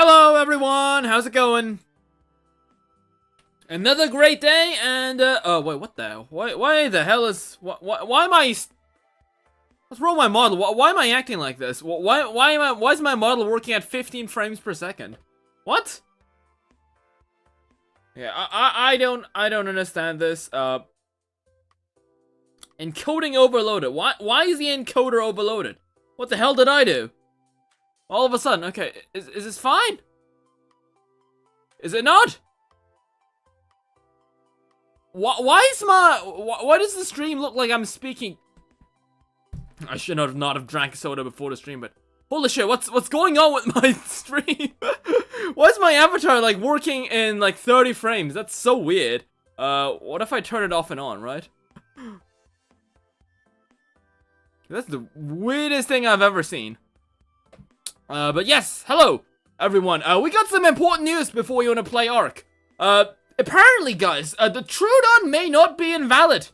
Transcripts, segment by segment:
Hello everyone, how's it going? Another great day, and oh wait, what the hell? Why the hell is, why am I, what's wrong with my model? Why am I acting like this? Why is my model working at 15 frames per second? What? Yeah, I don't understand this. Encoding overloaded. Why is the encoder overloaded? What the hell did I do? All of a sudden, okay, is this fine? Is it not? Why does the stream look like I'm speaking? I should not have drank soda before the stream, but holy shit, what's going on with my stream? Why is my avatar like working in like 30 frames? That's so weird. What if I turn it off and on, right? That's the weirdest thing I've ever seen. But yes, hello, everyone. We got some important news before we want to play ARK. Apparently, guys, the Troodon may not be invalid.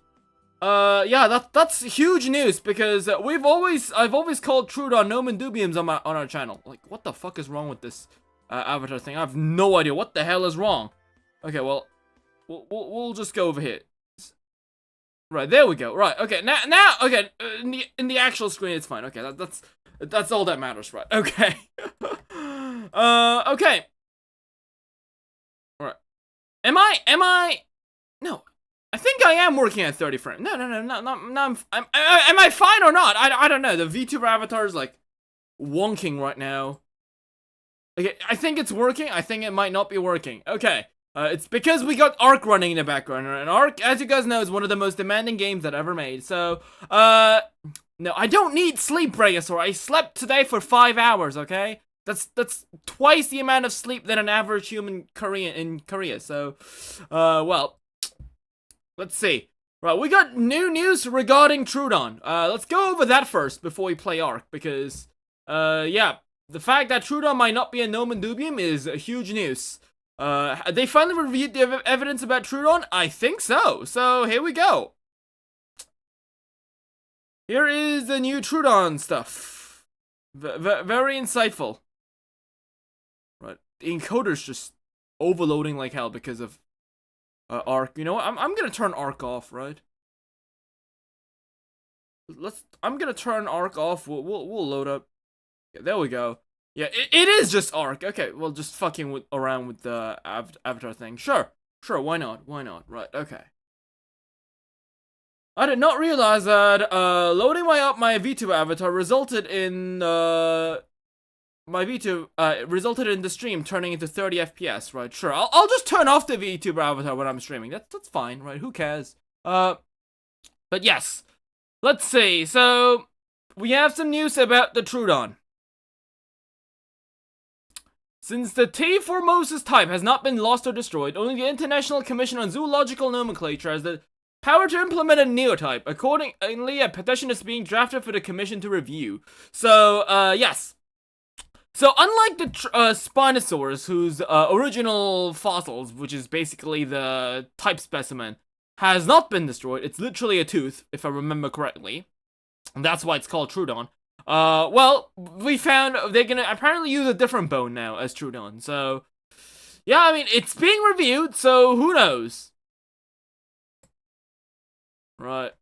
Yeah, that's huge news because I've always called Troodon nomen dubiums on our channel. Like, what the fuck is wrong with this avatar thing? I have no idea. What the hell is wrong? Okay, well, we'll just go over here. Right, there we go. Right, okay, now, okay, in the actual screen, it's fine. Okay, that's all that matters, right? Okay. Okay. All right. Am I? No. I think I am working at 30 frames. No. Am I fine or not? I don't know. The VTuber avatar is like wonking right now. Okay, I think it's working. I think it might not be working. Okay. It's because we got ARK running in the background, and ARK, as you guys know, is one of the most demanding games that ever made. So, no, I don't need sleep, Brachiosaur. I slept today for 5 hours, okay? That's twice the amount of sleep than an average human in Korea. So, well, let's see. Right, we got new news regarding Troodon. Let's go over that first before we play ARK, because, yeah, the fact that Troodon might not be a nomen dubium is huge news. They finally reviewed the evidence about Troodon? I think so. So, here we go. Here is the new Troodon stuff. Very insightful. Right. The encoder's just overloading like hell because of ARK. You know what? I'm gonna turn ARK off, right? I'm gonna turn ARK off. We'll load up. Yeah, there we go. Yeah, it is just ARK. Okay, well, just fucking around with the avatar thing. Sure, why not? Right, okay. I did not realize that loading my VTuber avatar resulted in the stream turning into 30 FPS, right? Sure, I'll just turn off the VTuber avatar when I'm streaming. That's fine, right? Who cares? But yes, let's see. So we have some news about the Troodon. Since the T. formosus type has not been lost or destroyed, only the International Commission on Zoological Nomenclature has the power to implement a neotype. Accordingly, a petition is being drafted for the commission to review. So, yes. So, unlike the Spinosaurus, whose original fossils, which is basically the type specimen, has not been destroyed, it's literally a tooth, if I remember correctly. And that's why it's called Troodon. Well, we found they're gonna apparently use a different bone now as Troodon, so, yeah, I mean, it's being reviewed, so who knows? Right.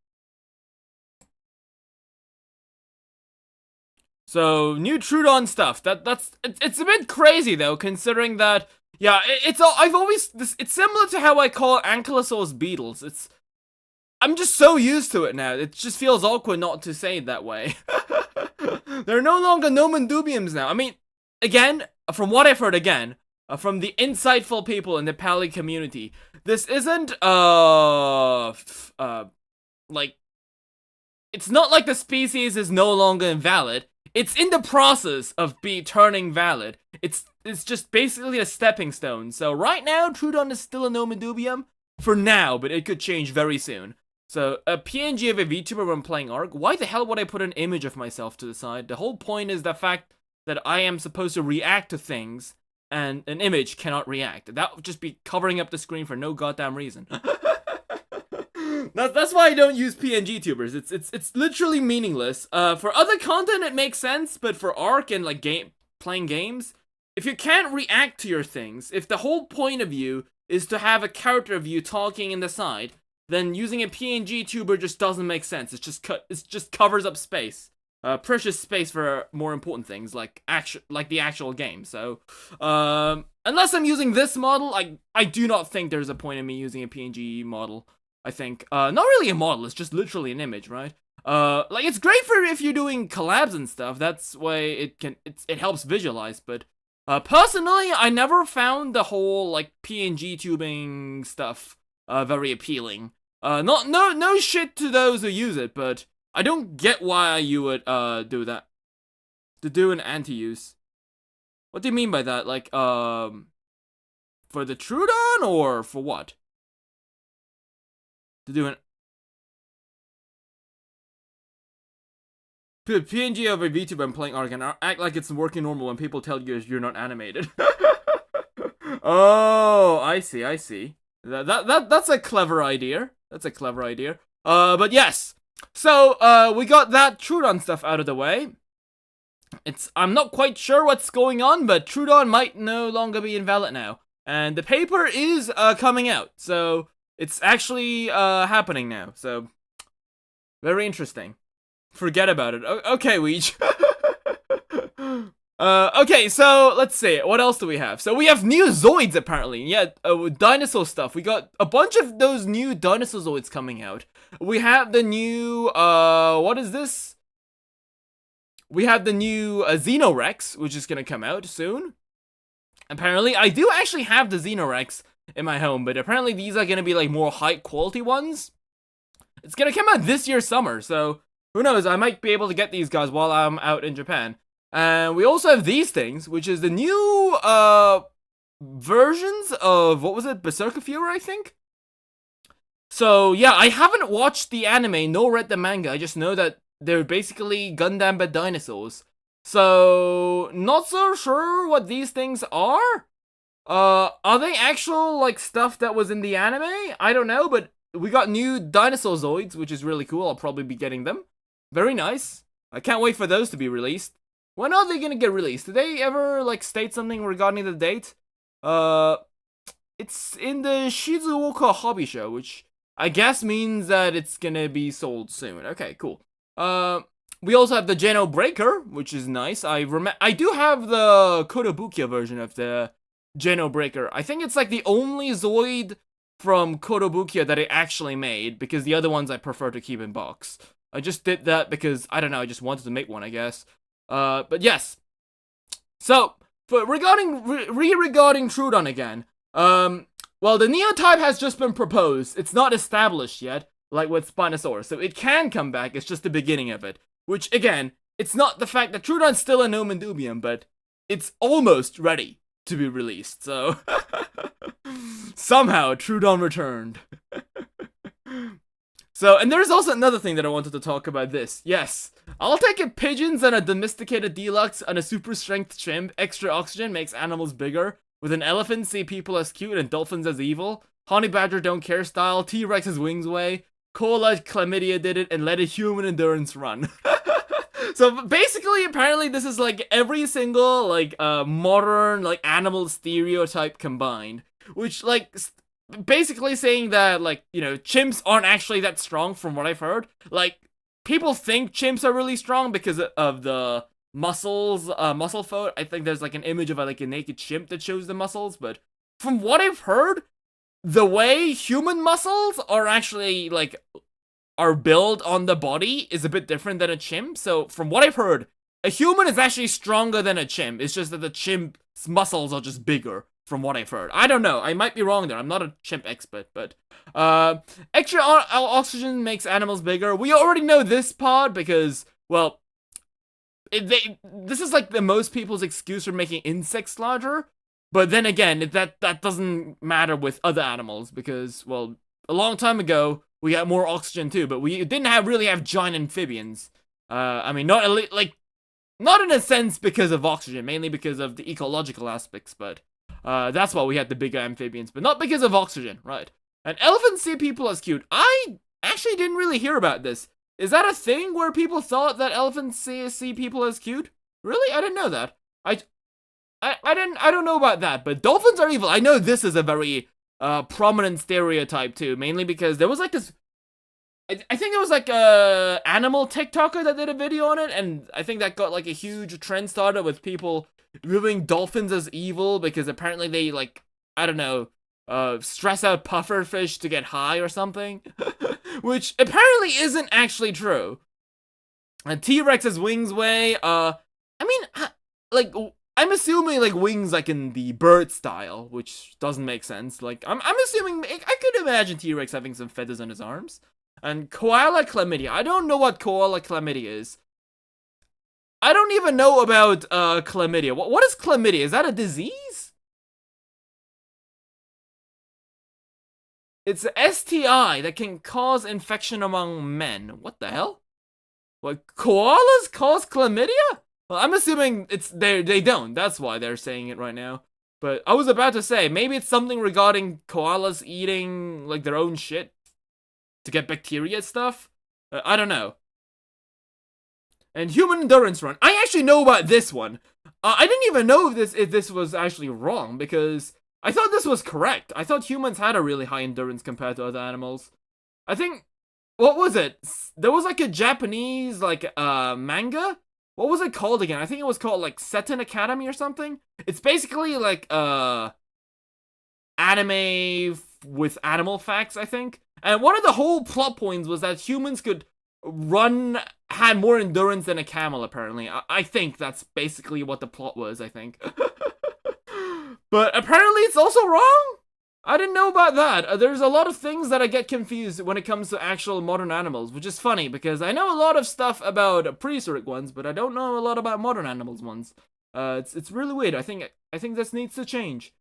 So, new Troodon stuff, it's a bit crazy, though, considering that, yeah, it's similar to how I call Ankylosaurus beetles, I'm just so used to it now, it just feels awkward not to say it that way. They're no longer nomen dubiums now. I mean, again, from what I've heard from the insightful people in the Pali community, this isn't, like, it's not like the species is no longer invalid. It's in the process of turning valid. It's just basically a stepping stone. So right now, Troodon is still a nomen dubium for now, but it could change very soon. So, a PNG of a VTuber when playing ARK? Why the hell would I put an image of myself to the side? The whole point is the fact that I am supposed to react to things, and an image cannot react. That would just be covering up the screen for no goddamn reason. That's why I don't use PNG tubers. It's literally meaningless. For other content, it makes sense, but for ARK and like playing games, if you can't react to your things, if the whole point of you is to have a character of you talking in the side, then using a PNG tuber just doesn't make sense. It just covers up space. Precious space for more important things like the actual game. So, unless I'm using this model, I do not think there's a point in me using a PNG model. I think not really a model. It's just literally an image, right? Like it's great for if you're doing collabs and stuff. That's why it helps visualize. But personally, I never found the whole like PNG tubing stuff very appealing. No shit to those who use it, but I don't get why you would do that. To do an anti-use. What do you mean by that? Like for the Trudon or for what? To do an PNG over VTuber and playing ARK and act like it's working normal when people tell you you're not animated. Oh, I see. That's a clever idea. But yes. So, we got that Trudon stuff out of the way. I'm not quite sure what's going on, but Trudon might no longer be invalid now. And the paper is, coming out. So, it's actually, happening now. So, very interesting. Forget about it. Okay, Weege. Okay, so let's see. What else do we have? So we have new Zoids apparently. Yeah, dinosaur stuff. We got a bunch of those new dinosaur Zoids coming out. We have the new, what is this? We have the new Xenorex, which is gonna come out soon. Apparently, I do actually have the Xenorex in my home, but apparently these are gonna be like more high quality ones. It's gonna come out this year summer, so who knows? I might be able to get these guys while I'm out in Japan. And we also have these things, which is the new, versions of, what was it, Berserker Fury, I think? So, yeah, I haven't watched the anime, nor read the manga, I just know that they're basically Gundam but dinosaurs. So, not so sure what these things are? Are they actual, like, stuff that was in the anime? I don't know, but we got new Dinosaur Zoids, which is really cool, I'll probably be getting them. Very nice. I can't wait for those to be released. When are they gonna get released? Did they ever, like, state something regarding the date? It's in the Shizuoka Hobby Show, which I guess means that it's gonna be sold soon. Okay, cool. We also have the Geno Breaker, which is nice. I do have the Kotobukiya version of the Geno Breaker. I think it's, like, the only Zoid from Kotobukiya that I actually made, because the other ones I prefer to keep in box. I just did that because, I don't know, I just wanted to make one, I guess. But yes. So, regarding Trudon again, well, the Neotype has just been proposed. It's not established yet, like with Spinosaurus, so it can come back, it's just the beginning of it. Which, again, it's not the fact that Trudon's still a nomen dubium, but it's almost ready to be released, so... Somehow, Trudon returned. So, and there's also another thing that I wanted to talk about this. Yes, I'll take it pigeons and a domesticated deluxe and a super strength chimp. Extra oxygen makes animals bigger. With an elephant, see people as cute and dolphins as evil. Honey badger don't care style. T-Rex's wings way. Cola chlamydia did it and let a human endurance run. So basically, apparently this is like every single like modern like animal stereotype combined. Which like... basically saying that, like, you know, chimps aren't actually that strong from what I've heard. Like, people think chimps are really strong because of the muscles, muscle photo. I think there's, like, an image of, like, a naked chimp that shows the muscles, but from what I've heard, the way human muscles are actually, like, are built on the body is a bit different than a chimp. So, from what I've heard, a human is actually stronger than a chimp. It's just that the chimp's muscles are just bigger. From what I've heard. I don't know. I might be wrong there. I'm not a chimp expert, but... extra oxygen makes animals bigger. We already know this part because, well... this is like the most people's excuse for making insects larger. But then again, that doesn't matter with other animals because, well, a long time ago, we got more oxygen too, but we didn't really have giant amphibians. I mean, not in a sense because of oxygen, mainly because of the ecological aspects, but... that's why we had the bigger amphibians, but not because of oxygen, right? And elephants see people as cute. I actually didn't really hear about this. Is that a thing where people thought that elephants see people as cute? Really? I didn't know that. I I don't know about that, but dolphins are evil. I know this is a very prominent stereotype too, mainly because there was like this. I think it was like a animal TikToker that did a video on it, and I think that got like a huge trend started with people viewing dolphins as evil because apparently they like, I don't know, stress out pufferfish to get high or something, which apparently isn't actually true. And T-Rex's wings weigh, I mean, like, I'm assuming like wings like in the bird style, which doesn't make sense. Like, I'm assuming, I could imagine T-Rex having some feathers on his arms. And koala chlamydia. I don't know what koala chlamydia is. I don't even know about chlamydia. What is chlamydia? Is that a disease? It's a STI that can cause infection among men. What the hell? What, koalas cause chlamydia? Well, I'm assuming it's they don't. That's why they're saying it right now. But I was about to say, maybe it's something regarding koalas eating like their own shit to get bacteria stuff? I don't know. And human endurance run. I actually know about this one. I didn't even know if this was actually wrong, because I thought this was correct. I thought humans had a really high endurance compared to other animals. I think, what was it? There was like a Japanese, like, manga? What was it called again? I think it was called, like, Seton Academy or something? It's basically, like, anime with animal facts, I think. And one of the whole plot points was that humans could had more endurance than a camel, apparently. I think that's basically what the plot was, I think. But apparently it's also wrong? I didn't know about that. There's a lot of things that I get confused when it comes to actual modern animals, which is funny, because I know a lot of stuff about prehistoric ones, but I don't know a lot about modern animals ones. It's really weird. I think this needs to change.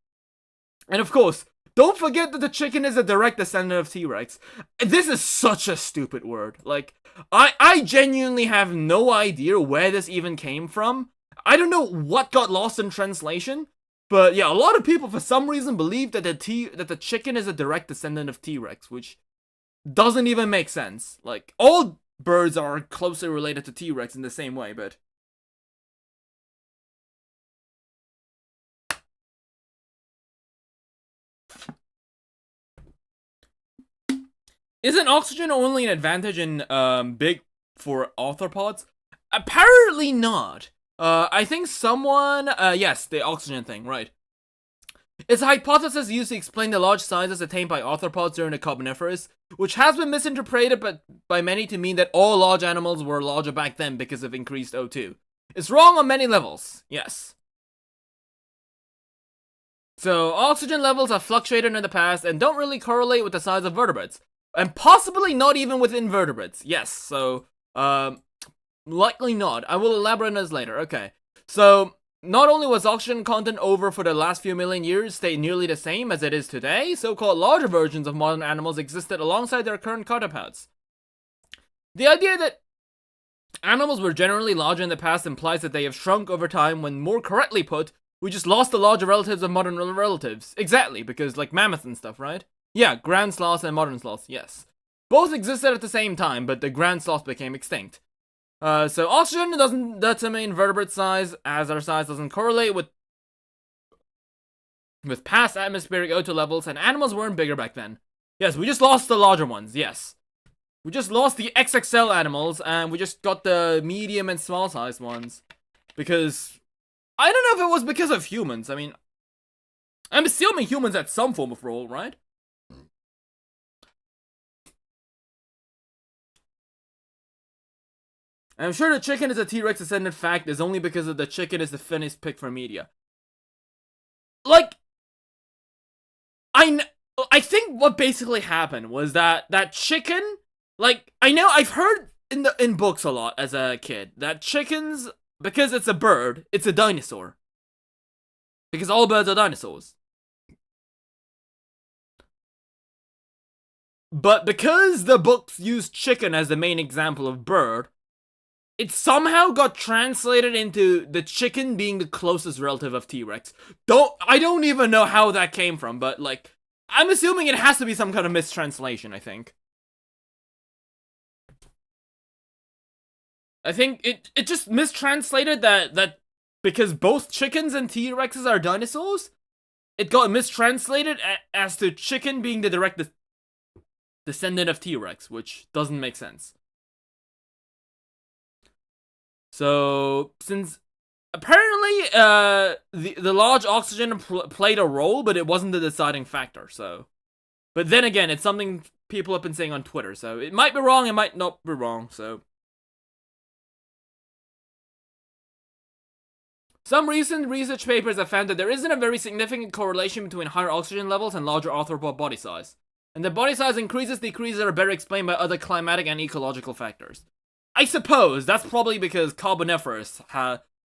And of course, don't forget that the chicken is a direct descendant of T-Rex. This is such a stupid word. Like, I genuinely have no idea where this even came from. I don't know what got lost in translation. But yeah, a lot of people for some reason believe that the chicken is a direct descendant of T-Rex, which doesn't even make sense. Like, all birds are closely related to T-Rex in the same way, but... Isn't oxygen only an advantage in big for arthropods? Apparently not. I think someone, yes, the oxygen thing, right. It's a hypothesis used to explain the large sizes attained by arthropods during the Carboniferous, which has been misinterpreted by many to mean that all large animals were larger back then because of increased O2. It's wrong on many levels, yes. So, oxygen levels have fluctuated in the past and don't really correlate with the size of vertebrates. And possibly not even with invertebrates. Yes, so, likely not. I will elaborate on this later. Okay. So, not only was oxygen content over for the last few million years stayed nearly the same as it is today, so-called larger versions of modern animals existed alongside their current counterparts. The idea that animals were generally larger in the past implies that they have shrunk over time, when more correctly put, we just lost the larger relatives of modern relatives. Exactly, because like mammoths and stuff, right? Yeah, grand sloths and modern sloths, yes. Both existed at the same time, but the grand sloth became extinct. So oxygen doesn't determine vertebrate size, as our size doesn't correlate with past atmospheric O2 levels, and animals weren't bigger back then. Yes, we just lost the larger ones, yes. We just lost the XXL animals, and we just got the medium and small sized ones. Because, I don't know if it was because of humans. I mean, I'm assuming humans had some form of role, right? I'm sure the chicken is a T-Rex ascendant fact is only because of the chicken is the finished pick for media. Like, I think what basically happened was that chicken, like, I know I've heard in books a lot as a kid that chickens, because it's a bird, it's a dinosaur. Because all birds are dinosaurs. But because the books use chicken as the main example of bird, it somehow got translated into the chicken being the closest relative of T-Rex. I don't even know how that came from, but like, I'm assuming it has to be some kind of mistranslation, I think. I think it just mistranslated that because both chickens and T-Rexes are dinosaurs, it got mistranslated as to chicken being the direct descendant of T-Rex, which doesn't make sense. So, since apparently the large oxygen played a role, but it wasn't the deciding factor, so. But then again, it's something people have been saying on Twitter, so it might be wrong, it might not be wrong, so. Some recent research papers have found that there isn't a very significant correlation between higher oxygen levels and larger arthropod body size. And the body size decreases are better explained by other climatic and ecological factors. I suppose that's probably because Carboniferous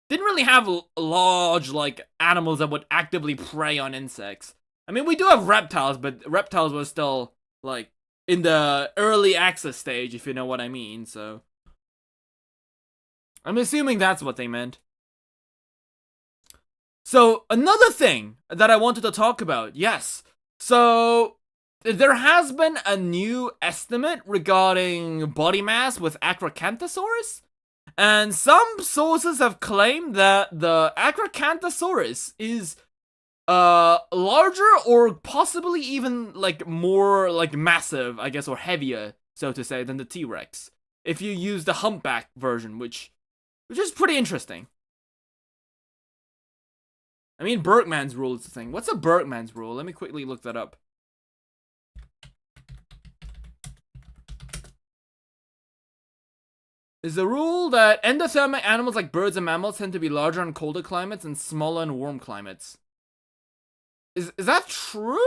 didn't really have large, like, animals that would actively prey on insects. I mean, we do have reptiles, but reptiles were still, like, in the early access stage, if you know what I mean, so. I'm assuming that's what they meant. So, another thing that I wanted to talk about, yes. So, there has been a new estimate regarding body mass with Acrocanthosaurus. And some sources have claimed that the Acrocanthosaurus is larger or possibly even like more like massive, I guess, or heavier, so to say, than the T-Rex. If you use the humpback version, which is pretty interesting. I mean, Bergman's rule is the thing. What's a Bergman's rule? Let me quickly look that up. Is the rule that endothermic animals like birds and mammals tend to be larger in colder climates and smaller in warm climates. Is that true?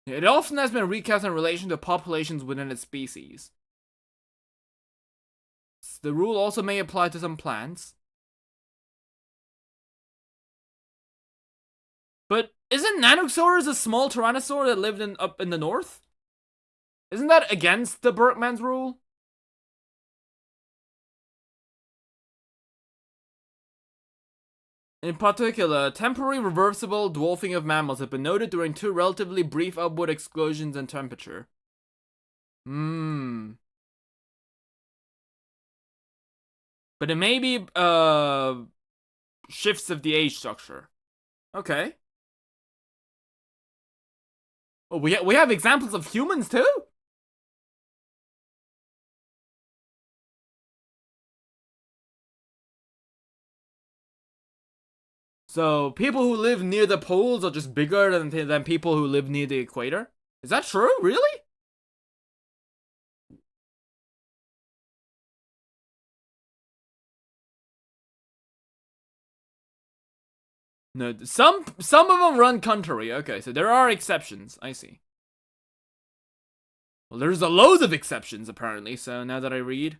It often has been recast in relation to populations within its species. The rule also may apply to some plants. But isn't Nanosaurus a small tyrannosaur that lived up in the north? Isn't that against the Berkman's rule? In particular, temporary reversible dwarfing of mammals have been noted during two relatively brief upward explosions in temperature. But it may be shifts of the age structure. Okay. Oh, we have examples of humans too? So, people who live near the poles are just bigger than people who live near the equator? Is that true? Really? No, some of them run country. Okay, so there are exceptions. I see. Well, there's a loads of exceptions, apparently, so now that I read.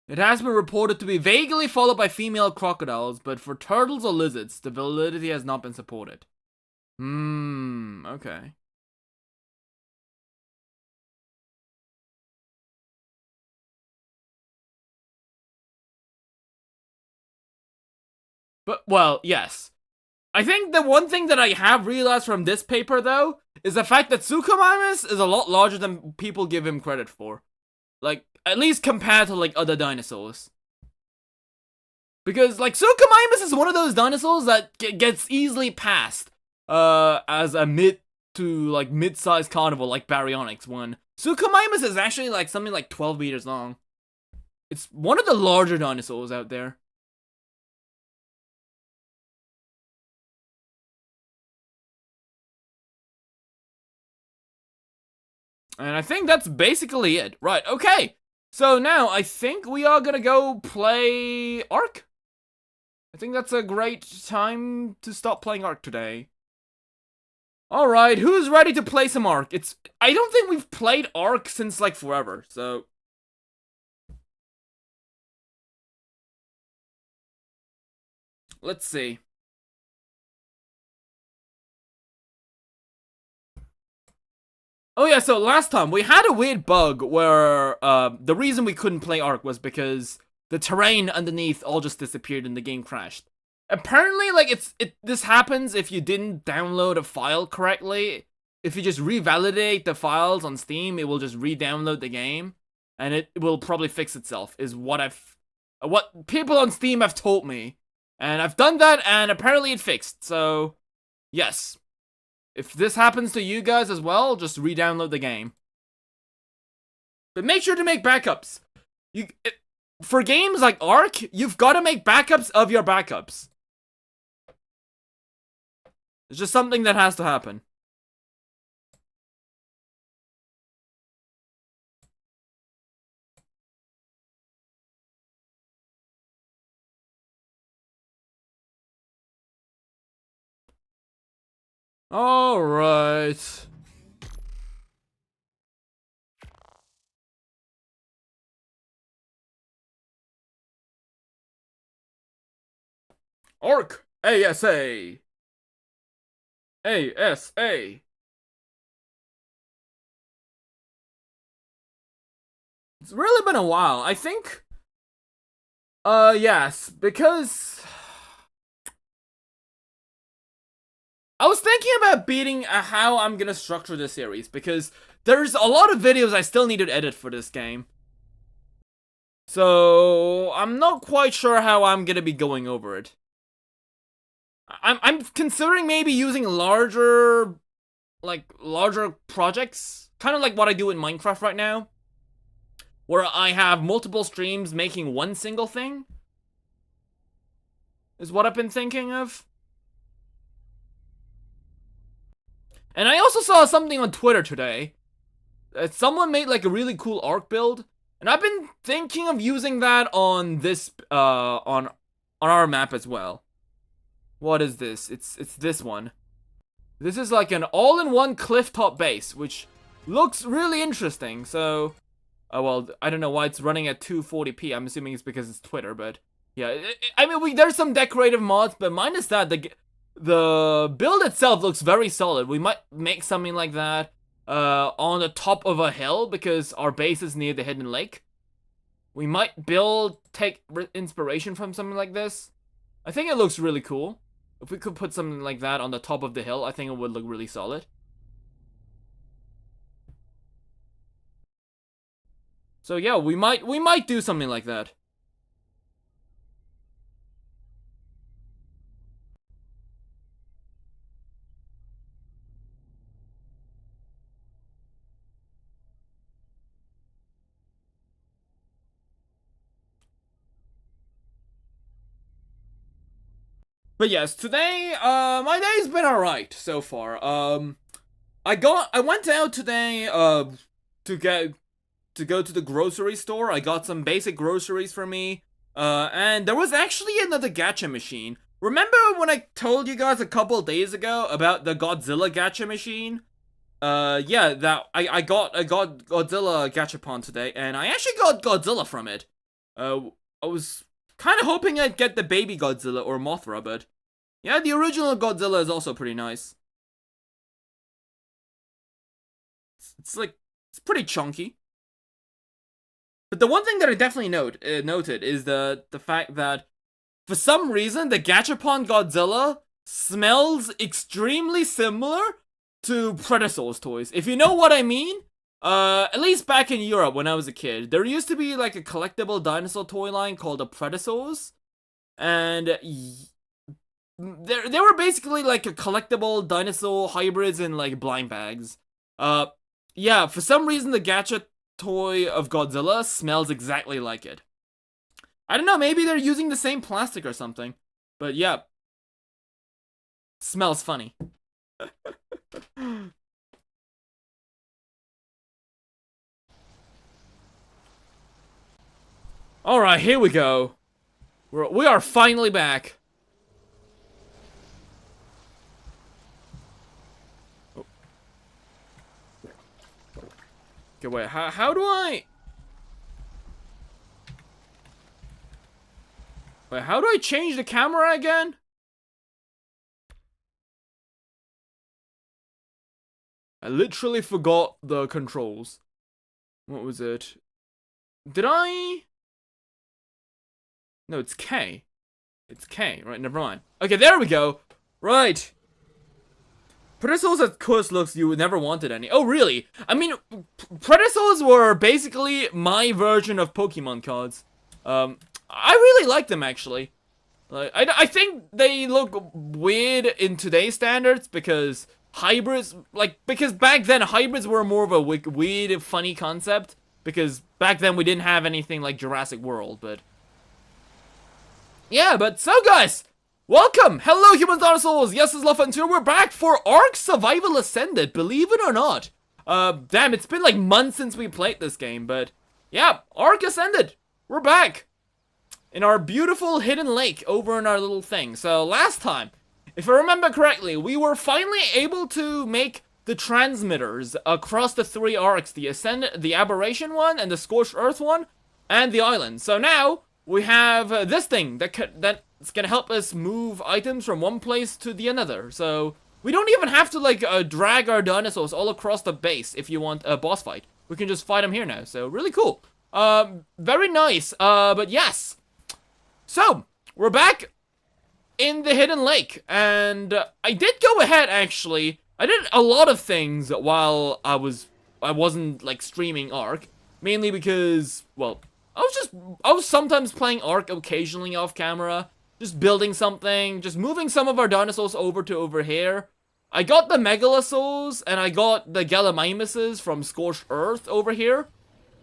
It has been reported to be vaguely followed by female crocodiles, but for turtles or lizards, the validity has not been supported. Okay. But, well, yes. I think the one thing that I have realized from this paper, though, is the fact that Suchomimus is a lot larger than people give him credit for. Like, at least compared to, like, other dinosaurs. Because, like, Suchomimus is one of those dinosaurs that gets easily passed as a mid-sized carnivore, like Baryonyx one. Suchomimus is actually, like, something like 12 meters long. It's one of the larger dinosaurs out there. And I think that's basically it. Right, okay. So now, I think we are gonna go play ARK. I think that's a great time to stop playing ARK today. Alright, who's ready to play some ARK? I don't think we've played ARK since, like, forever, so... Let's see. Oh yeah, so last time, we had a weird bug where the reason we couldn't play ARK was because the terrain underneath all just disappeared and the game crashed. apparently, like, this happens if you didn't download a file correctly. If you just revalidate the files on Steam, it will just re-download the game, and it will probably fix itself, is what people on Steam have told me. And I've done that, and apparently it fixed, so, yes. If this happens to you guys as well, just re-download the game. But make sure to make backups. For games like ARK, you've got to make backups of your backups. It's just something that has to happen. Alright. ARK ASA. ASA. It's really been a while. I think yes, because I was thinking about beating how I'm gonna structure this series, because there's a lot of videos I still need to edit for this game. So I'm not quite sure how I'm gonna be going over it. I'm considering maybe using larger projects, kind of like what I do in Minecraft right now, where I have multiple streams making one single thing, is what I've been thinking of. And I also saw something on Twitter today. Someone made like a really cool ARK build, and I've been thinking of using that on this on our map as well. What is this? It's this one. This is like an all-in-one cliff-top base, which looks really interesting. So, well, I don't know why it's running at 240p. I'm assuming it's because it's Twitter, but yeah. I mean, there's some decorative mods, but minus that, the build itself looks very solid. We might make something like that on the top of a hill, because our base is near the hidden lake. We might take inspiration from something like this. I think it looks really cool. If we could put something like that on the top of the hill, I think it would look really solid. So yeah, we might do something like that. But yes, today, my day's been alright so far. I went out today, to go to the grocery store. I got some basic groceries for me. And there was actually another gacha machine. Remember when I told you guys a couple days ago about the Godzilla gacha machine? Yeah, I got Godzilla gachapon today, and I actually got Godzilla from it. I was kind of hoping I'd get the baby Godzilla or Mothra, but yeah, the original Godzilla is also pretty nice. It's pretty chunky. But the one thing that I definitely noted is the fact that for some reason the gachapon Godzilla smells extremely similar to Predasaur's toys. If you know what I mean, at least back in Europe when I was a kid, there used to be like a collectible dinosaur toy line called the Predasaurs, and they were basically like a collectible dinosaur hybrids in like blind bags. Yeah, for some reason the gacha toy of Godzilla smells exactly like it. I don't know, maybe they're using the same plastic or something, but yeah, smells funny. Alright, here we go. We are finally back. Oh. Okay, wait, how do I... Wait, how do I change the camera again? I literally forgot the controls. What was it? Did I... No, it's K. It's K, right? Never mind. Okay, there we go. Right. Predasaurs at course looks you never wanted any. Oh, really? I mean, Predasaurs were basically my version of Pokemon cards. I really like them, actually. Like, I think they look weird in today's standards because hybrids, because back then hybrids were more of a weird, funny concept. Because back then we didn't have anything like Jurassic World, but... Yeah, but so guys, welcome! Hello humans, dinosaurs! Yes, it's Lopho and we're back for ARK Survival Ascended, believe it or not. Damn, it's been like months since we played this game, but... Yeah, ARK Ascended! We're back! In our beautiful hidden lake over in our little thing. So last time, if I remember correctly, we were finally able to make the transmitters across the 3 arcs, the Ascended, the Aberration one, and the Scorched Earth one, and the island. So now, we have this thing that's gonna help us move items from one place to the another. So, we don't even have to, drag our dinosaurs all across the base if you want a boss fight. We can just fight them here now, so really cool. Very nice, but yes. So, we're back in the hidden lake, and I did go ahead, actually. I did a lot of things while I wasn't streaming ARK, mainly because, well, I was sometimes playing ARK occasionally off camera, just building something, just moving some of our dinosaurs over here. I got the Megalosaurs and I got the Gallimimuses from Scorched Earth over here.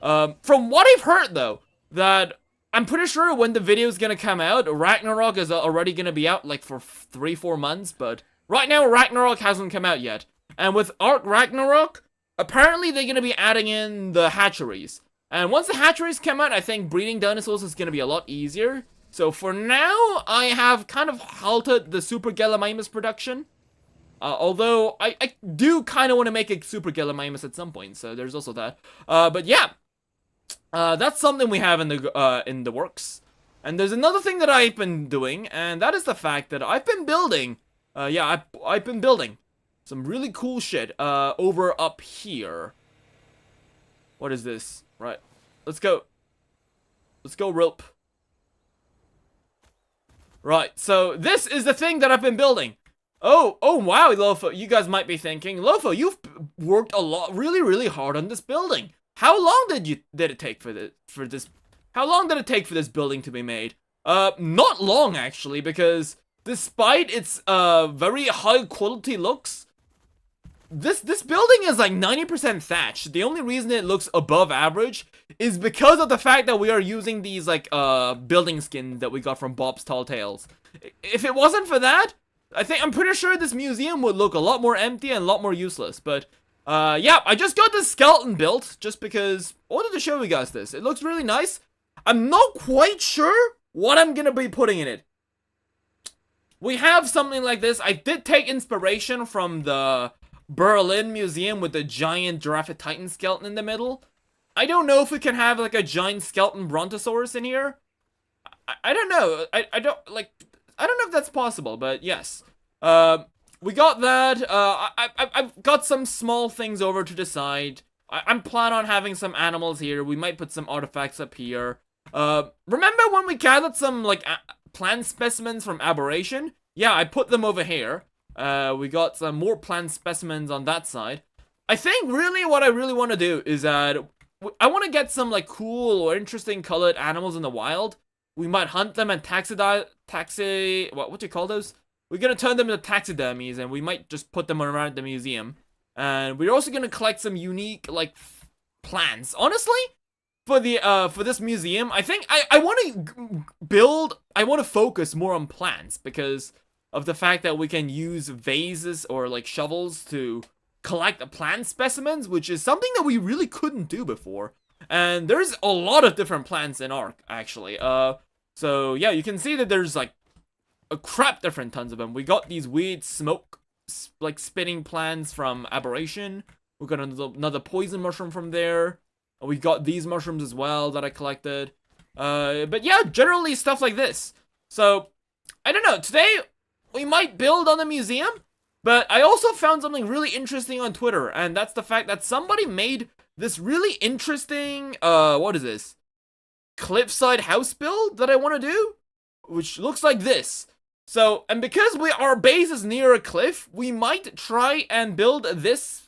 From what I've heard though, that I'm pretty sure when the video is gonna come out, Ragnarok is already gonna be out for 3-4 months, but right now, Ragnarok hasn't come out yet. And with ARK Ragnarok, apparently they're going to be adding in the hatcheries. And once the hatcheries come out, I think breeding dinosaurs is going to be a lot easier. So for now, I have kind of halted the Super Gallimimus production. Although, I do kind of want to make a Super Gallimimus at some point, so there's also that. But yeah, that's something we have in the works. And there's another thing that I've been doing, and that is the fact that I've been building... I've been building some really cool shit, over up here. What is this? Right. Let's go. Let's go, rope. Right, so this is the thing that I've been building. Oh wow, Lopho, you guys might be thinking, Lopho, you've worked a lot, really hard on this building. How long did it take for this? How long did it take for this building to be made? Not long, actually, because... Despite its very high quality looks, this building is 90% thatched. The only reason it looks above average is because of the fact that we are using these building skins that we got from Bob's Tall Tales. If it wasn't for that, I'm pretty sure this museum would look a lot more empty and a lot more useless. But yeah, I just got this skeleton built just because I wanted to show you guys this. It looks really nice. I'm not quite sure what I'm gonna be putting in it. We have something like this. I did take inspiration from the Berlin Museum with the giant Jurassic Titan skeleton in the middle. I don't know if we can have a giant skeleton Brontosaurus in here. I don't know. I don't know if that's possible, but yes. We got that. I've got some small things over to the side. I'm planning on having some animals here. We might put some artifacts up here. Remember when we gathered some plant specimens from Aberration? Yeah, I put them over here. We got some more plant specimens on that side. I think really what I really want to do is that I want to get some cool or interesting colored animals in the wild. We might hunt them and what do you call those? We're gonna turn them into taxidermies, and we might just put them around the museum. And we're also gonna collect some unique plants. Honestly, for this museum, I think I want to focus more on plants because of the fact that we can use vases or shovels to collect the plant specimens, which is something that we really couldn't do before. And there's a lot of different plants in ARK, actually. So yeah, you can see that there's a crap different tons of them. We got these weird smoke spitting plants from Aberration. We got another poison mushroom from there. We got these mushrooms as well that I collected. But yeah, generally stuff like this. So, I don't know. Today, we might build on the museum. But I also found something really interesting on Twitter. And that's the fact that somebody made this really interesting, what is this? Cliffside house build that I want to do. which looks like this. So, and because our base is near a cliff, we might try and build this,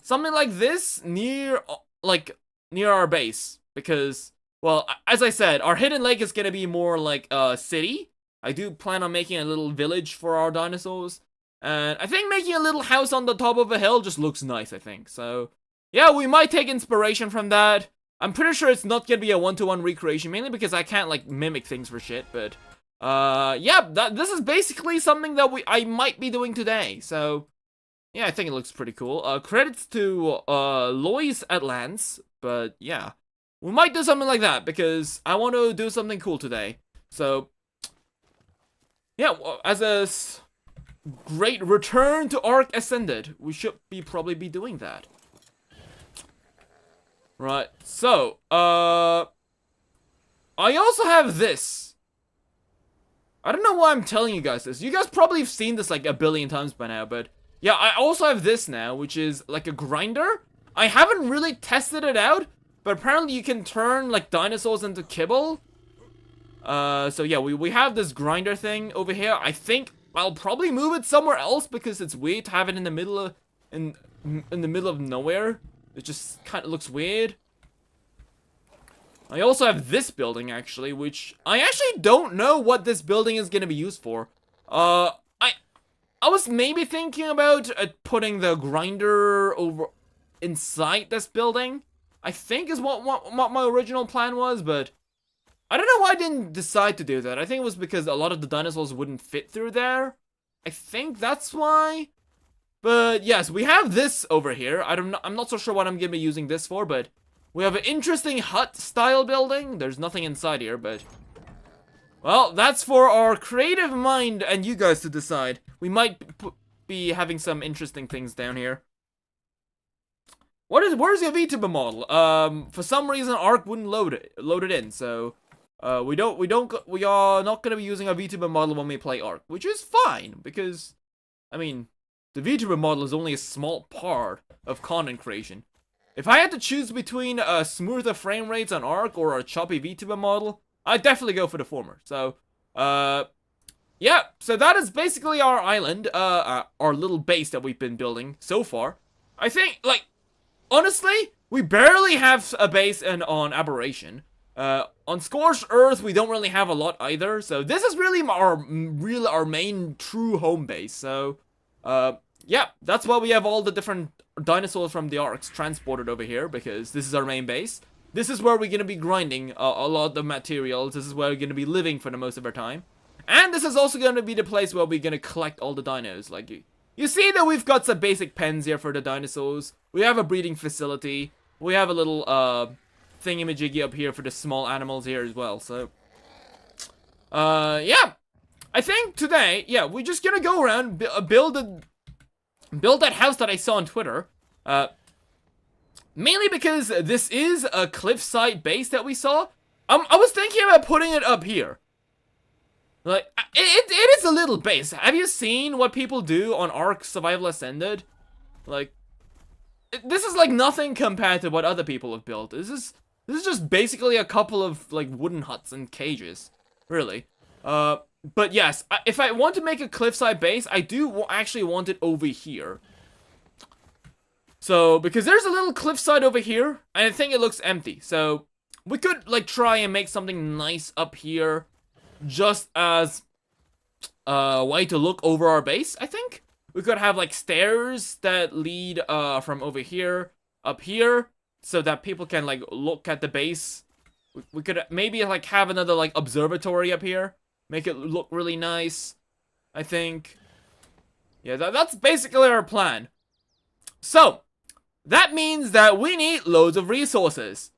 something like this, near our base. Because, well, as I said, our hidden lake is gonna be more like a city. I do plan on making a little village for our dinosaurs. And I think making a little house on the top of a hill just looks nice, I think. So, yeah, we might take inspiration from that. I'm pretty sure it's not gonna be a one-to-one recreation, mainly because I can't, like, mimic things for shit, but... yeah, this is basically something that I might be doing today, so... Yeah, I think it looks pretty cool. Credits to, Lois Addons, but yeah. We might do something like that, because I want to do something cool today. So... Yeah, as a great return to ARK Ascended, we should probably be doing that. Right, so, I also have this. I don't know why I'm telling you guys this. You guys probably have seen this like a billion times by now, but yeah, I also have this now, which is like a grinder. I haven't really tested it out, but apparently you can turn like dinosaurs into kibble. So yeah, we have this grinder thing over here. I think I'll probably move it somewhere else because it's weird to have it in the middle of in the middle of nowhere. It just kind of looks weird. I also have this building, actually, which I actually don't know what this building is going to be used for. I was maybe thinking about putting the grinder over inside this building. I think is what my original plan was, but I don't know why I didn't decide to do that. I think it was because a lot of the dinosaurs wouldn't fit through there. I think that's why. But yes, we have this over here. I'm not so sure what I'm going to be using this for, but we have an interesting hut-style building. There's nothing inside here, but... Well, that's for our creative mind and you guys to decide. We might be having some interesting things down here. Where's your VTuber model? For some reason, ARK wouldn't load it in, so... we are not going to be using a VTuber model when we play ARK, which is fine, because... I mean... The VTuber model is only a small part of content creation. If I had to choose between smoother frame rates on ARK or a choppy VTuber model, I'd definitely go for the former. So, yeah, so that is basically our island, our little base that we've been building so far. I think, like, honestly, we barely have a base on Aberration. On Scorched Earth, we don't really have a lot either, so this is really our main true home base, so... yeah, that's why we have all the different dinosaurs from the ARKs transported over here, because this is our main base. This is where we're going to be grinding a lot of the materials. This is where we're going to be living for the most of our time. And this is also going to be the place where we're going to collect all the dinos. Like, you see that we've got some basic pens here for the dinosaurs. We have a breeding facility. We have a little, thingamajiggy up here for the small animals here as well, so... yeah. I think today, yeah, we're just gonna go around, build that house that I saw on Twitter. Mainly because this is a cliffside base that we saw. I was thinking about putting it up here. Like, it is a little base. Have you seen what people do on ARK Survival Ascended? Like, this is like nothing compared to what other people have built. This is just basically a couple of, like, wooden huts and cages. Really. But yes, if I want to make a cliffside base, I do actually want it over here. So, because there's a little cliffside over here, and I think it looks empty. So, we could, like, try and make something nice up here, just as a way to look over our base, I think. We could have, like, stairs that lead, from over here, up here, so that people can, like, look at the base. We could maybe, like, have another, like, observatory up here. Make it look really nice, I think. Yeah, that's basically our plan. So, that means that we need loads of resources.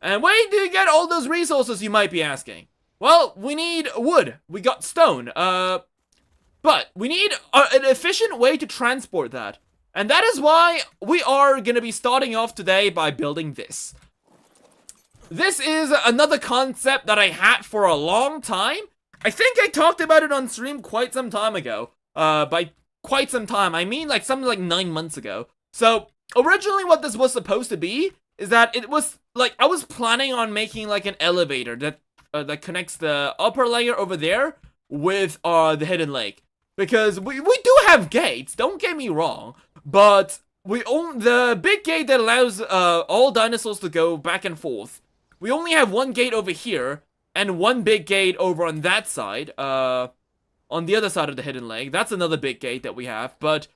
And where do you get all those resources, you might be asking? Well, we need wood. We got stone. But we need an efficient way to transport that. And that is why we are going to be starting off today by building this. This is another concept that I had for a long time. I think I talked about it on stream quite some time ago. By quite some time, I mean like something like 9 months ago. So, originally what this was supposed to be is that it was, like, I was planning on making like an elevator that that connects the upper layer over there with the hidden lake. Because we do have gates, don't get me wrong, but we own the big gate that allows all dinosaurs to go back and forth. We only have one gate over here, and one big gate over on that side, on the other side of the hidden lake. That's another big gate that we have, but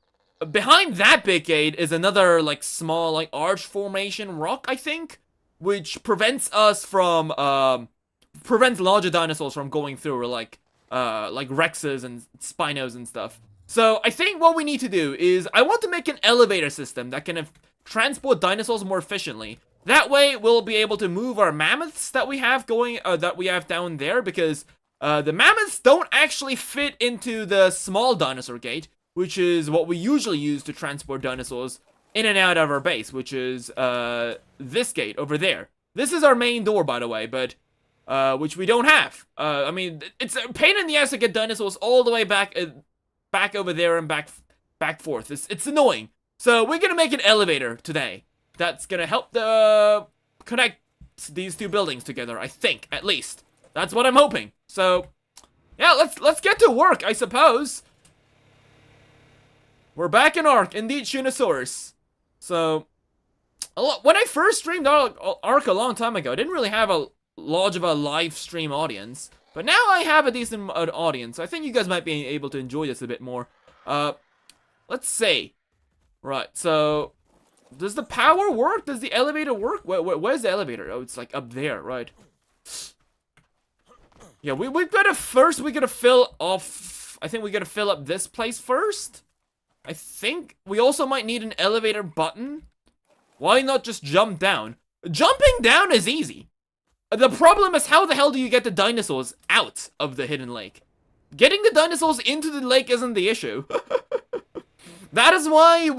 behind that big gate is another, like, small, like, arch formation rock, I think, which prevents us from, prevents larger dinosaurs from going through, or, like Rexes and Spinos and stuff. So, I think what we need to do is, I want to make an elevator system that can transport dinosaurs more efficiently. That way, we'll be able to move our mammoths that we have going, that we have down there, because, the mammoths don't actually fit into the small dinosaur gate, which is what we usually use to transport dinosaurs in and out of our base, which is, this gate over there. This is our main door, by the way, but, which we don't have. I mean, it's a pain in the ass to get dinosaurs all the way back over there and back forth. It's annoying. So we're gonna make an elevator today that's gonna help connect these two buildings together, I think, at least. That's what I'm hoping. So, yeah, let's get to work, I suppose. We're back in ARK, indeed, Dinosaurs. So, when I first streamed ARK a long time ago, I didn't really have a large of a live stream audience, but now I have a decent audience. I think you guys might be able to enjoy this a bit more. Let's see. Right, so, does the power work? Does the elevator work? Where's the elevator? Oh, it's like up there, right? Yeah, we gotta fill off. I think we gotta fill up this place first. I think we also might need an elevator button. Why not just jump down? Jumping down is easy. The problem is, how the hell do you get the dinosaurs out of the hidden lake? Getting the dinosaurs into the lake isn't the issue. That is why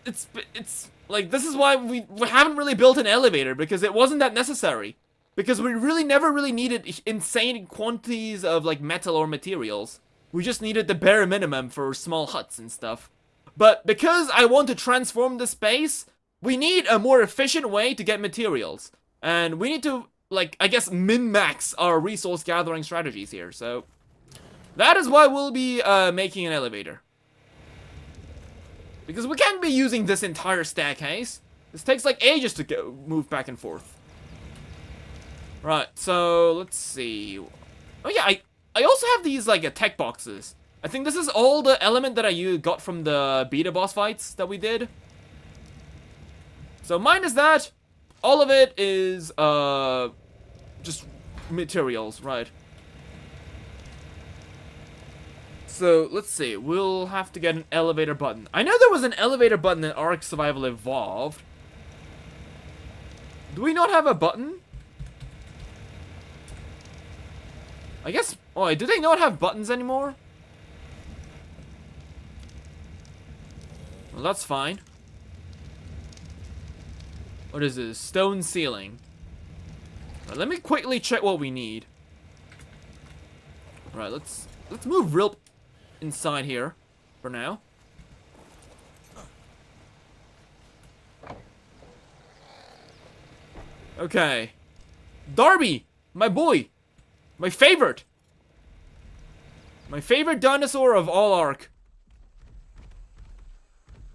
it's like, this is why we haven't really built an elevator, because it wasn't that necessary. Because we really never really needed insane quantities of, like, metal or materials. We just needed the bare minimum for small huts and stuff. But because I want to transform the space, we need a more efficient way to get materials. And we need to, like, I guess, min-max our resource gathering strategies here. So, that is why we'll be making an elevator. Because we can't be using this entire staircase. This takes, like, ages to move back and forth. Right, so, let's see. Oh yeah, I also have these, like, tech boxes. I think this is all the element that I got from the beta boss fights that we did. So, minus that, all of it is, just materials, right? So, let's see. We'll have to get an elevator button. I know there was an elevator button in ARK Survival Evolved. Do we not have a button? I guess... Oh, do they not have buttons anymore? Well, that's fine. What is this? Stone ceiling. Right, let me quickly check what we need. Right, let's move real inside here for now. Okay. Darby, my boy. My favorite dinosaur of all ARK.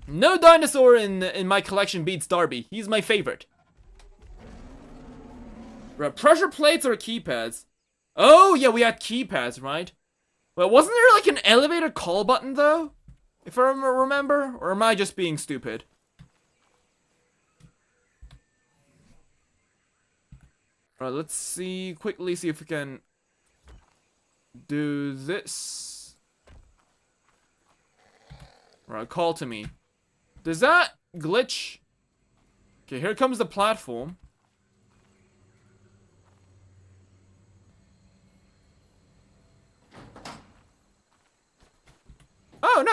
No dinosaur in my collection beats Darby. He's my favorite. Right, pressure plates or keypads? Oh, yeah, we had keypads, right? Well, wasn't there like an elevator call button, though? If I remember? Or am I just being stupid? Right, let's quickly see if we can do this. Right, call to me. Does that glitch? Okay, here comes the platform. Oh,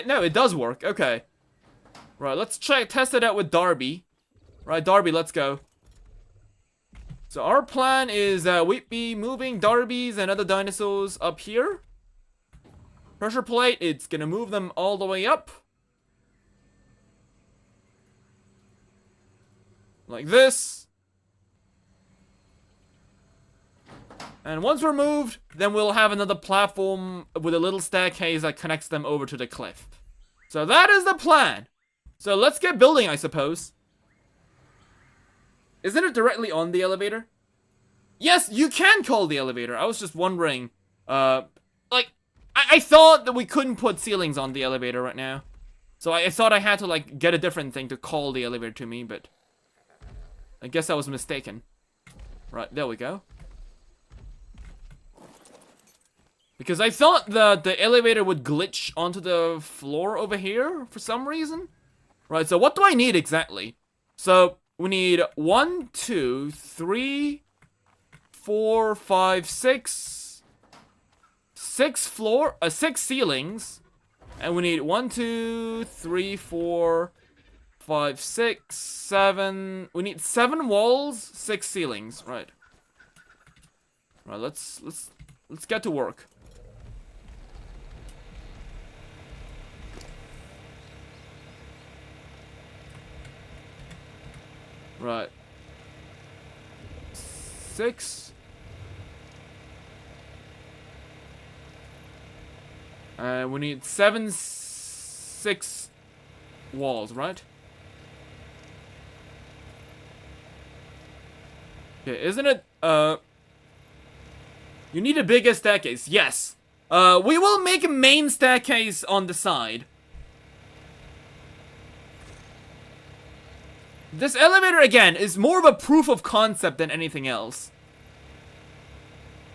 no, it does work. Okay. Right, let's test it out with Darby. Right, Darby, let's go. So our plan is we'd be moving Darbies and other dinosaurs up here. Pressure plate, it's gonna move them all the way up. Like this. And once we're moved, then we'll have another platform with a little staircase that connects them over to the cliff. So that is the plan. So let's get building, I suppose. Isn't it directly on the elevator? Yes, you can call the elevator. I was just wondering. Like, I thought that we couldn't put ceilings on the elevator right now. So I thought I had to, like, get a different thing to call the elevator to me, but I guess I was mistaken. Right, there we go. Because I thought the elevator would glitch onto the floor over here for some reason. Right, so what do I need exactly? So we need 1, 2, 3, 4, 5, 6 ceilings. And we need 1, 2, 3, 4, 5, 6, 7. We need 7 walls, 6 ceilings. Right. Right, let's get to work. Right. 6. We need 7, 6 walls, right? Okay, isn't it, you need a bigger staircase, yes. We will make a main staircase on the side. This elevator, again, is more of a proof of concept than anything else.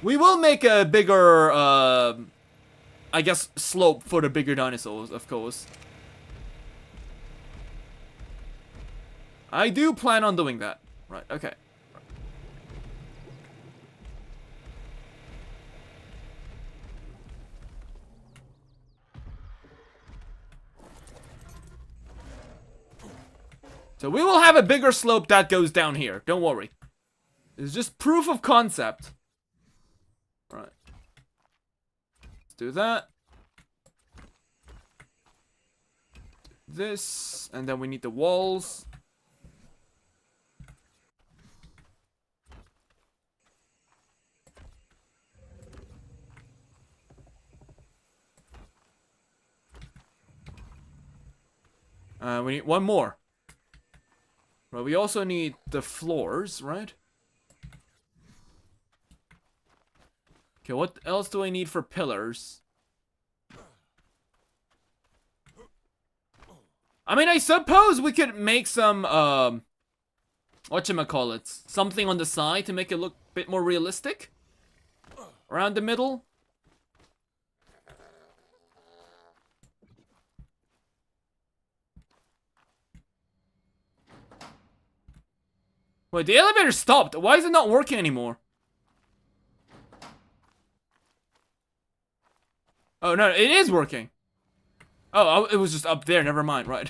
We will make a bigger, I guess, slope for the bigger dinosaurs, of course. I do plan on doing that. Right, okay. So we will have a bigger slope that goes down here. Don't worry. It's just proof of concept. Alright. Let's do that. This. And then we need the walls. We need one more. Well, we also need the floors, right? Okay, what else do I need for pillars? I mean, I suppose we could make some, whatchamacallits, something on the side to make it look a bit more realistic. Around the middle. Wait, the elevator stopped. Why is it not working anymore? Oh, no, it is working. Oh, it was just up there. Never mind. Right.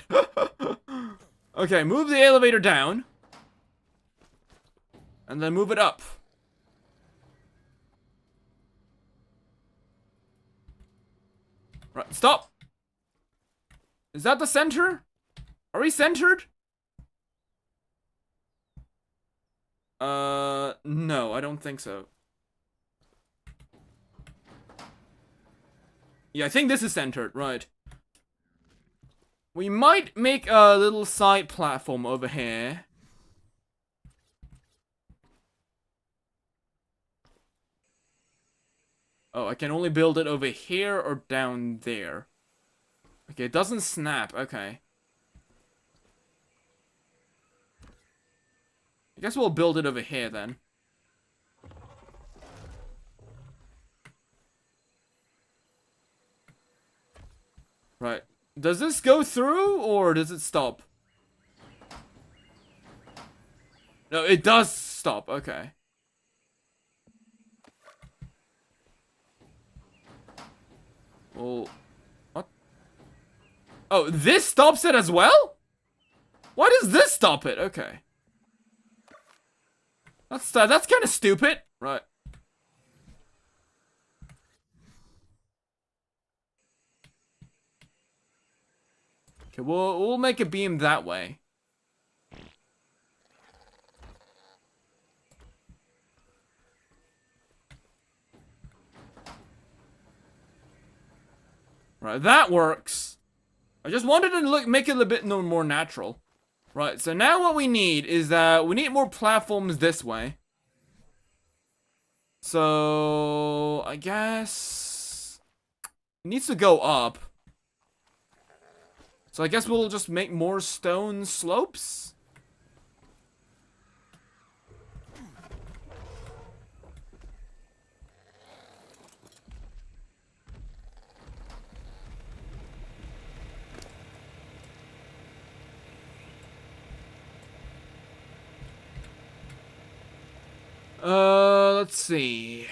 Okay, move the elevator down. And then move it up. Right, stop. Is that the center? Are we centered? No, I don't think so. Yeah, I think this is centered, right. We might make a little side platform over here. Oh, I can only build it over here or down there. Okay, it doesn't snap, okay. I guess we'll build it over here then. Right. Does this go through or does it stop? No, it does stop. Okay. Well, what? Oh, this stops it as well? Why does this stop it? Okay. That's kind of stupid. Right. Okay, we'll make a beam that way. Right, that works. I just wanted to make it a bit more natural. Right, so now what we need is that we need more platforms this way. So, I guess it needs to go up. So I guess we'll just make more stone slopes. Let's see.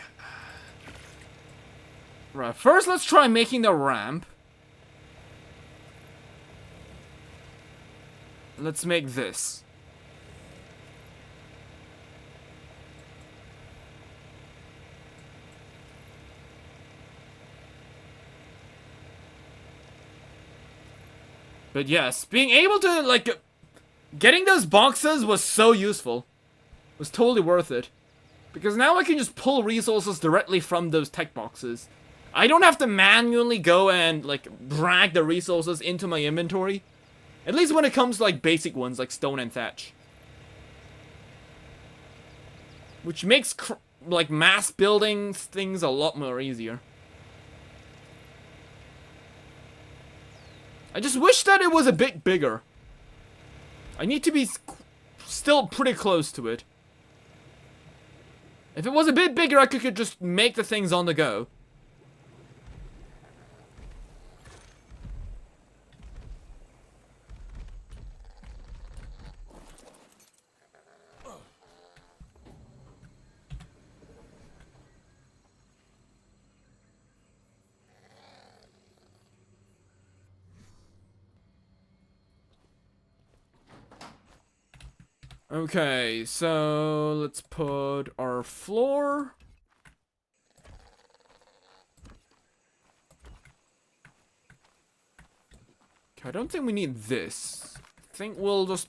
Right, first let's try making the ramp. Let's make this. But yes, being able to, like, getting those boxes was so useful. It was totally worth it. Because now I can just pull resources directly from those tech boxes. I don't have to manually go and, like, drag the resources into my inventory. At least when it comes to, like, basic ones, like stone and thatch. Which makes, like, mass building things a lot more easier. I just wish that it was a bit bigger. I need to be still pretty close to it. If it was a bit bigger, I could just make the things on the go. Okay, so let's put our floor. Okay, I don't think we need this. I think we'll just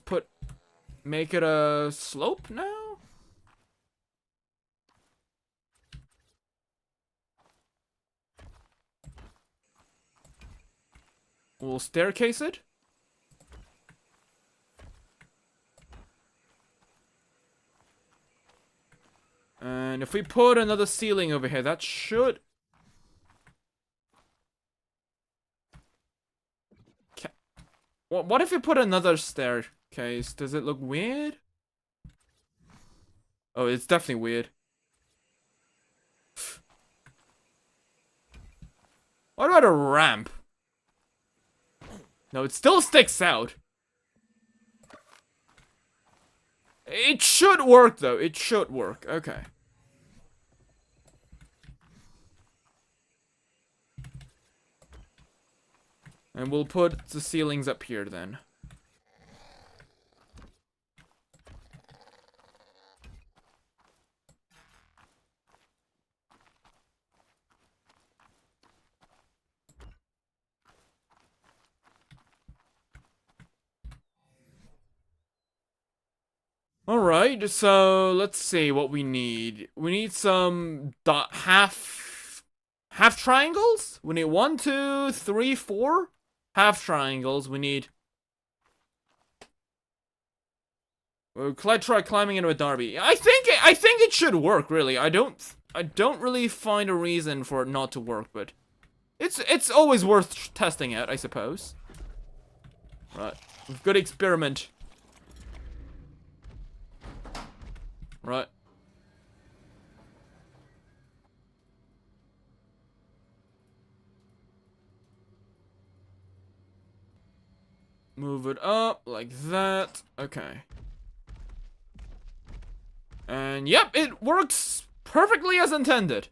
make it a slope now? We'll staircase it. And if we put another ceiling over here, that should... What if we put another staircase? Does it look weird? Oh, it's definitely weird. What about a ramp? No, it still sticks out. It should work, though. It should work. Okay. And we'll put the ceilings up here, then. Alright, so let's see what we need. We need some half triangles? We need 1, 2, 3, 4 half triangles. We need... We'll try climbing into a derby. I think it should work, really. I don't really find a reason for it not to work, but it's always worth testing out, I suppose. Right. Good experiment. Right. Move it up like that. Okay. And yep, it works perfectly as intended.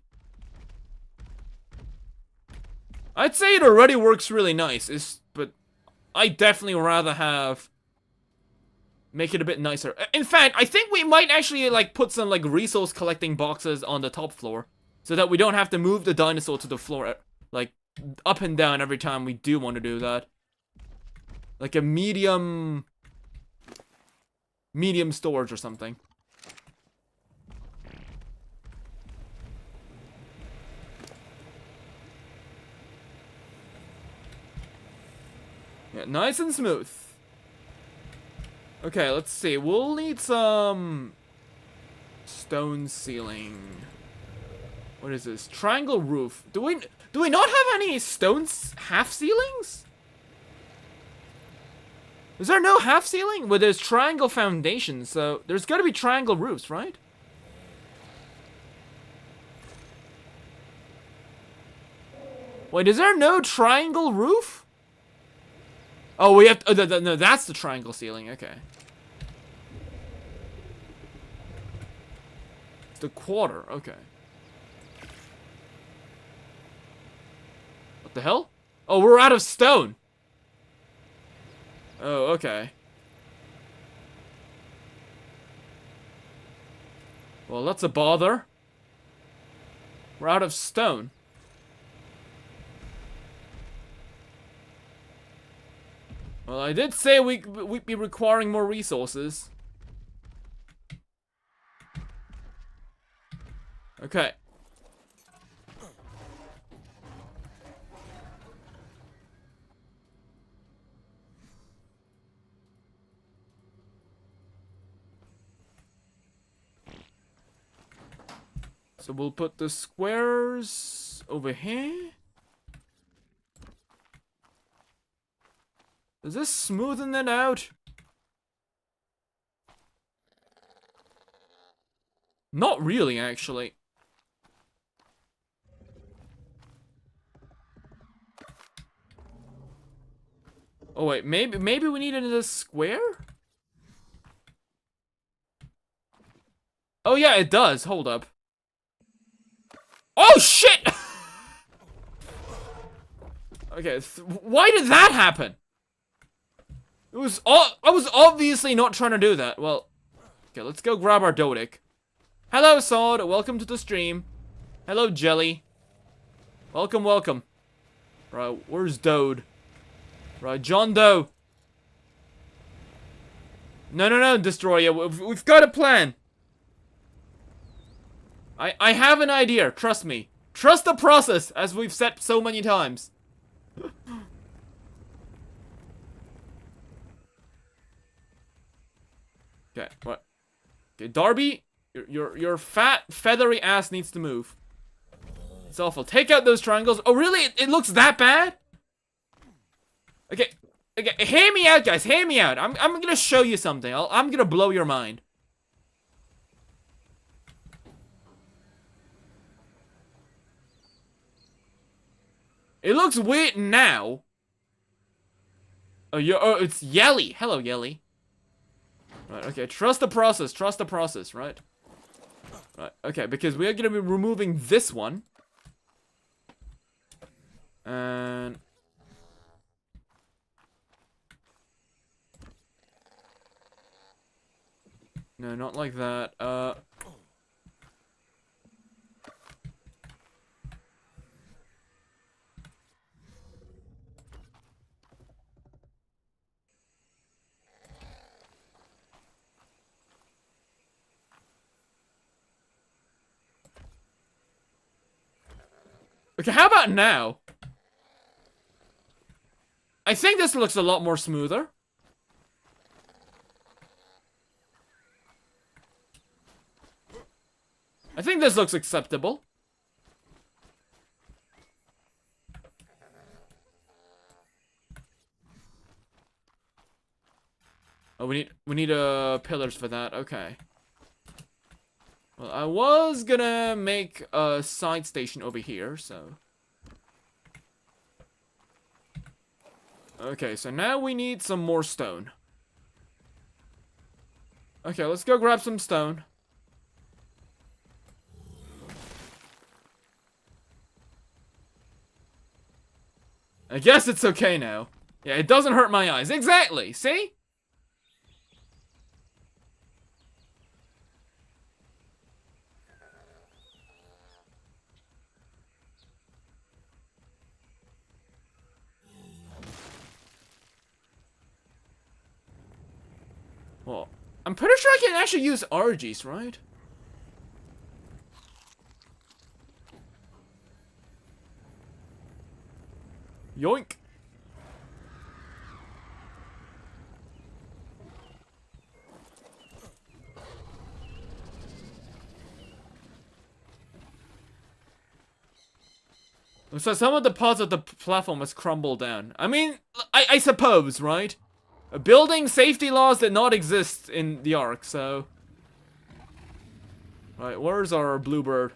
I'd say it already works really nice, but I definitely rather make it a bit nicer. In fact, I think we might actually, like, put some, like, resource collecting boxes on the top floor. So that we don't have to move the dinosaur to the floor, like, up and down every time we do want to do that. Like a medium storage or something. Yeah, nice and smooth. Okay, let's see. We'll need some stone ceiling. What is this? Triangle roof. Do we not have any stone half ceilings? Is there no half ceiling? Well, there's triangle foundations, so there's got to be triangle roofs, right? Wait, is there no triangle roof? Oh, we have to, no, that's the triangle ceiling. Okay. It's the quarter. Okay. What the hell? Oh, we're out of stone. Oh, okay. Well, that's a bother. We're out of stone. Well, I did say we'd be requiring more resources. Okay. So we'll put the squares over here. Is this smoothing it out? Not really, actually. Oh wait, maybe we need another square? Oh yeah, it does. Hold up. Oh shit! Okay, why did that happen? It was I was obviously not trying to do that. Well, okay, let's go grab our Dodic. Hello, Sod. Welcome to the stream. Hello, Jelly. Welcome, welcome. Right, where's Dode? Right, John Doe. No, Destroyer. We've got a plan. I have an idea. Trust me. Trust the process, as we've said so many times. Okay, what? Okay, Darby, your fat, feathery ass needs to move. It's awful. Take out those triangles. Oh, really? It looks that bad? Okay, hear me out, guys. Hear me out. I'm gonna show you something. I'm gonna blow your mind. It looks weird now. Oh, it's Yelly. Hello, Yelly. Right, okay, trust the process, right? Right, okay, because we are gonna be removing this one. And... no, not like that, okay, how about now? I think this looks a lot more smoother. I think this looks acceptable. Oh, we need pillars for that. Okay. Well, I was gonna make a side station over here, so. Okay, so now we need some more stone. Okay, let's go grab some stone. I guess it's okay now. Yeah, it doesn't hurt my eyes. Exactly, see? Well, I'm pretty sure I can actually use RGs, right? Yoink. So some of the parts of the platform has crumbled down. I mean, I suppose, right? Building safety laws that not exist in the ARK, so... Right, where's our bluebird?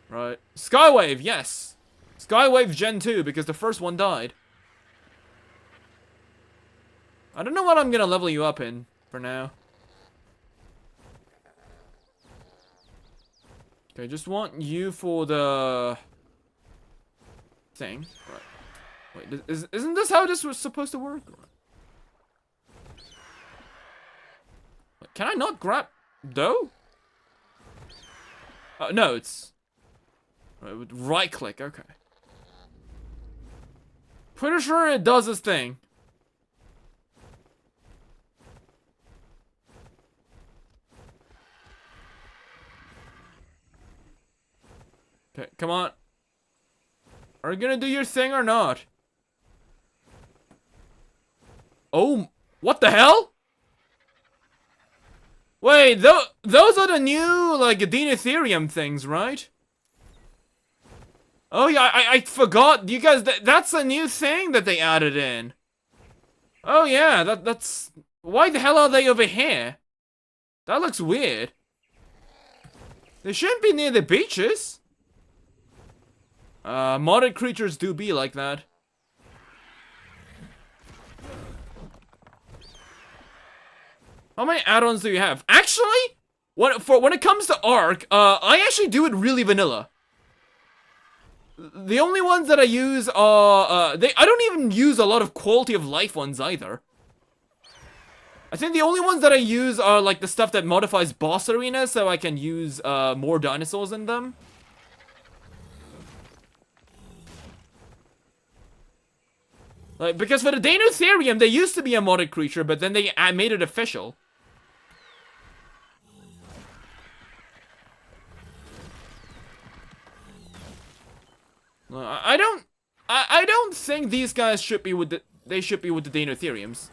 Right. Skywave, yes! Skywave Gen 2, because the first one died. I don't know what I'm gonna level you up in, for now. Okay, just want you for the... thing. Right. Wait, isn't this how this was supposed to work? Can I not grab dough? No, it's... Right click, okay. Pretty sure it does this thing. Okay, come on. Are you gonna do your thing or not? Oh, what the hell? Wait, those are the new, like, Dinosaurian things, right? Oh yeah, I forgot. You guys, that's a new thing that they added in. Oh yeah, that's... Why the hell are they over here? That looks weird. They shouldn't be near the beaches. Modded creatures do be like that. How many add-ons do you have? Actually, when it comes to ARK, I actually do it really vanilla. The only ones that I use are, I don't even use a lot of quality of life ones either. I think the only ones that I use are like the stuff that modifies boss arenas so I can use more dinosaurs in them. Like, because for the Dinosaurium, they used to be a modded creature, but then they made it official. I don't think these guys should be with the... They should be with the Dinosauriums.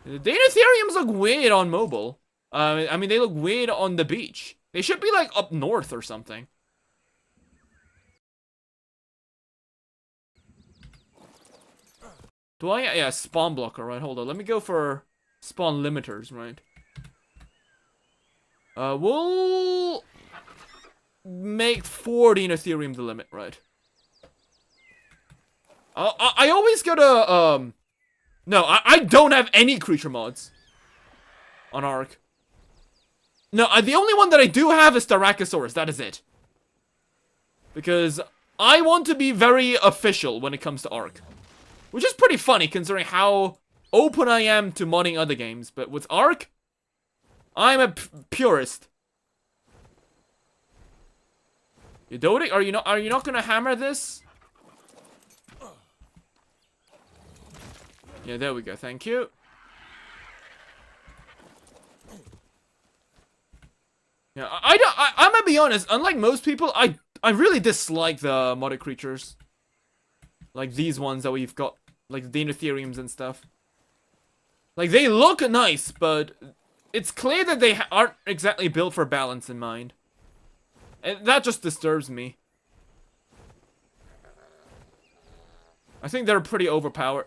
The Dinosauriums look weird on mobile. I mean, they look weird on the beach. They should be, like, up north or something. Do I? Yeah, spawn blocker, right? Hold on. Let me go for spawn limiters, right? We'll make 4 Dinosaurium the limit, right? I always go to, no, I don't have any creature mods on ARK. No, the only one that I do have is Dilophosaurus. That is it. Because I want to be very official when it comes to ARK. Which is pretty funny considering how open I am to modding other games. But with ARK, I'm a purist. You doting? Are you not gonna hammer this? Yeah, there we go. Thank you. Yeah, I'm gonna be honest. Unlike most people, I really dislike the modded creatures. Like these ones that we've got, like the Dinosauriums and stuff. Like, they look nice, but it's clear that they aren't exactly built for balance in mind. And that just disturbs me. I think they're pretty overpowered.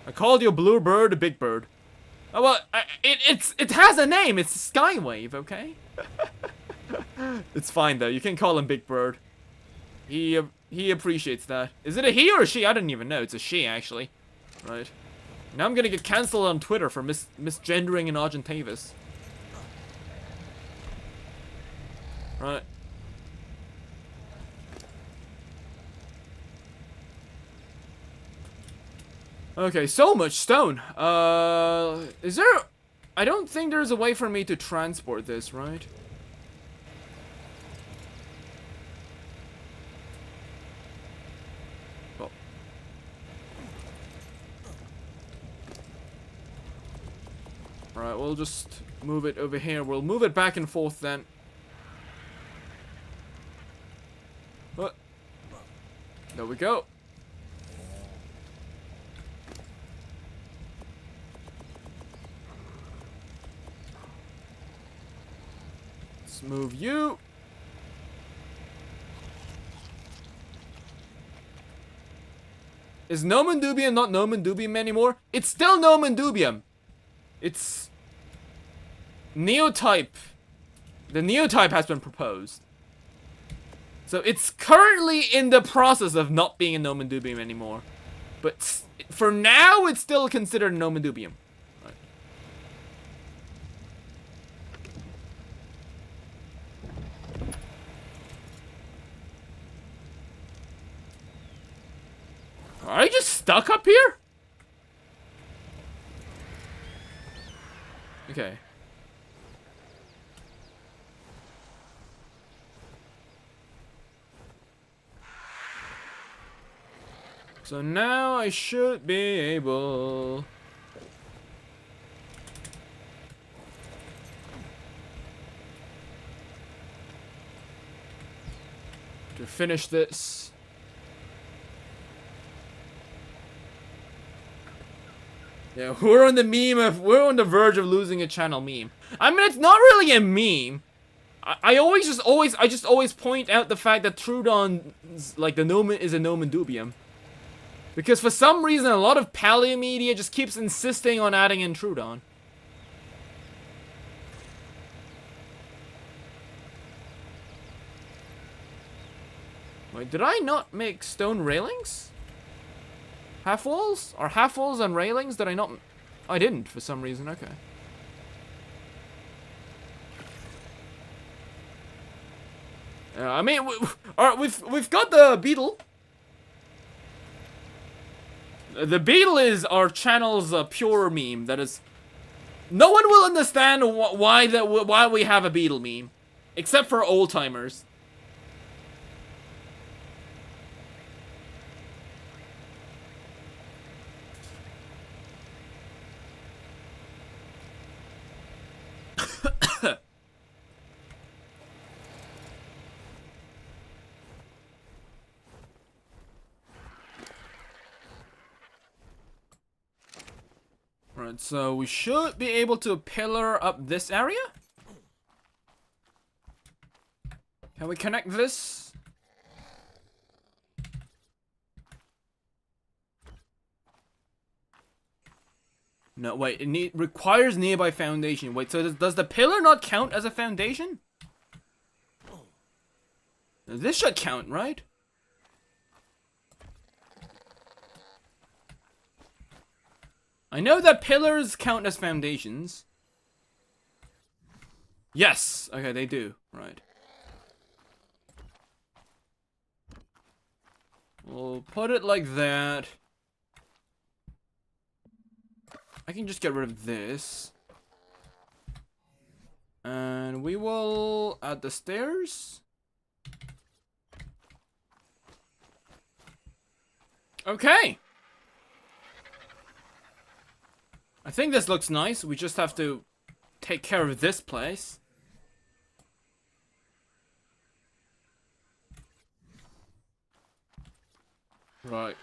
I called you Blue Bird, Big Bird. Oh, well, it has a name. It's Skywave, okay? It's fine though. You can call him Big Bird. He appreciates that. Is it a he or a she? I don't even know. It's a she actually. Right. Now I'm gonna get cancelled on Twitter for misgendering an Argentavis. Right. Okay, so much stone. Is there... I don't think there's a way for me to transport this, right? Oh. Alright, we'll just move it over here. We'll move it back and forth then. What? There we go. Let's move you. Is Nomen Dubium not Nomen Dubium anymore? It's still Nomen Dubium. It's Neotype. The Neotype has been proposed. So it's currently in the process of not being a Nomen Dubium anymore. But for now, it's still considered Nomen Dubium. Right. Are I just stuck up here? Okay. So now I should be able to finish this. Yeah, we're on the verge of losing a channel meme. I mean, it's not really a meme. I just always point out the fact that Trudon, like, the Nomen is a Nomen Dubium. Because for some reason, a lot of Paleomedia just keeps insisting on adding in Trudon. Wait, did I not make stone railings? Half walls? Are half walls and railings? Did I not? I didn't for some reason. Okay. I mean, we've got the beetle. The beetle is our channel's pure meme. That is, no one will understand why we have a beetle meme, except for old timers. Right, so we should be able to pillar up this area. Can we connect this? No, wait, it requires nearby foundation. Wait, so does the pillar not count as a foundation? This should count, right? I know that pillars count as foundations. Yes! Okay, they do. Right. We'll put it like that. I can just get rid of this. And we will add the stairs. Okay! I think this looks nice. We just have to take care of this place. Right.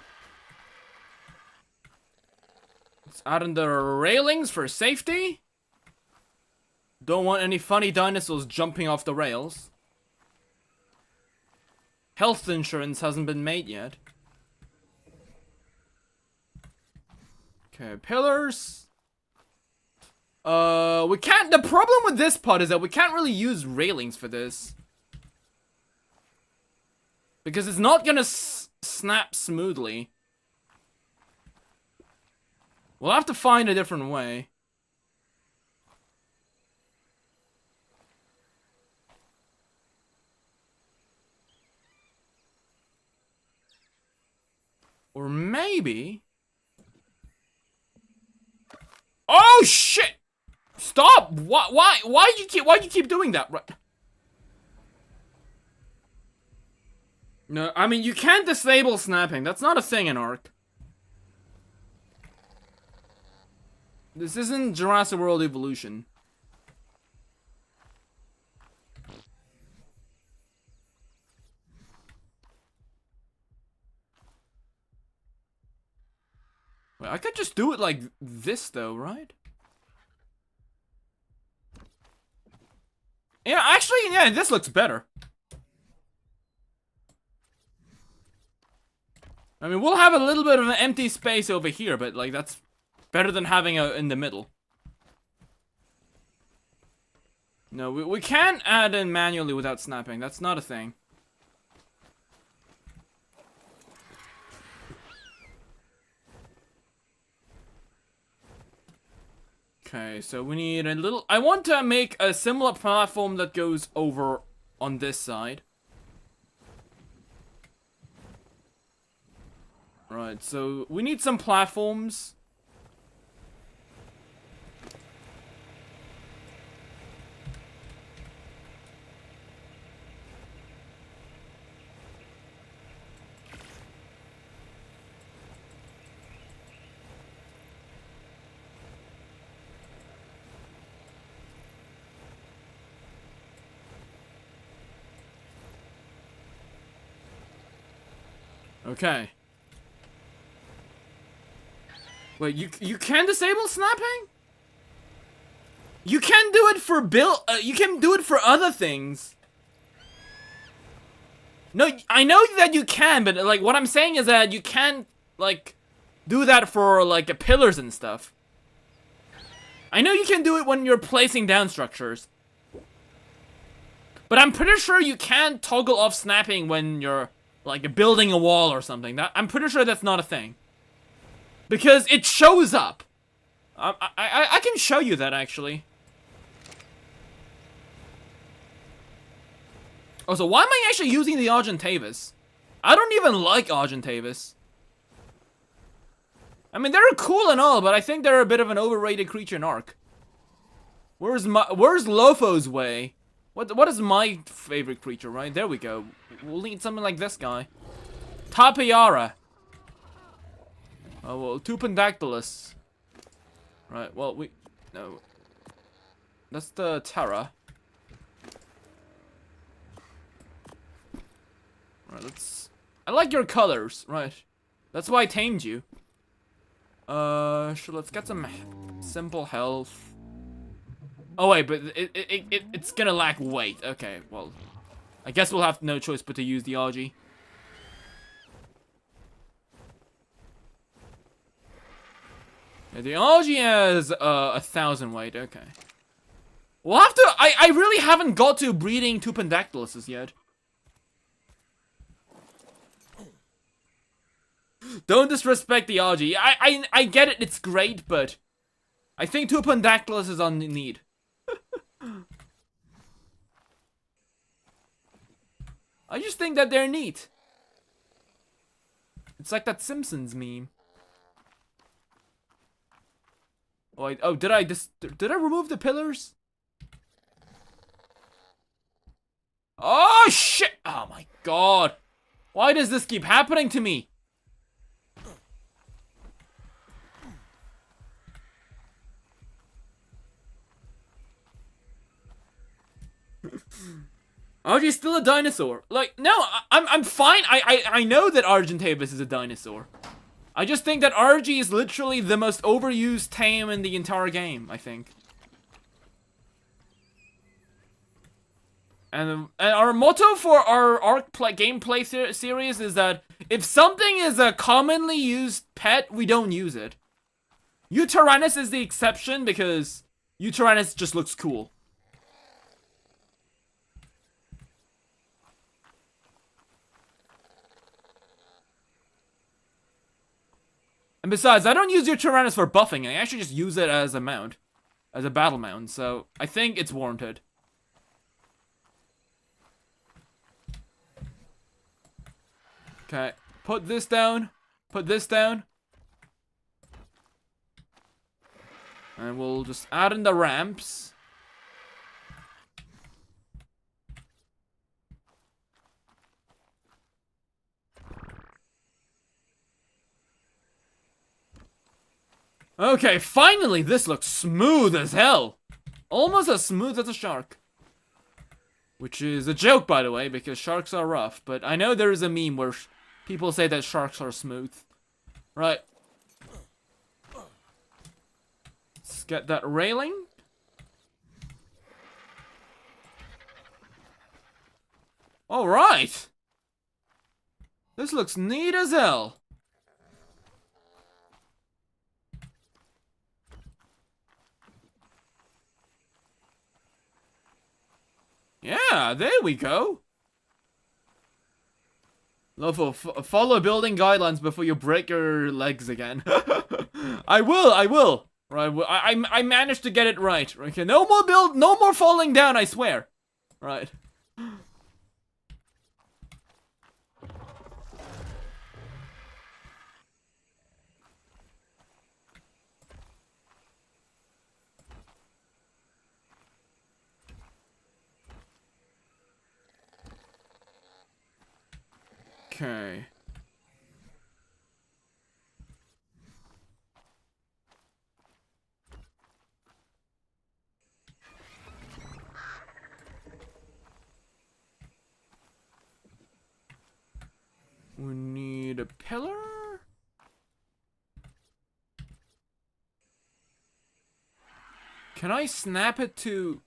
Let's add in the railings for safety. Don't want any funny dinosaurs jumping off the rails. Health insurance hasn't been made yet. Okay, pillars. We can't. The problem with this pod is that we can't really use railings for this. Because it's not gonna snap smoothly. We'll have to find a different way. Or maybe... Oh shit! Stop! Why do you keep doing that? Right. No, I mean you can't disable snapping. That's not a thing in ARK. This isn't Jurassic World Evolution. Wait, I could just do it like this though, right? Yeah, actually Actually, yeah, this looks better. I mean, we'll have a little bit of an empty space over here, but like that's better than having it in the middle. No, we can't add in manually without snapping. That's not a thing. Okay, so we need a little... I want to make a similar platform that goes over on this side. Right, so we need some platforms. Okay. Wait, you can disable snapping? You can do it for you can do it for other things. No, I know that you can, but like what I'm saying is that you can't like do that for like pillars and stuff. I know you can do it when you're placing down structures. But I'm pretty sure you can't toggle off snapping when you're like building a wall or something. I'm pretty sure that's not a thing. Because it shows up. I can show you that, actually. Oh, so why am I actually using the Argentavis? I don't even like Argentavis. I mean, they're cool and all, but I think they're a bit of an overrated creature in ARK. Where's Lopho's way? What is my favorite creature, right? There we go. We'll need something like this guy. Tapiara. Oh, well, Tupendactylus. Right, well, no. That's the Terra. Right, I like your colors, right. That's why I tamed you. Sure, let's get some simple health. Oh, wait, but it's gonna lack weight. Okay, well, I guess we'll have no choice but to use the RG. Yeah, the RG has 1,000 weight. Okay. We'll have to. I really haven't got to breeding Tupendactyluses yet. Don't disrespect the RG. I get it. It's great, but I think Tupendactylus is on need. I just think that they're neat. It's like that Simpsons meme. Oh, did I remove the pillars? Oh, shit! Oh, my God. Why does this keep happening to me? RG's still a dinosaur. Like, no, I'm fine. I know that Argentavis is a dinosaur. I just think that RG is literally the most overused tame in the entire game, I think. And our motto for our ARK gameplay series is that if something is a commonly used pet, we don't use it. Utyrannus is the exception because Utyrannus just looks cool. And besides, I don't use your Tyrannus for buffing. I actually just use it as a mount. As a battle mount. So, I think it's warranted. Okay. Put this down. Put this down. And we'll just add in the ramps. Okay, finally, this looks smooth as hell. Almost as smooth as a shark. Which is a joke, by the way, because sharks are rough. But I know there is a meme where people say that sharks are smooth. Right. Let's get that railing. Alright. This looks neat as hell. Yeah, there we go. Lopho, follow building guidelines before you break your legs again. I will. Right, I managed to get it right. Okay, no more falling down, I swear. Right. Okay. We need a pillar. Can I snap it to...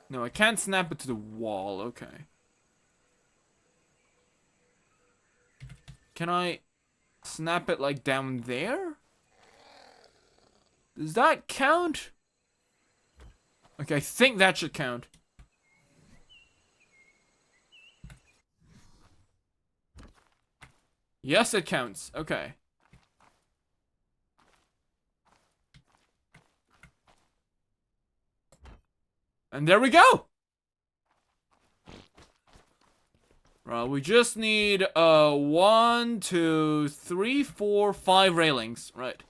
No, I can't snap it to the wall. Okay. Can I snap it like down there? Does that count? Okay, I think that should count. Yes, it counts. Okay. And there we go! Right, we just need 1, 2, 3, 4, 5 railings. Right.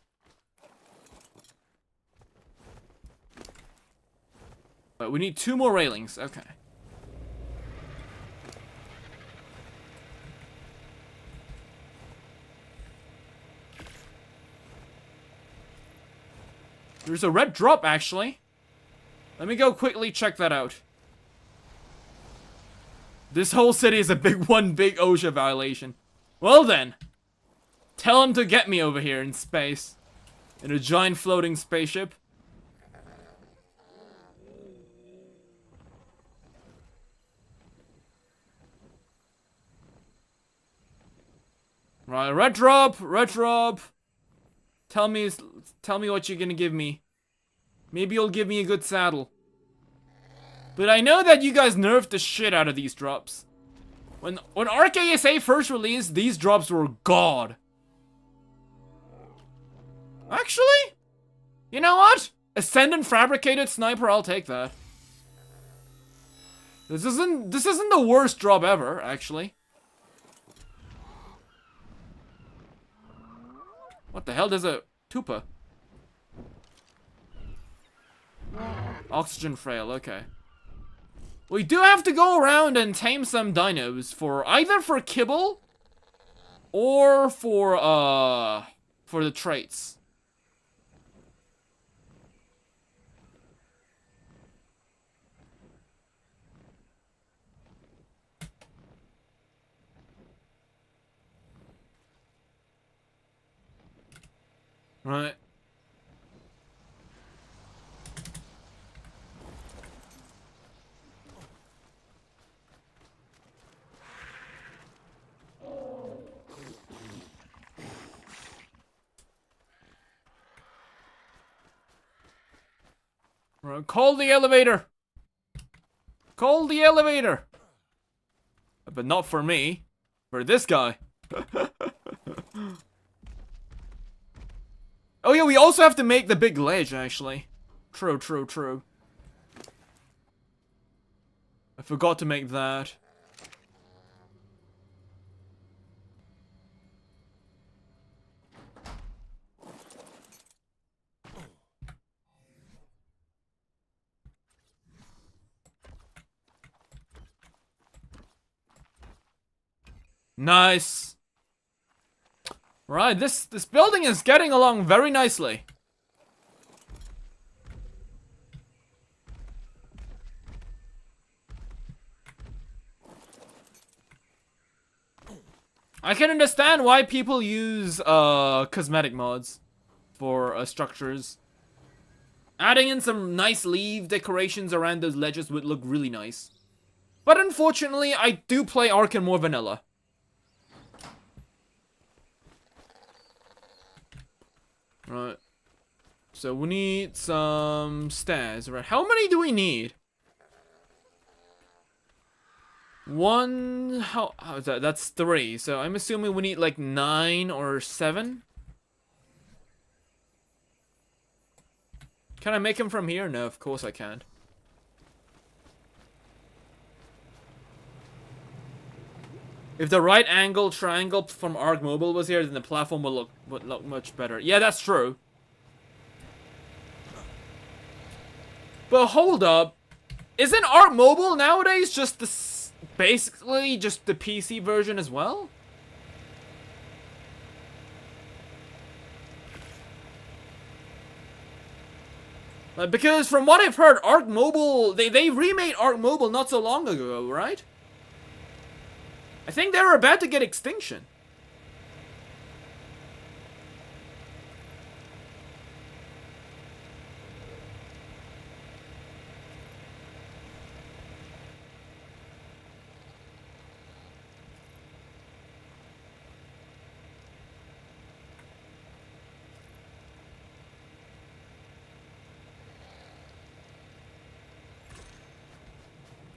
But we need 2 more railings. Okay. There's a red drop, actually. Let me go quickly check that out. This whole city is a big OSHA violation. Well then. Tell him to get me over here in space. In a giant floating spaceship. Right, red drop. Tell me what you're gonna give me. Maybe you'll give me a good saddle. But I know that you guys nerfed the shit out of these drops. When ARK ASA first released, these drops were god. Actually, you know what? Ascended fabricated sniper, I'll take that. This isn't the worst drop ever, actually. What the hell? There's a tupa. Oxygen frail, okay. We do have to go around and tame some dinos for either for kibble or for the traits. Right. Right. Call the elevator. Call the elevator. But not for me. For this guy. Oh yeah, we also have to make the big ledge, actually. True. I forgot to make that. Nice. Right, this building is getting along very nicely. I can understand why people use cosmetic mods for structures. Adding in some nice leaf decorations around those ledges would look really nice. But unfortunately, I do play ARK in more vanilla. Right. So we need some stairs, right? How many do we need? One, how is that? That's 3. So I'm assuming we need like 9 or 7. Can I make him from here? No, of course I can't. If the right angle triangle from ARK Mobile was here, then the platform would look much better. Yeah, that's true. But hold up, isn't ARK Mobile nowadays just the basically just the PC version as well? Because from what I've heard, ARK Mobile, they remade ARK Mobile not so long ago, right? I think they were about to get extinction.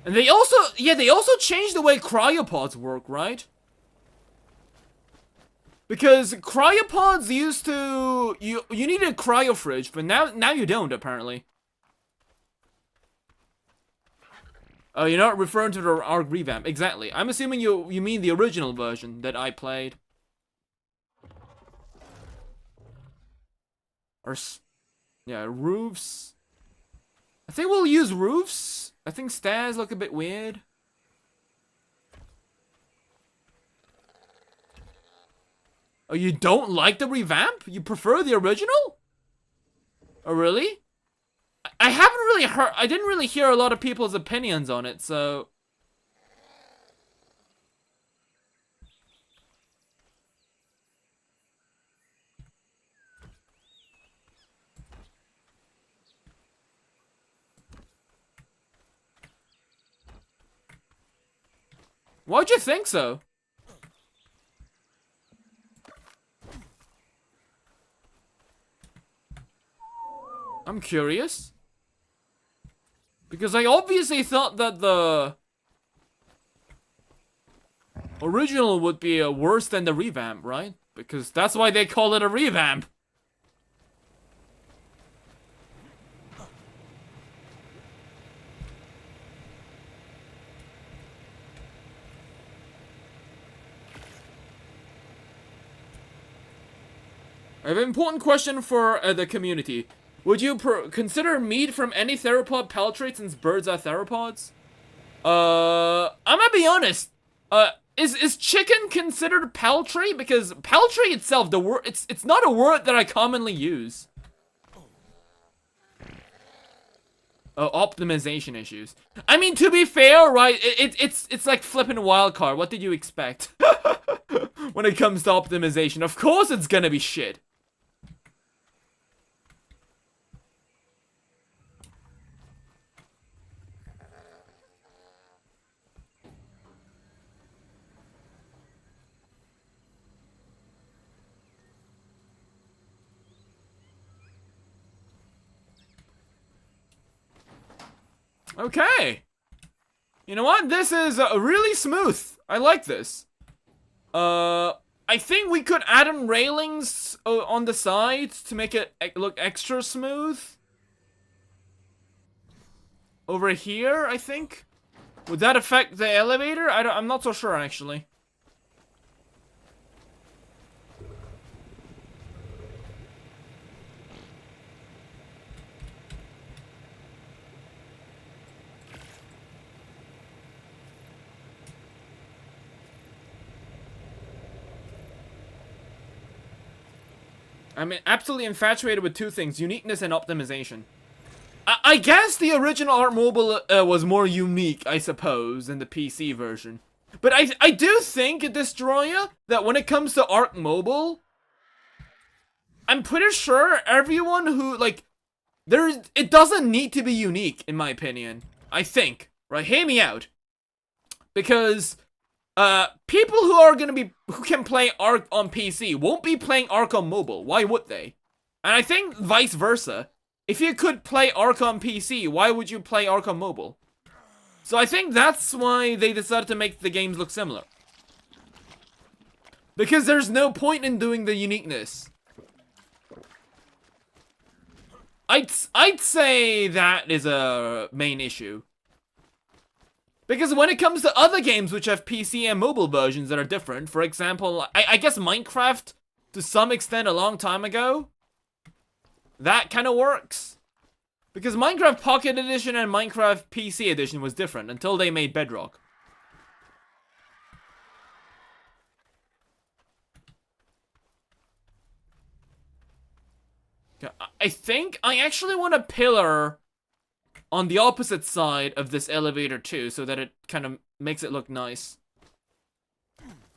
And they also changed the way cryopods work, right? Because cryopods used to you needed a cryo fridge, but now you don't apparently. Oh, you're not referring to the ARK revamp. Exactly. I'm assuming you mean the original version that I played. Or yeah, roofs. I think we'll use roofs. I think stairs look a bit weird. Oh, you don't like the revamp? You prefer the original? Oh, really? I haven't really heard... I didn't really hear a lot of people's opinions on it, so... Why'd you think so? I'm curious. Because I obviously thought that the original would be worse than the revamp, right? Because that's why they call it a revamp. I have an important question for the community. Would you consider meat from any theropod paltrate since birds are theropods? I'm gonna be honest. Is chicken considered paltry? Because paltry itself, the word, it's not a word that I commonly use. Oh, optimization issues. I mean, to be fair, right? It's like flipping a wild card. What did you expect? When it comes to optimization, of course it's gonna be shit. Okay. You know what? This is really smooth. I like this. I think we could add in railings on the sides to make it look extra smooth. Over here, I think. Would that affect the elevator? I'm not so sure, actually. I'm absolutely infatuated with two things, uniqueness and optimization. I guess the original ARK Mobile was more unique, I suppose, than the PC version. But I do think, Destroya, that when it comes to ARK Mobile, I'm pretty sure everyone who, like, it doesn't need to be unique, in my opinion. I think. Right? Hear me out. because people who can play ARK on PC won't be playing ARK on mobile. Why would they? And I think vice versa. If you could play ARK on PC, why would you play ARK on mobile? So I think that's why they decided to make the games look similar. Because there's no point in doing the uniqueness. I'd say that is a main issue. Because when it comes to other games which have PC and mobile versions that are different, for example, I guess Minecraft, to some extent a long time ago, that kind of works. Because Minecraft Pocket Edition and Minecraft PC Edition was different until they made Bedrock. I think I actually want a pillar on the opposite side of this elevator too, so that it kind of makes it look nice.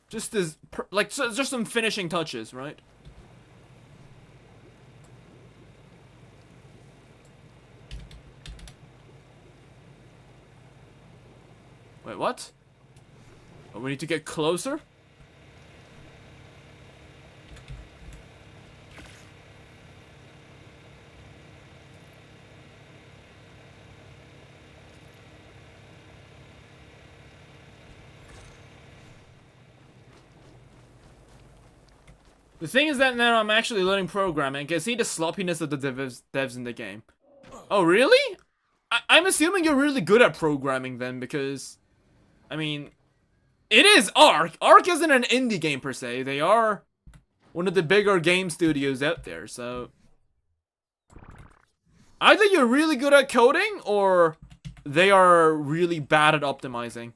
Just as, like, just some finishing touches, right? Wait, what? Oh, we need to get closer? The thing is that now I'm actually learning programming. I can see the sloppiness of the devs in the game. Oh, really? I'm assuming you're really good at programming then, because... I mean... It is ARK! ARK isn't an indie game per se. They are one of the bigger game studios out there, so... Either you're really good at coding, or they are really bad at optimizing.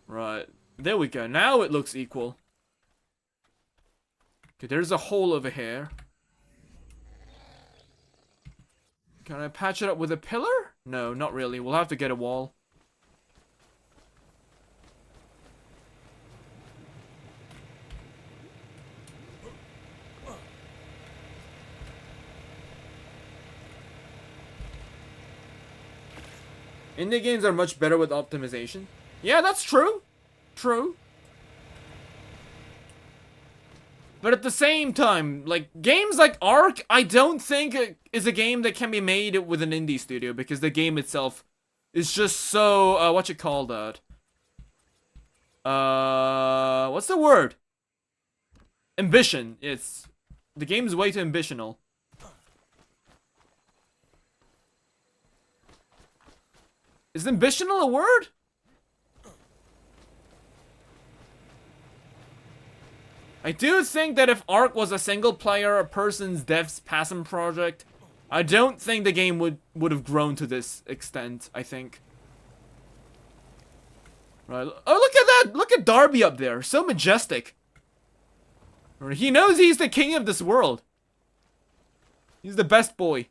Right, there we go. Now it looks equal. Okay, there's a hole over here. Can I patch it up with a pillar? No, not really. We'll have to get a wall. Indie games are much better with optimization. Yeah, that's true. True. But at the same time, like, games like ARK, I don't think is a game that can be made with an indie studio, because the game itself is just so, what you call that? What's the word? Ambition. The game's way too ambitional. Is ambitional a word? I do think that if ARK was a single player, a person's dev's passion project, I don't think the game would have grown to this extent, I think. Right. Oh, look at that! Look at Darby up there. So majestic. He knows he's the king of this world. He's the best boy.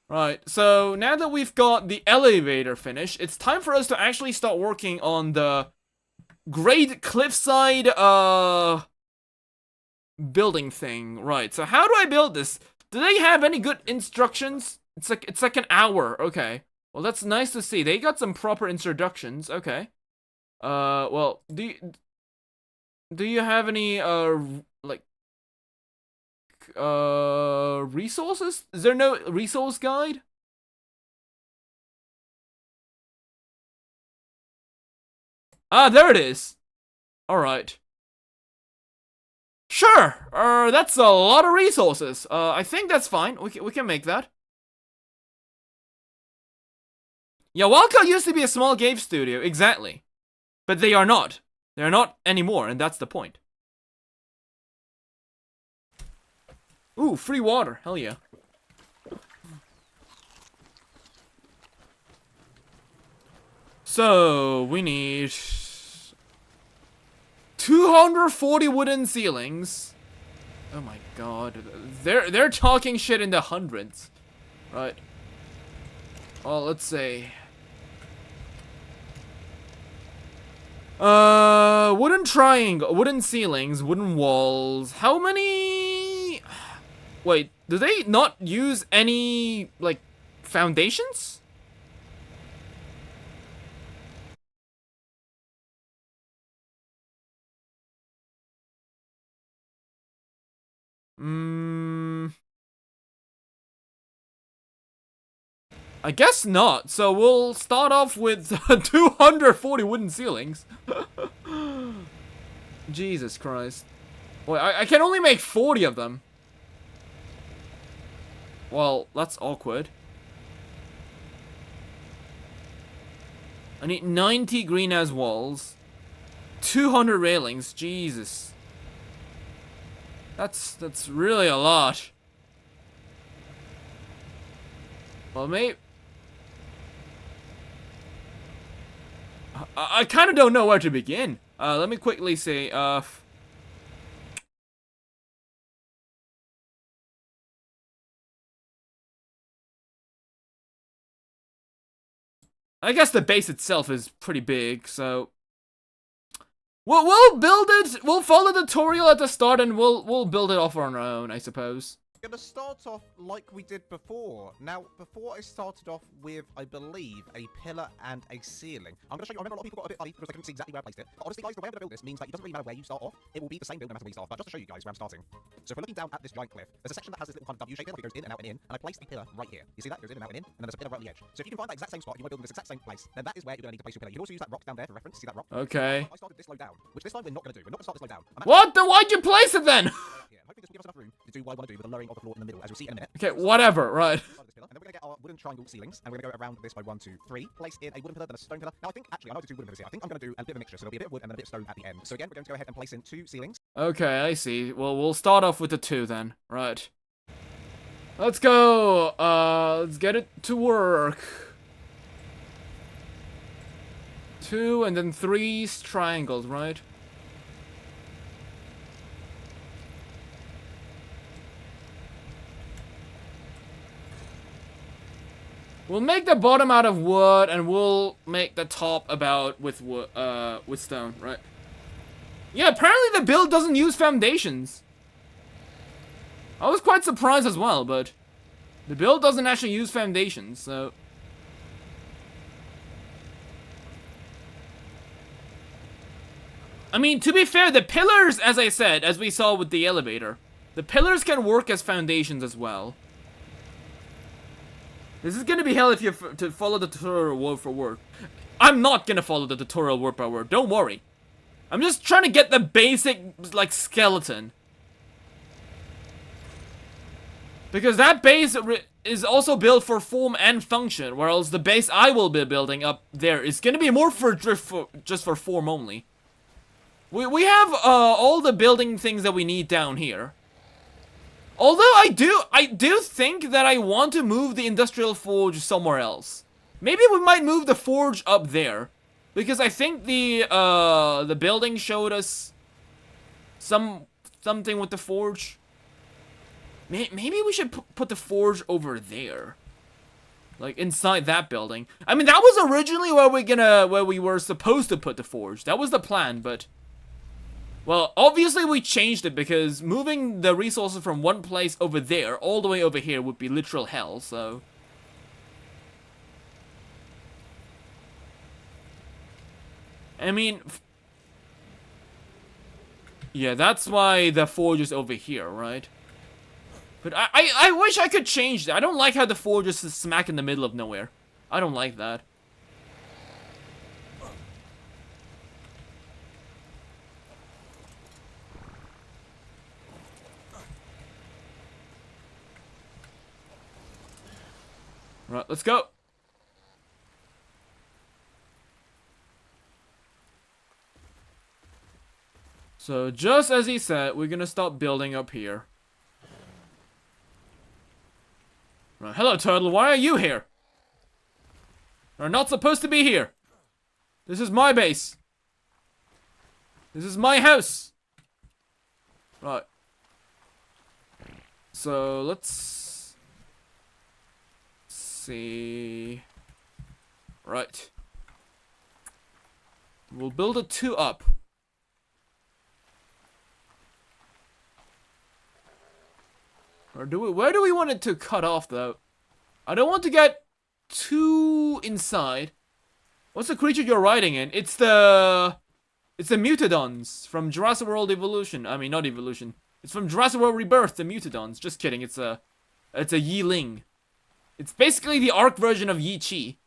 Right, so now that we've got the elevator finished, it's time for us to actually start working on the great cliffside, building thing. Right, so how do I build this? Do they have any good instructions? It's like an hour. Okay, well, that's nice to see. They got some proper introductions. Okay, well, do you have any like resources? Is there no resource guide? Ah, there it is. All right. Sure, that's a lot of resources. I think that's fine. We can make that. Yeah, Wildcat used to be a small game studio, exactly. But they are not. They're not anymore, and that's the point. Ooh, free water. Hell yeah. So, we need 240 wooden ceilings. Oh my god. They're talking shit in the hundreds. Right. Well, let's say Wooden triangle, wooden ceilings, wooden walls. How many? Wait, do they not use any, like, foundations? I guess not. So we'll start off with 240 wooden ceilings. Jesus Christ. Wait, I can only make 40 of them. Well, that's awkward. I need 90 greenhouse walls. 200 railings. Jesus. That's really a lot. Well, maybe... I kind of don't know where to begin. Let me quickly say, I guess the base itself is pretty big, so... We'll build it, we'll follow the tutorial at the start, and we'll build it off on our own, I suppose. Gonna start off like we did before. Now, before I started off with, I believe, a pillar and a ceiling. I'm gonna show you. I remember a lot of people got a bit funny because I couldn't see exactly where I placed it. But honestly, guys, the way I'm gonna build this means that it doesn't really matter where you start off. It will be the same build no matter where you start off. But just to show you guys where I'm starting. So if we're looking down at this giant cliff, there's a section that has this little kind of W shape that goes in and out and in. And I placed the pillar right here. You see that? It goes in and out and in. And then there's a pillar right on the edge. So if you can find that exact same spot, if you want to build in this exact same place, then that is where you're gonna need to place your pillar. You can also use that rock down there for reference. See that rock? Okay. I started this low down, which this time we're not gonna do. We're not gonna start this low down. What? Then why'd you place it then? Yeah, hopefully this will give us enough room to do what I want to do with the lowering of the floor in the middle, as you'll see in a minute. Okay, whatever, right. And then we're going to get our wooden triangle ceilings, and we're going to go around this by 1, 2, 3. Place in a wooden pillar, then a stone pillar. Now I think, actually, I might do 2 wooden pillars here. I think I'm going to do a bit of a mixture, so there'll be a bit of wood and then a bit of stone at the end. So again, we're going to go ahead and place in 2 ceilings. Okay, I see. Well, we'll start off with the 2 then. Right. Let's go. Let's get it to work. 2 and then 3 triangles, right? We'll make the bottom out of wood, and we'll make the top about with wood, with stone, right? Yeah, apparently the build doesn't use foundations. I was quite surprised as well, but the build doesn't actually use foundations, so... I mean, to be fair, the pillars, as I said, as we saw with the elevator, the pillars can work as foundations as well. This is gonna be hell if you to follow the tutorial word for word. I'm not gonna follow the tutorial word by word, don't worry. I'm just trying to get the basic, like, skeleton. Because that base is also built for form and function, whereas the base I will be building up there is gonna be more for just for form only. We have all the building things that we need down here. Although I do think that I want to move the industrial forge somewhere else. Maybe we might move the forge up there, because I think the building showed us something with the forge. Maybe we should put the forge over there, like inside that building. I mean, that was originally where we were supposed to put the forge. That was the plan, but. Well, obviously we changed it because moving the resources from one place over there all the way over here would be literal hell, so... I mean... Yeah, that's why the forge is over here, right? But I wish I could change that. I don't like how the forge is smack in the middle of nowhere. I don't like that. Right, let's go. So, just as he said, we're gonna start building up here. Right, hello, Turtle, why are you here? You're not supposed to be here. This is my base. This is my house. Right. So, let's... see... Right. We'll build a 2 up. Or where do we want it to cut off, though? I don't want to get too inside. What's the creature you're riding in? It's the Mutadons from Jurassic World Evolution. I mean, not Evolution. It's from Jurassic World Rebirth, the Mutadons. Just kidding, it's a Yiling. It's basically the ARK version of Yi Chi.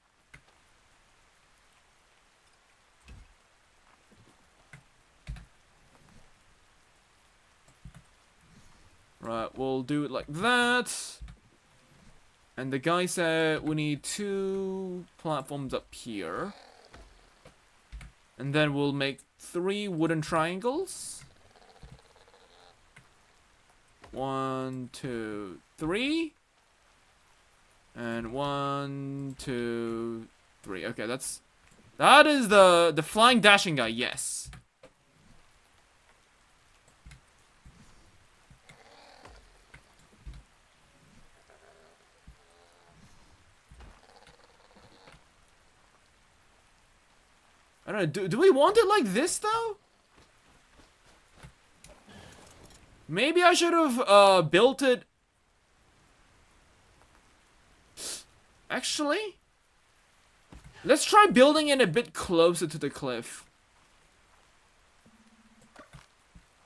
Right, we'll do it like that. And the guy said we need 2 platforms up here. And then we'll make 3 wooden triangles. 1, 2, 3. And 1, 2, 3. Okay, that is the flying dashing guy, yes. I don't know, do we want it like this, though? Maybe I should have, built it... Actually? Let's try building it a bit closer to the cliff.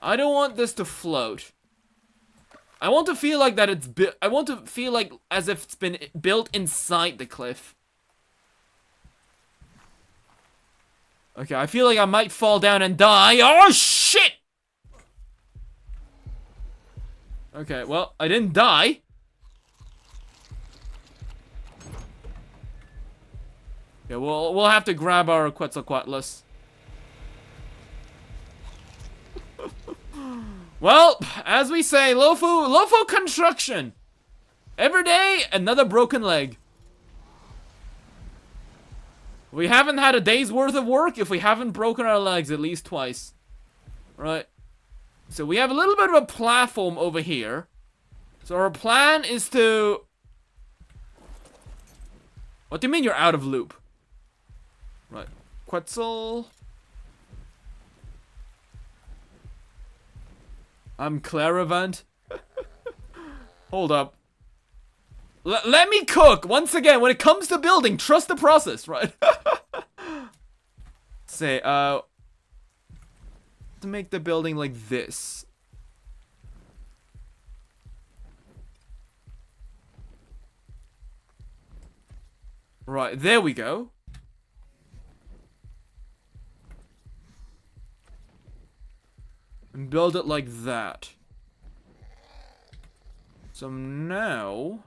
I don't want this to float. I want to feel like that it's I want to feel like as if it's been built inside the cliff. Okay, I feel like I might fall down and die. Oh, shit! Okay, well, I didn't die. Yeah, we'll have to grab our Quetzalcoatlus. Well, as we say, Lopho construction. Every day, another broken leg. We haven't had a day's worth of work if we haven't broken our legs at least twice. Right. So we have a little bit of a platform over here. So our plan is to... What do you mean you're out of loop? Right. Quetzal. I'm Claravant. Hold up. Let me cook! Once again, when it comes to building, trust the process, right? Say, to make the building like this. Right, there we go. And build it like that. So now...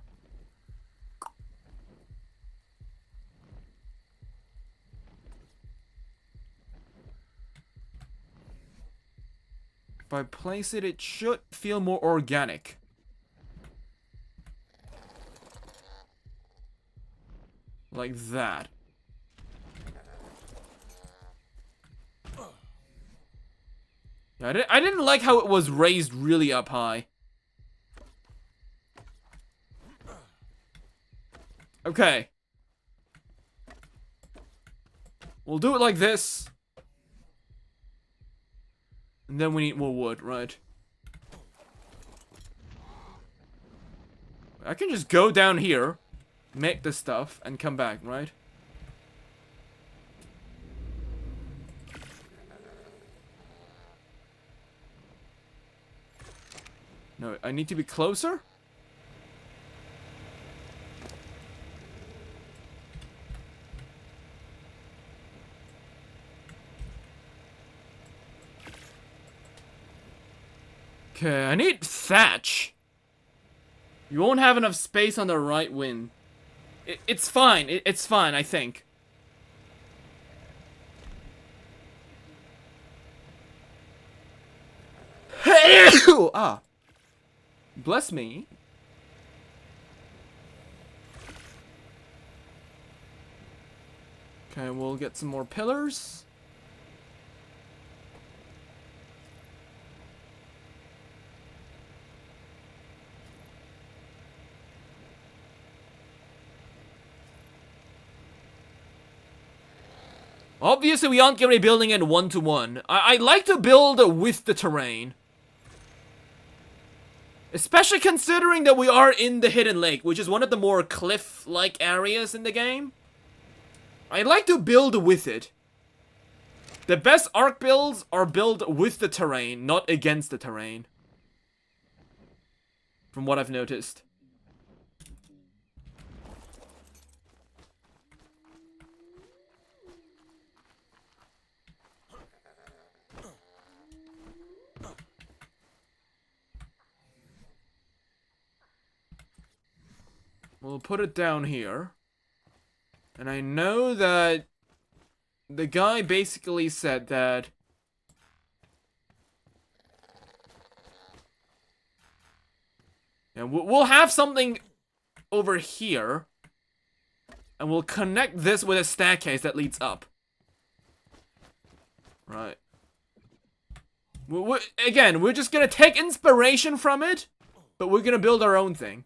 If I place it, it should feel more organic. Like that. Yeah, I didn't like how it was raised really up high. Okay. We'll do it like this. And then we need more wood, right? I can just go down here, make the stuff, and come back, right? No, I need to be closer? Okay, I need thatch. You won't have enough space on the right wing. It's fine. It's fine, I think. Ah. Bless me. Okay, we'll get some more pillars. Obviously, we aren't going to be building it one-to-one. I like to build with the terrain. Especially considering that we are in the Hidden Lake, which is one of the more cliff-like areas in the game. I like to build with it. The best ARK builds are built with the terrain, not against the terrain. From what I've noticed. We'll put it down here. And I know that the guy basically said that and we'll have something over here, and we'll connect this with a staircase that leads up. Right. Again, we're just gonna take inspiration from it, but we're gonna build our own thing.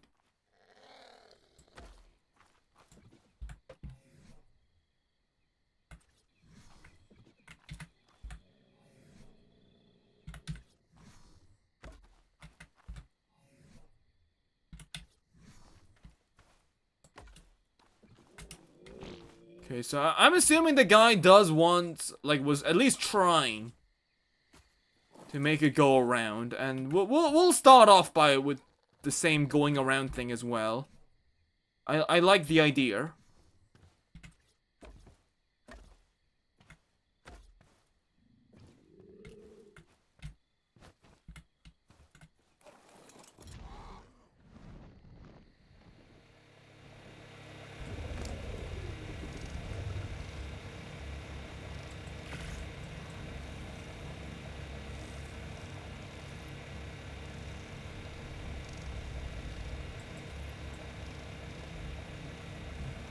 Okay, so I'm assuming the guy does want, like, was at least trying to make it go around, and we'll start off with the same going around thing as well. I like the idea.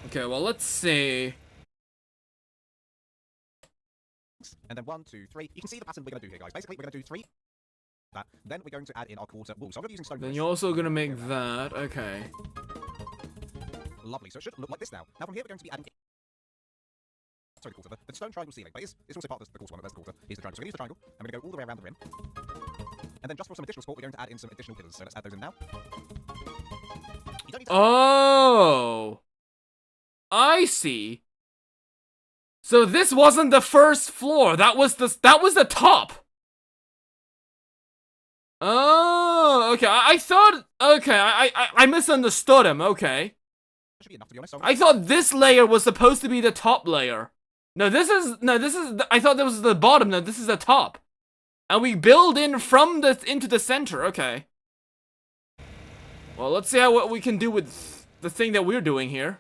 Okay, well, let's see. And then 1, 2, 3. You can see the pattern we're going to do here, guys. Basically, we're going to do 3. That. Then we're going to add in our quarter wall. So I'm going to be using stone. Then you're also going to make that. Okay. Lovely. So it should look like this now. Now from here, we're going to be adding. Sorry, the quarter. The stone triangle ceiling. But it's also part of the quarter one. There's the quarter. Here's the triangle. So we're going to use the triangle. And we're going to go all the way around the rim. And then just for some additional support, we're going to add in some additional pillars. So let's add those in now. You don't need to Oh! I see. So this wasn't the first floor. That was the top. Oh, okay. I thought. Okay, I misunderstood him. Okay. Should be enough, to be honest. So I thought this layer was supposed to be the top layer. No, this is. I thought that was the bottom. No, this is the top. And we build in from into the center. Okay. Well, let's see what we can do with the thing that we're doing here.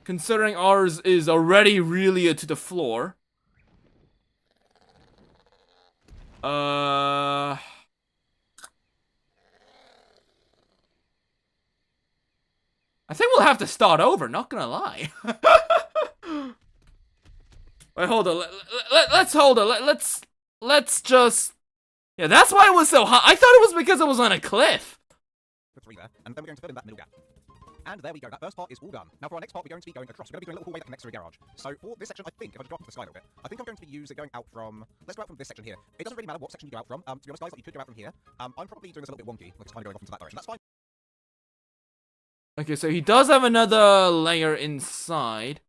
Considering ours is already really to the floor. I think we'll have to start over, not gonna lie. Wait, hold on. Let's hold on. Let's just. Yeah, that's why it was so hot. I thought it was because it was on a cliff. put 3 there, and then we're going to fill in that middle gap. And there we go, that first part is all done. Now for our next part, we're going to be going across. We're going to be doing a little hallway that connects to a garage. So for this section, I think, if I just drop to the sky a little bit, I think I'm going to be going out from, let's go out from this section here. It doesn't really matter what section you go out from. To be honest, guys, like, you could go out from here. I'm probably doing this a little bit wonky, like it's kind of going off into that direction. That's fine. Okay, so he does have another layer inside.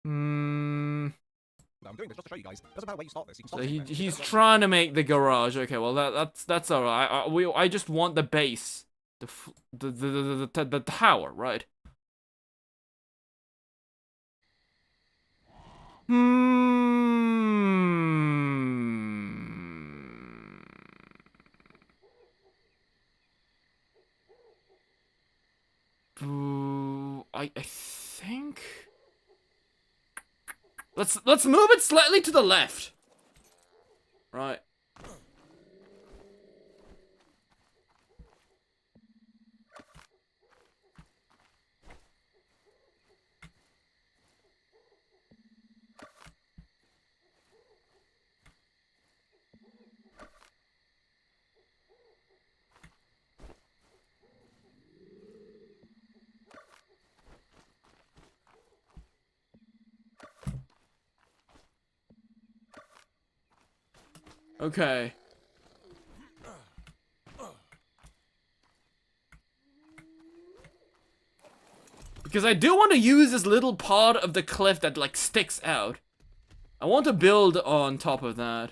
No, I'm doing this just to show you guys. Doesn't matter where you start this. You can start So anywhere. he's trying to make the garage. Okay, well that's alright. I just want the base, the tower, right? I think. Let's move it slightly to the left. Right. Okay. Because I do want to use this little part of the cliff that like sticks out. I want to build on top of that.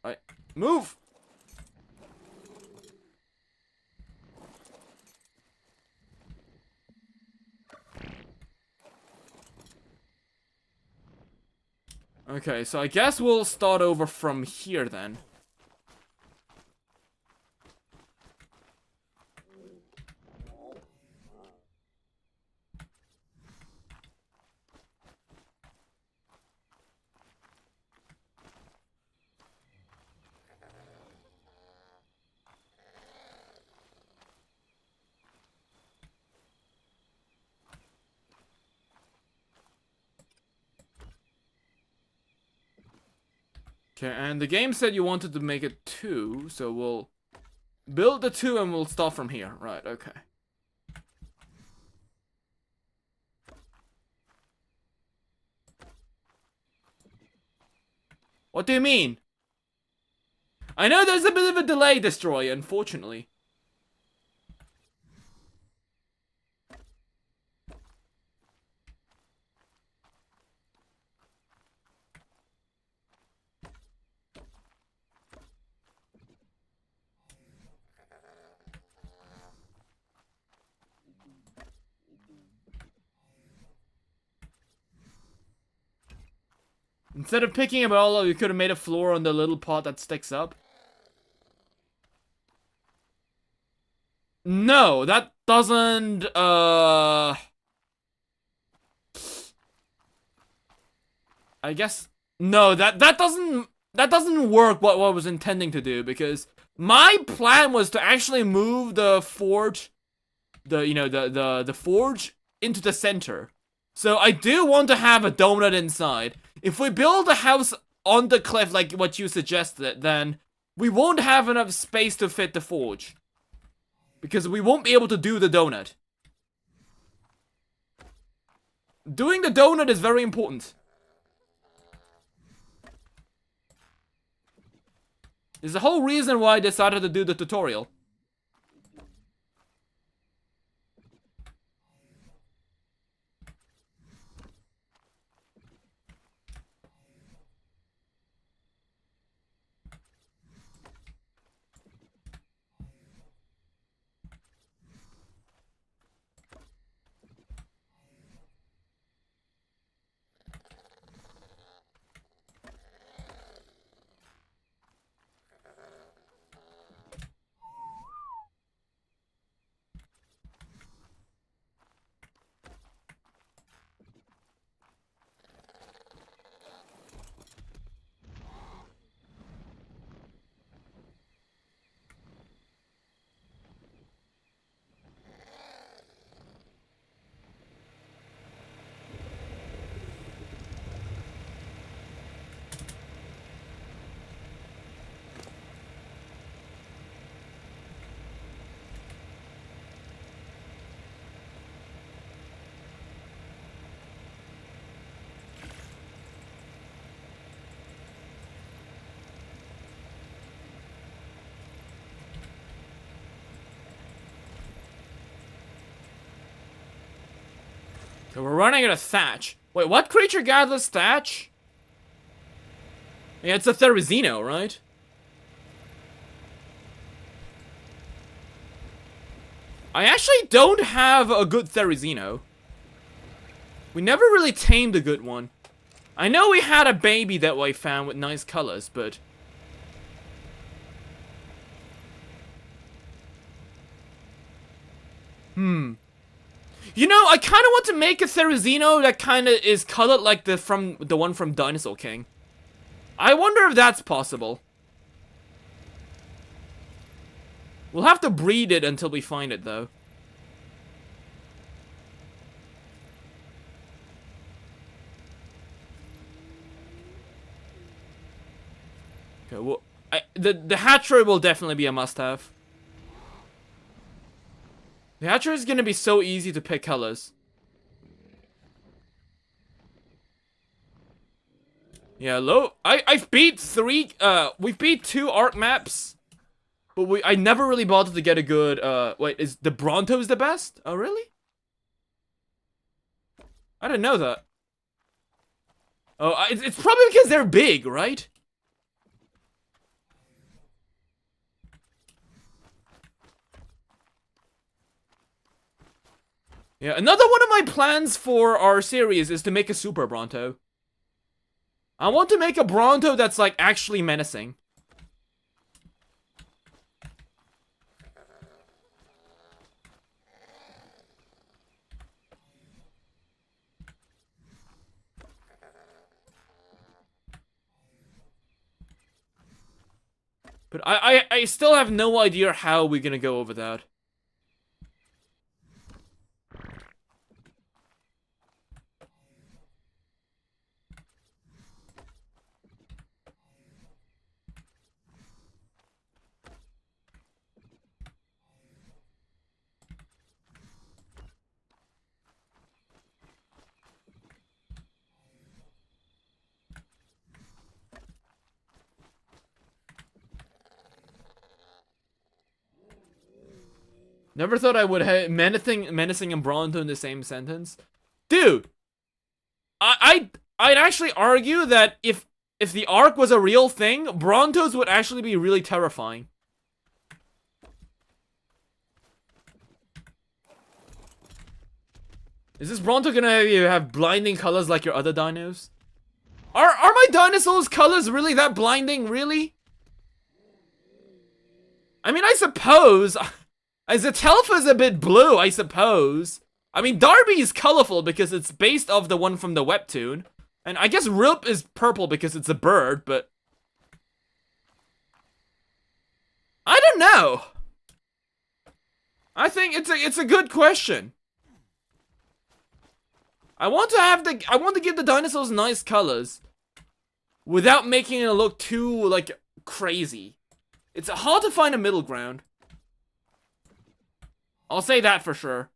Alright, move! Okay, so I guess we'll start over from here then. Okay, and the game said you wanted to make it 2, so we'll build the 2 and we'll start from here. Right, okay. What do you mean? I know there's a bit of a delay, Destroyer, unfortunately. Instead of picking it all up, you could have made a floor on the little pot that sticks up. No, that doesn't, I guess, no, that doesn't work what I was intending to do, because my plan was to actually move the forge, the forge into the center. So I do want to have a donut inside. If we build a house on the cliff like what you suggested, then we won't have enough space to fit the forge. Because we won't be able to do the donut. Doing the donut is very important. There's the whole reason why I decided to do the tutorial. So we're running out of thatch. Wait, what creature gathers thatch? Yeah, it's a Therizino, right? I actually don't have a good Therizino. We never really tamed a good one. I know we had a baby that we found with nice colors, but... You know, I kind of want to make a Therizino that kind of is colored like the one from Dinosaur King. I wonder if that's possible. We'll have to breed it until we find it, though. Okay, well, the hatchery will definitely be a must-have. The hatchery is gonna be so easy to pick colors. Yeah, I've beat 3, we've beat 2 ARK maps. But I never really bothered to get a good, wait, is the Brontos the best? Oh, really? I didn't know that. Oh, it's probably because they're big, right? Yeah, another one of my plans for our series is to make a Super Bronto. I want to make a Bronto that's, like, actually menacing. But I still have no idea how we're gonna go over that. Never thought I would have menacing and Bronto in the same sentence. Dude, I'd actually argue that if the ARK was a real thing, Brontos would actually be really terrifying. Is this Bronto gonna have blinding colors like your other dinos? Are my dinosaurs' colors really that blinding, really? I mean, I suppose... Zatelfa's a bit blue, I suppose. I mean, Darby's colorful because it's based off the one from the webtoon. And I guess Rilp is purple because it's a bird, but... I don't know. I think it's a good question. I want to give the dinosaurs nice colors without making it look too, like, crazy. It's hard to find a middle ground. I'll say that for sure.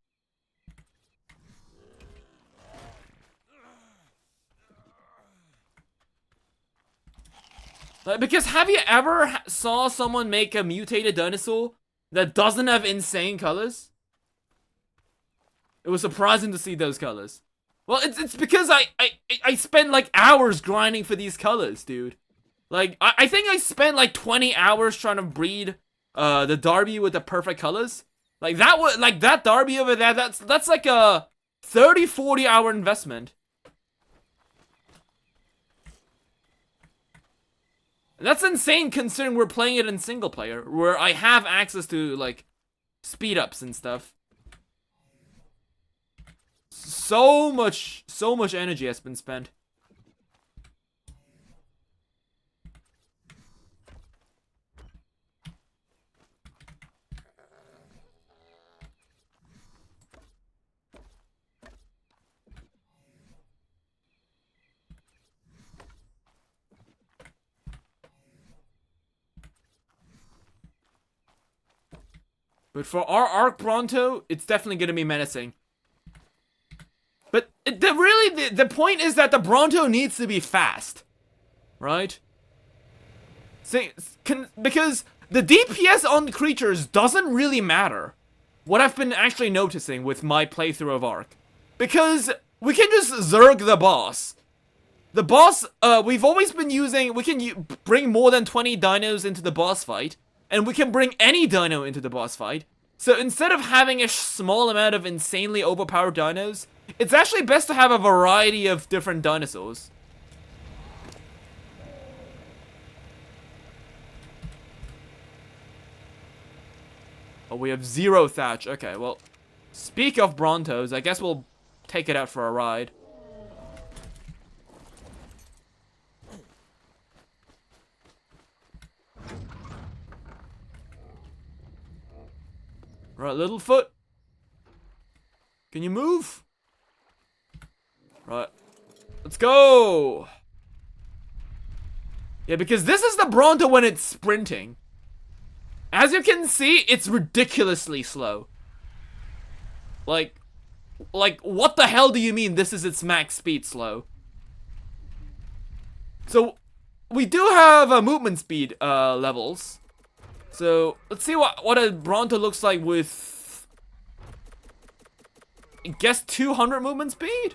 Because have you ever saw someone make a mutated dinosaur that doesn't have insane colors? It was surprising to see those colors. Well, it's because I spent like hours grinding for these colors, dude. Like, I think I spent like 20 hours trying to breed the Darby with the perfect colors. Like that Darby over there, that's like a 30-40 hour investment. And that's insane considering we're playing it in single player, where I have access to like speed ups and stuff. So much energy has been spent. But for our ARK Bronto, it's definitely going to be menacing. But the point is that the Bronto needs to be fast. Right? Because the DPS on the creatures doesn't really matter. What I've been actually noticing with my playthrough of ARK. Because we can just zerg the boss. The boss, we've always been using, we can bring more than 20 dinos into the boss fight. And we can bring any dino into the boss fight. So instead of having a small amount of insanely overpowered dinos, it's actually best to have a variety of different dinosaurs. Oh, we have 0 thatch. Okay, well, speak of Brontos, I guess we'll take it out for a ride. Right, Littlefoot. Can you move? Right. Let's go! Yeah, because this is the Bronto when it's sprinting. As you can see, it's ridiculously slow. Like, what the hell do you mean this is its max speed slow? So, we do have movement speed levels. So, let's see what a Bronto looks like with, I guess, 200 movement speed?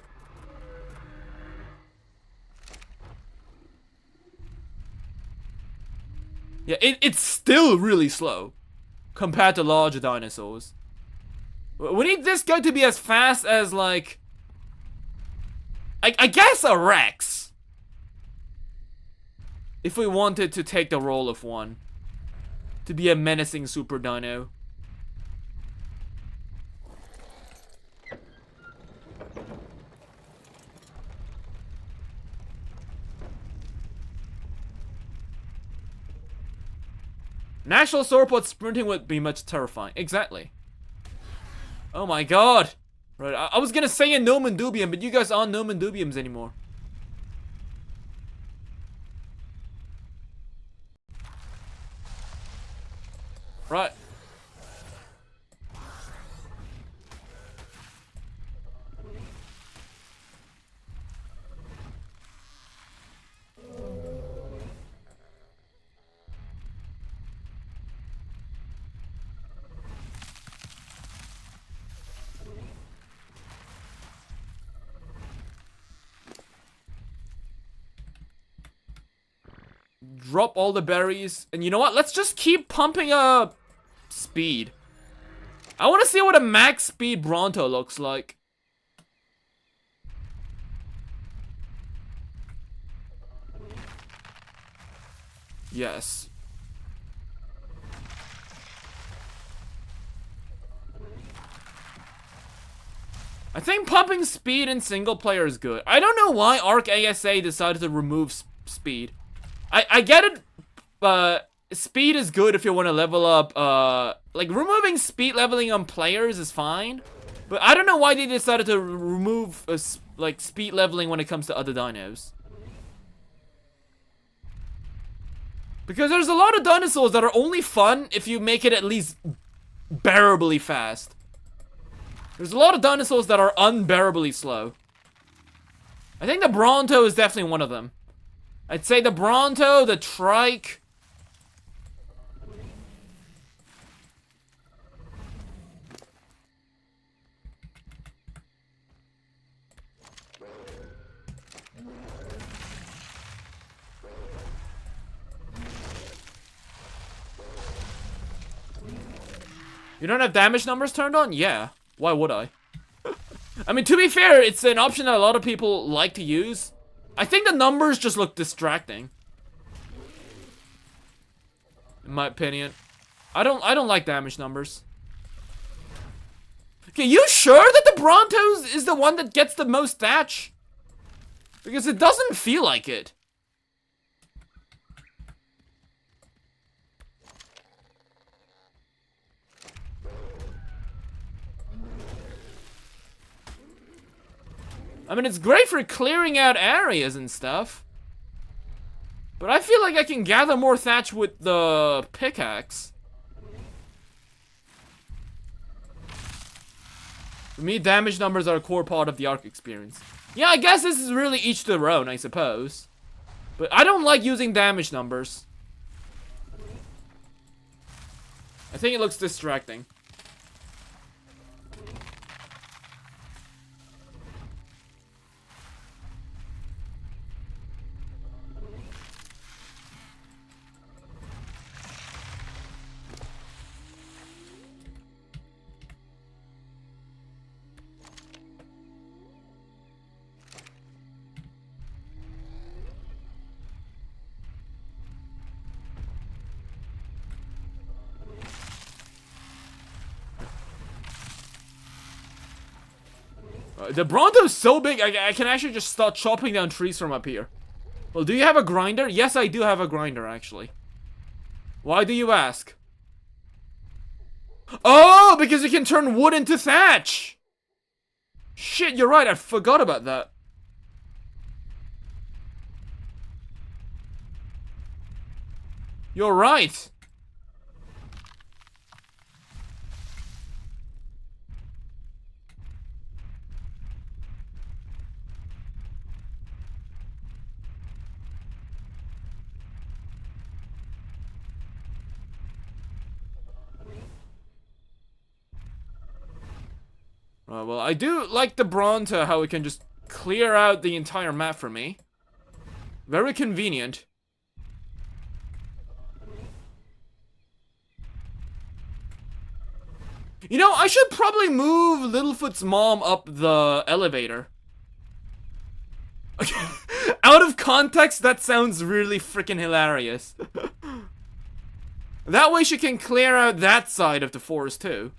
Yeah, it's still really slow compared to larger dinosaurs. We need this guy to be as fast as, like, I guess a Rex. If we wanted to take the role of one. To be a menacing super dino. National sauropod sprinting would be much terrifying. Exactly. Oh my god. Right, I was gonna say a Nomen Dubium, but you guys aren't Nomen Dubiums anymore. Right. Drop all the berries. And you know what? Let's just keep pumping up speed. I want to see what a max speed Bronto looks like. Yes. I think pumping speed in single player is good. I don't know why ARK ASA decided to remove speed. I get it, speed is good if you want to level up, like, removing speed leveling on players is fine. But I don't know why they decided to remove, like, speed leveling when it comes to other dinos. Because there's a lot of dinosaurs that are only fun if you make it at least bearably fast. There's a lot of dinosaurs that are unbearably slow. I think the Bronto is definitely one of them. I'd say the Bronto, the Trike. You don't have damage numbers turned on? Yeah. Why would I? I mean, to be fair, it's an option that a lot of people like to use. I think the numbers just look distracting. In my opinion. I don't like damage numbers. Okay, you sure that the Brontos is the one that gets the most thatch? Because it doesn't feel like it. I mean, it's great for clearing out areas and stuff. But I feel like I can gather more thatch with the pickaxe. For me, damage numbers are a core part of the ARK experience. Yeah, I guess this is really each to their own, I suppose. But I don't like using damage numbers. I think it looks distracting. The Bronto's so big, I can actually just start chopping down trees from up here. Well, do you have a grinder? Yes, I do have a grinder, actually. Why do you ask? Oh, because you can turn wood into thatch! Shit, you're right, I forgot about that. You're right. Well, I do like the Bronto, how it can just clear out the entire map for me. Very convenient. You know, I should probably move Littlefoot's mom up the elevator. Out of context, that sounds really freaking hilarious. That way she can clear out that side of the forest too.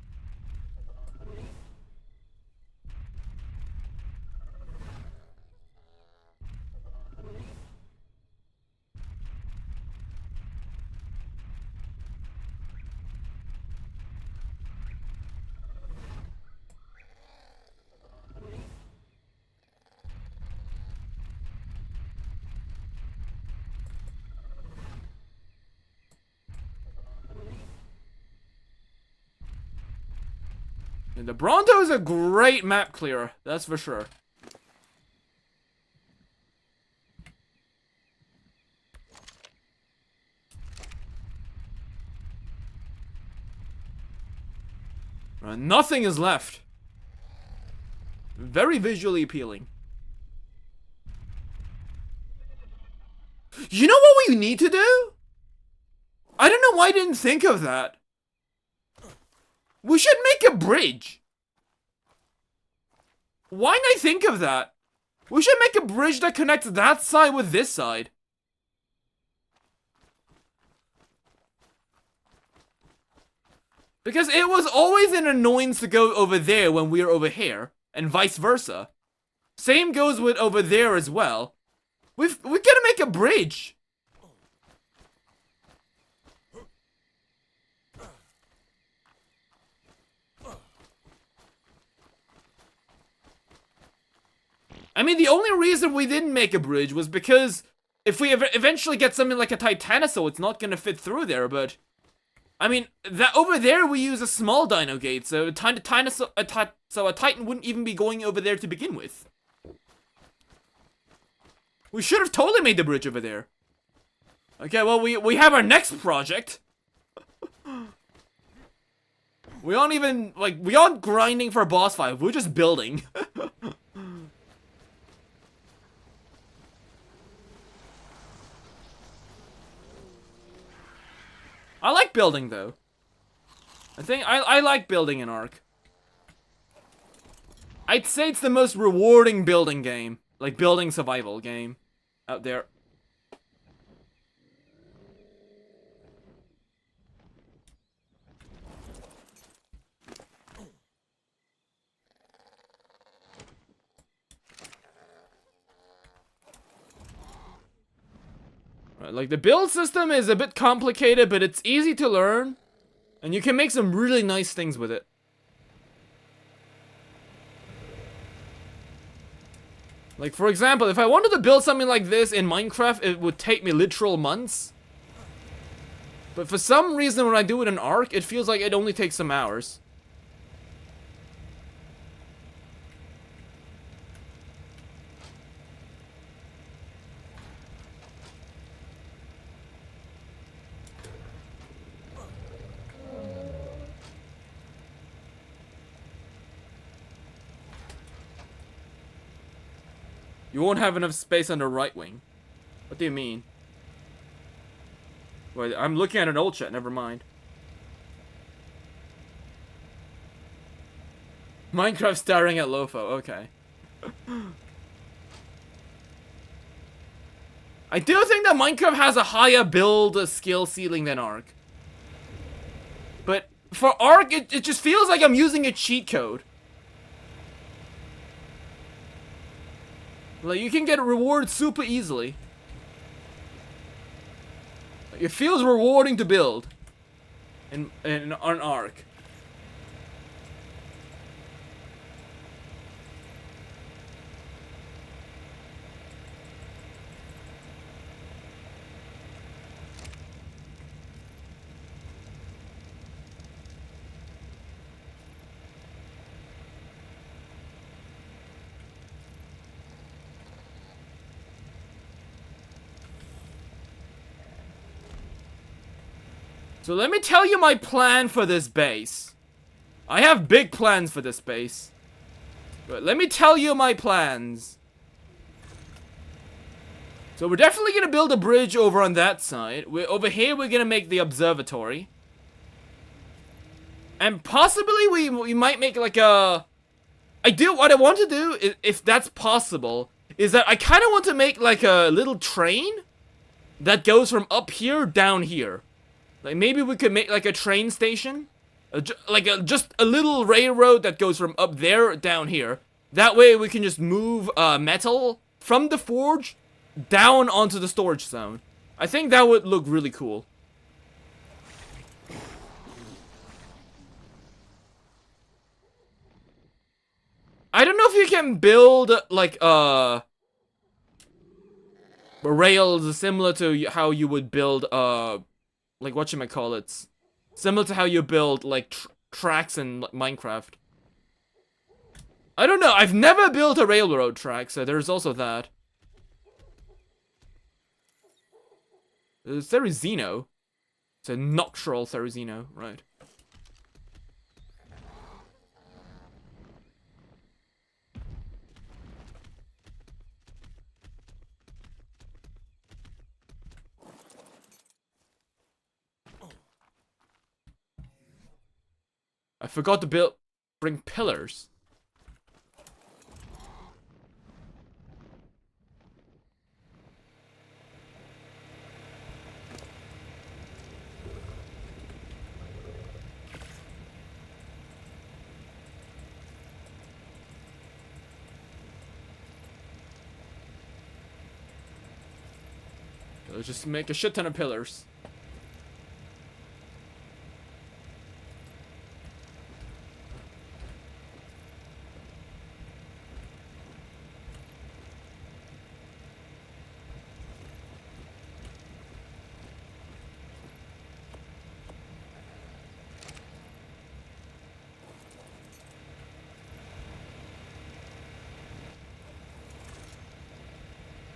And the Bronto is a great map clearer, that's for sure. Nothing is left. Very visually appealing. You know what we need to do? I don't know why I didn't think of that. We should make a bridge. Why didn't I think of that? We should make a bridge that connects that side with this side. Because it was always an annoyance to go over there when we were over here, and vice versa. Same goes with over there as well. We gotta make a bridge. I mean, the only reason we didn't make a bridge was because if we eventually get something like a Titanosaur, it's not gonna fit through there, but... I mean, that over there we use a small dino gate, so a Titan wouldn't even be going over there to begin with. We should have totally made the bridge over there. Okay, well, we have our next project. We aren't even, like, we aren't grinding for a boss fight, we're just building. I like building, though. I think I like building in ARK. I'd say it's the most rewarding building game. Like, building survival game out there. Like, the build system is a bit complicated, but it's easy to learn. And you can make some really nice things with it. Like, for example, if I wanted to build something like this in Minecraft, it would take me literal months. But for some reason, when I do it in ARK, it feels like it only takes some hours. You won't have enough space on the right wing. What do you mean? Wait, I'm looking at an old chat, never mind. Minecraft staring at Lopho, okay. I do think that Minecraft has a higher build skill ceiling than ARK. But for ARK, it just feels like I'm using a cheat code. Like, you can get rewards super easily. Like, it feels rewarding to build in on ARK. So let me tell you my plan for this base. I have big plans for this base. But let me tell you my plans. So we're definitely gonna build a bridge over on that side. Over here, we're gonna make the observatory. And possibly we might make like a... what I want to do, if that's possible, is that I kind of want to make like a little train that goes from up here down here. Like maybe we could make like a train station. Just a little railroad that goes from up there down here. That way we can just move metal from the forge down onto the storage zone. I think that would look really cool. I don't know if you can build like rails similar to how you would build like whatchamacallits. Similar to how you build like tracks in Minecraft. I don't know, I've never built a railroad track, so there's also that. Therizino. It's a nocturnal Therizino, right. I forgot to bring pillars. Let's just make a shit ton of pillars.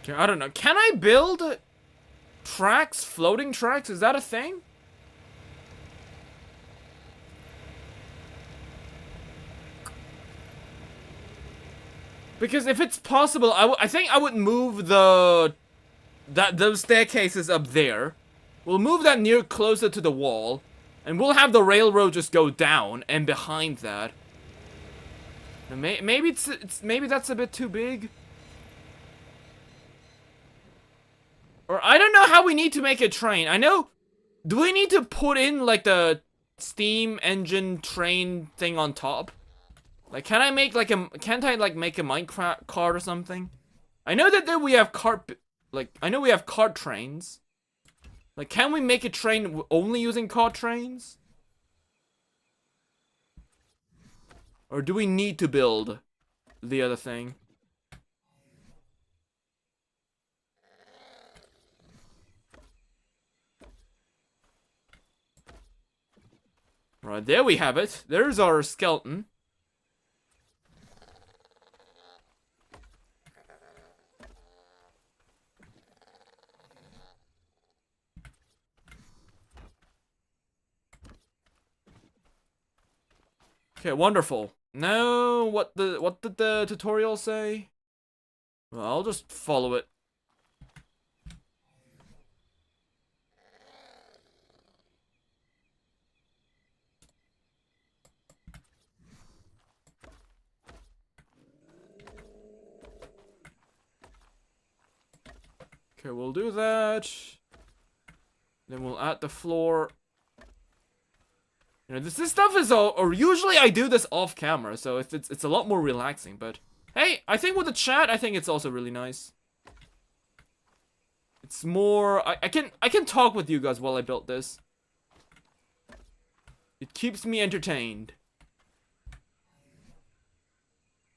Okay, I don't know. Can I build tracks, floating tracks? Is that a thing? Because if it's possible, I think I would move those staircases up there. We'll move that closer to the wall, and we'll have the railroad just go down and behind that. Maybe maybe that's a bit too big. Or I don't know how we need to make a train. I know, do we need to put in like the steam engine train thing on top? Like, can I make like can't I like make a Minecraft cart or something? I know that we have I know we have cart trains. Like, can we make a train only using cart trains? Or do we need to build the other thing? Right, there we have it. There's our skeleton. Okay, wonderful. Now, what did the tutorial say? Well, I'll just follow it. Okay, we'll do that. Then we'll add the floor. You know, this stuff is or usually I do this off camera, so it's a lot more relaxing. But hey, I think with the chat, I think it's also really nice. It's more I can talk with you guys while I built this. It keeps me entertained.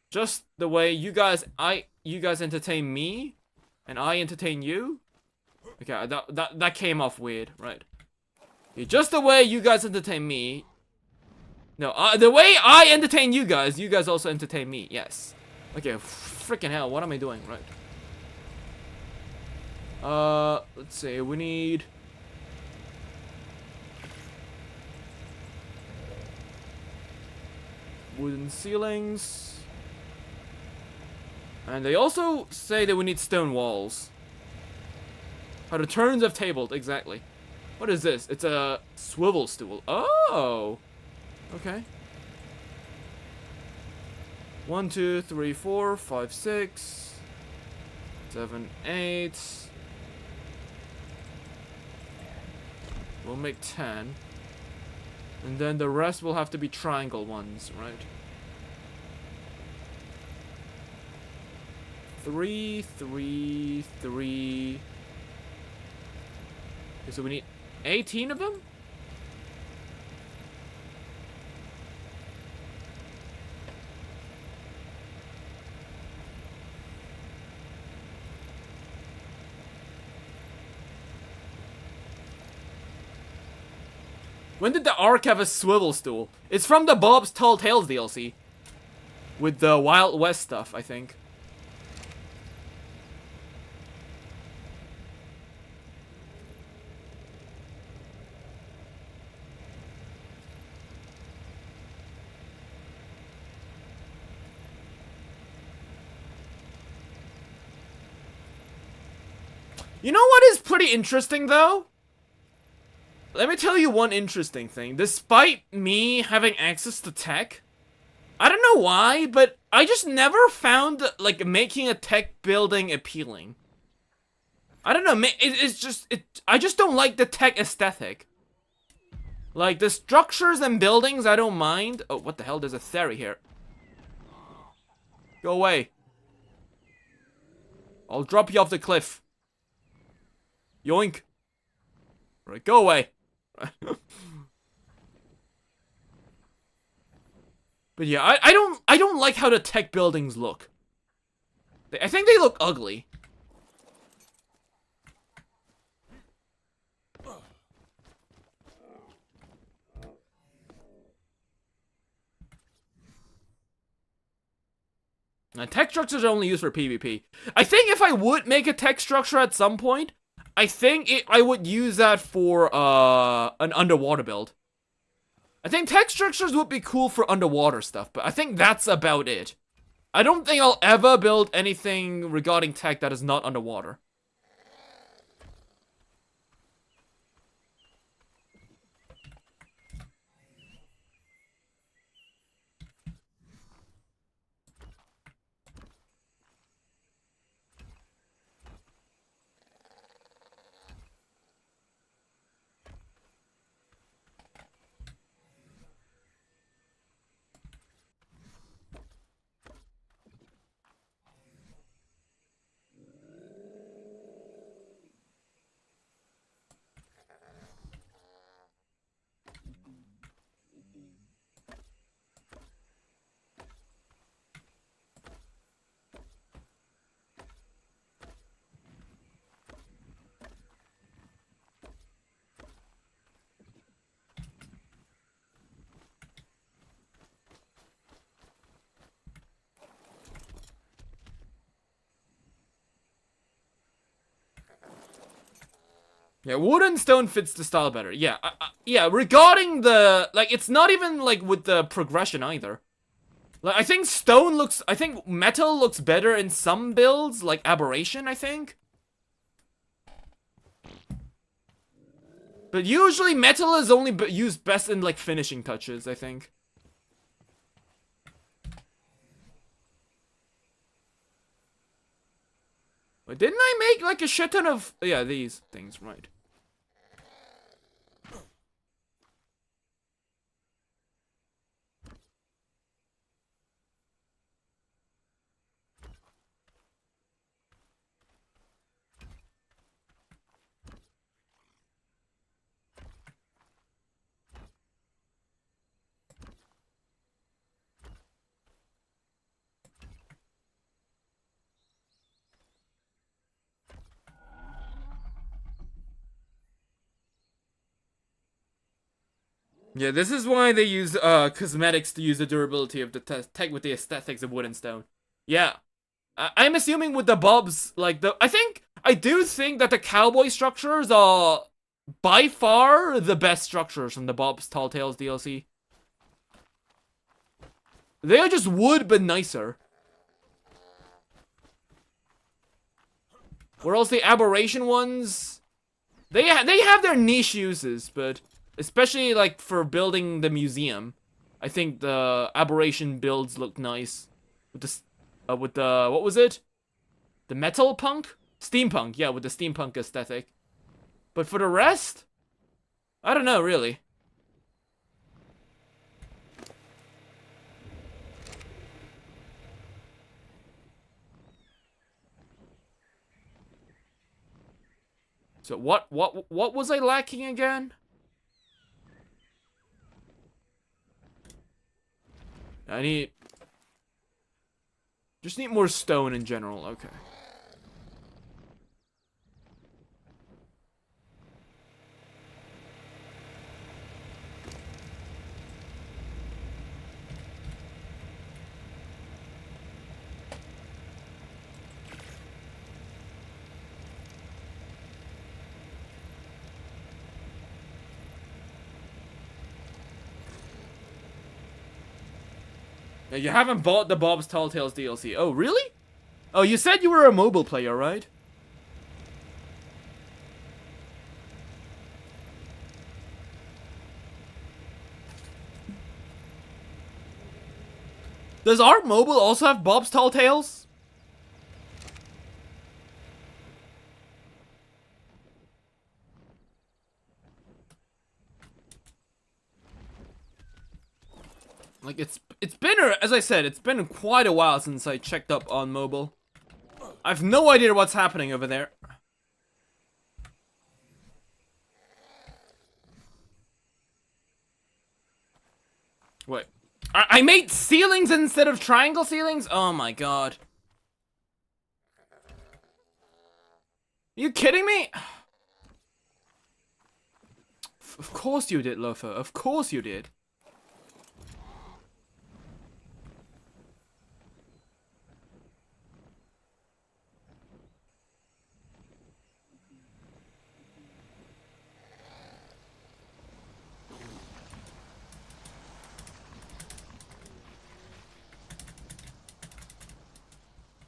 Just the way you guys entertain me. And I entertain you? Okay, that came off weird, right? Okay, just the way you guys entertain me. No, the way I entertain you guys also entertain me, yes. Okay, freaking hell, what am I doing, right? Let's see, we need... wooden ceilings. And they also say that we need stone walls. How the turns have tabled, exactly. What is this? It's a swivel stool. Oh! Okay. 1, 2, 3, 4, 5, 6, 7, 8. We'll make 10. And then the rest will have to be triangle ones, right? 3, 3, 3. Okay, so we need 18 of them? When did the ARK have a swivel stool? It's from the Bob's Tall Tales DLC. With the Wild West stuff, I think. You know what is pretty interesting, though? Let me tell you one interesting thing. Despite me having access to tech, I don't know why, but I just never found, like, making a tech building appealing. I don't know, I just don't like the tech aesthetic. Like, the structures and buildings, I don't mind. Oh, what the hell? There's a theory here. Go away. I'll drop you off the cliff. Yoink. Right, go away. But yeah, I don't like how the tech buildings look. I think they look ugly. Now, tech structures are only used for PvP. I think if I would make a tech structure at some point, I think I would use that for an underwater build. I think tech structures would be cool for underwater stuff, but I think that's about it. I don't think I'll ever build anything regarding tech that is not underwater. Yeah, wood and stone fits the style better. Yeah, yeah, regarding the, like, it's not even, like, with the progression either. Like, I think I think metal looks better in some builds, like Aberration, I think. But usually metal is only used best in, like, finishing touches, I think. But didn't I make, like, a shit ton of... Yeah, these things, right. Yeah, this is why they use cosmetics to use the durability of the tech with the aesthetics of wood and stone. Yeah. I'm assuming with the bobs, like, I do think that the cowboy structures are by far the best structures from the Bob's Tall Tales DLC. They are just wood, but nicer. Whereas the aberration ones, they have their niche uses, but especially like for building the museum, I think the aberration builds look nice with the what was it? The metal punk? Steampunk, yeah, with the steampunk aesthetic. But for the rest, I don't know really. So what was I lacking again? Just need more stone in general, okay. You haven't bought the Bob's Tall Tales DLC. Oh, really? Oh, you said you were a mobile player, right? Does ARK Mobile also have Bob's Tall Tales? Like, it's been, as I said, it's been quite a while since I checked up on mobile. I've no idea what's happening over there. Wait. I made ceilings instead of triangle ceilings? Oh my god. Are you kidding me? Of course you did, Lopho. Of course you did.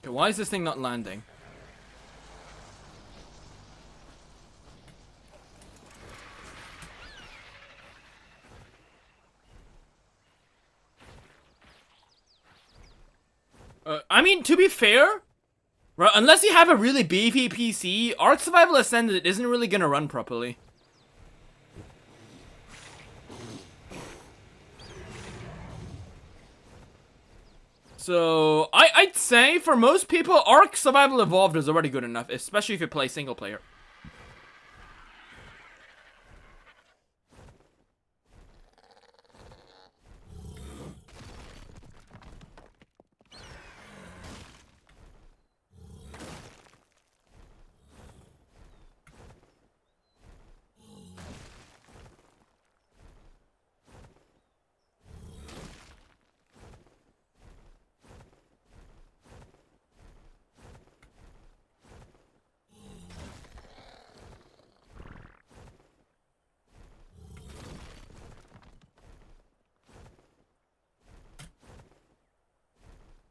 Okay, why is this thing not landing? I mean, to be fair, right, unless you have a really beefy PC, ARK Survival Ascended isn't really gonna run properly. So, I'd say, for most people, ARK Survival Evolved is already good enough, especially if you play single player.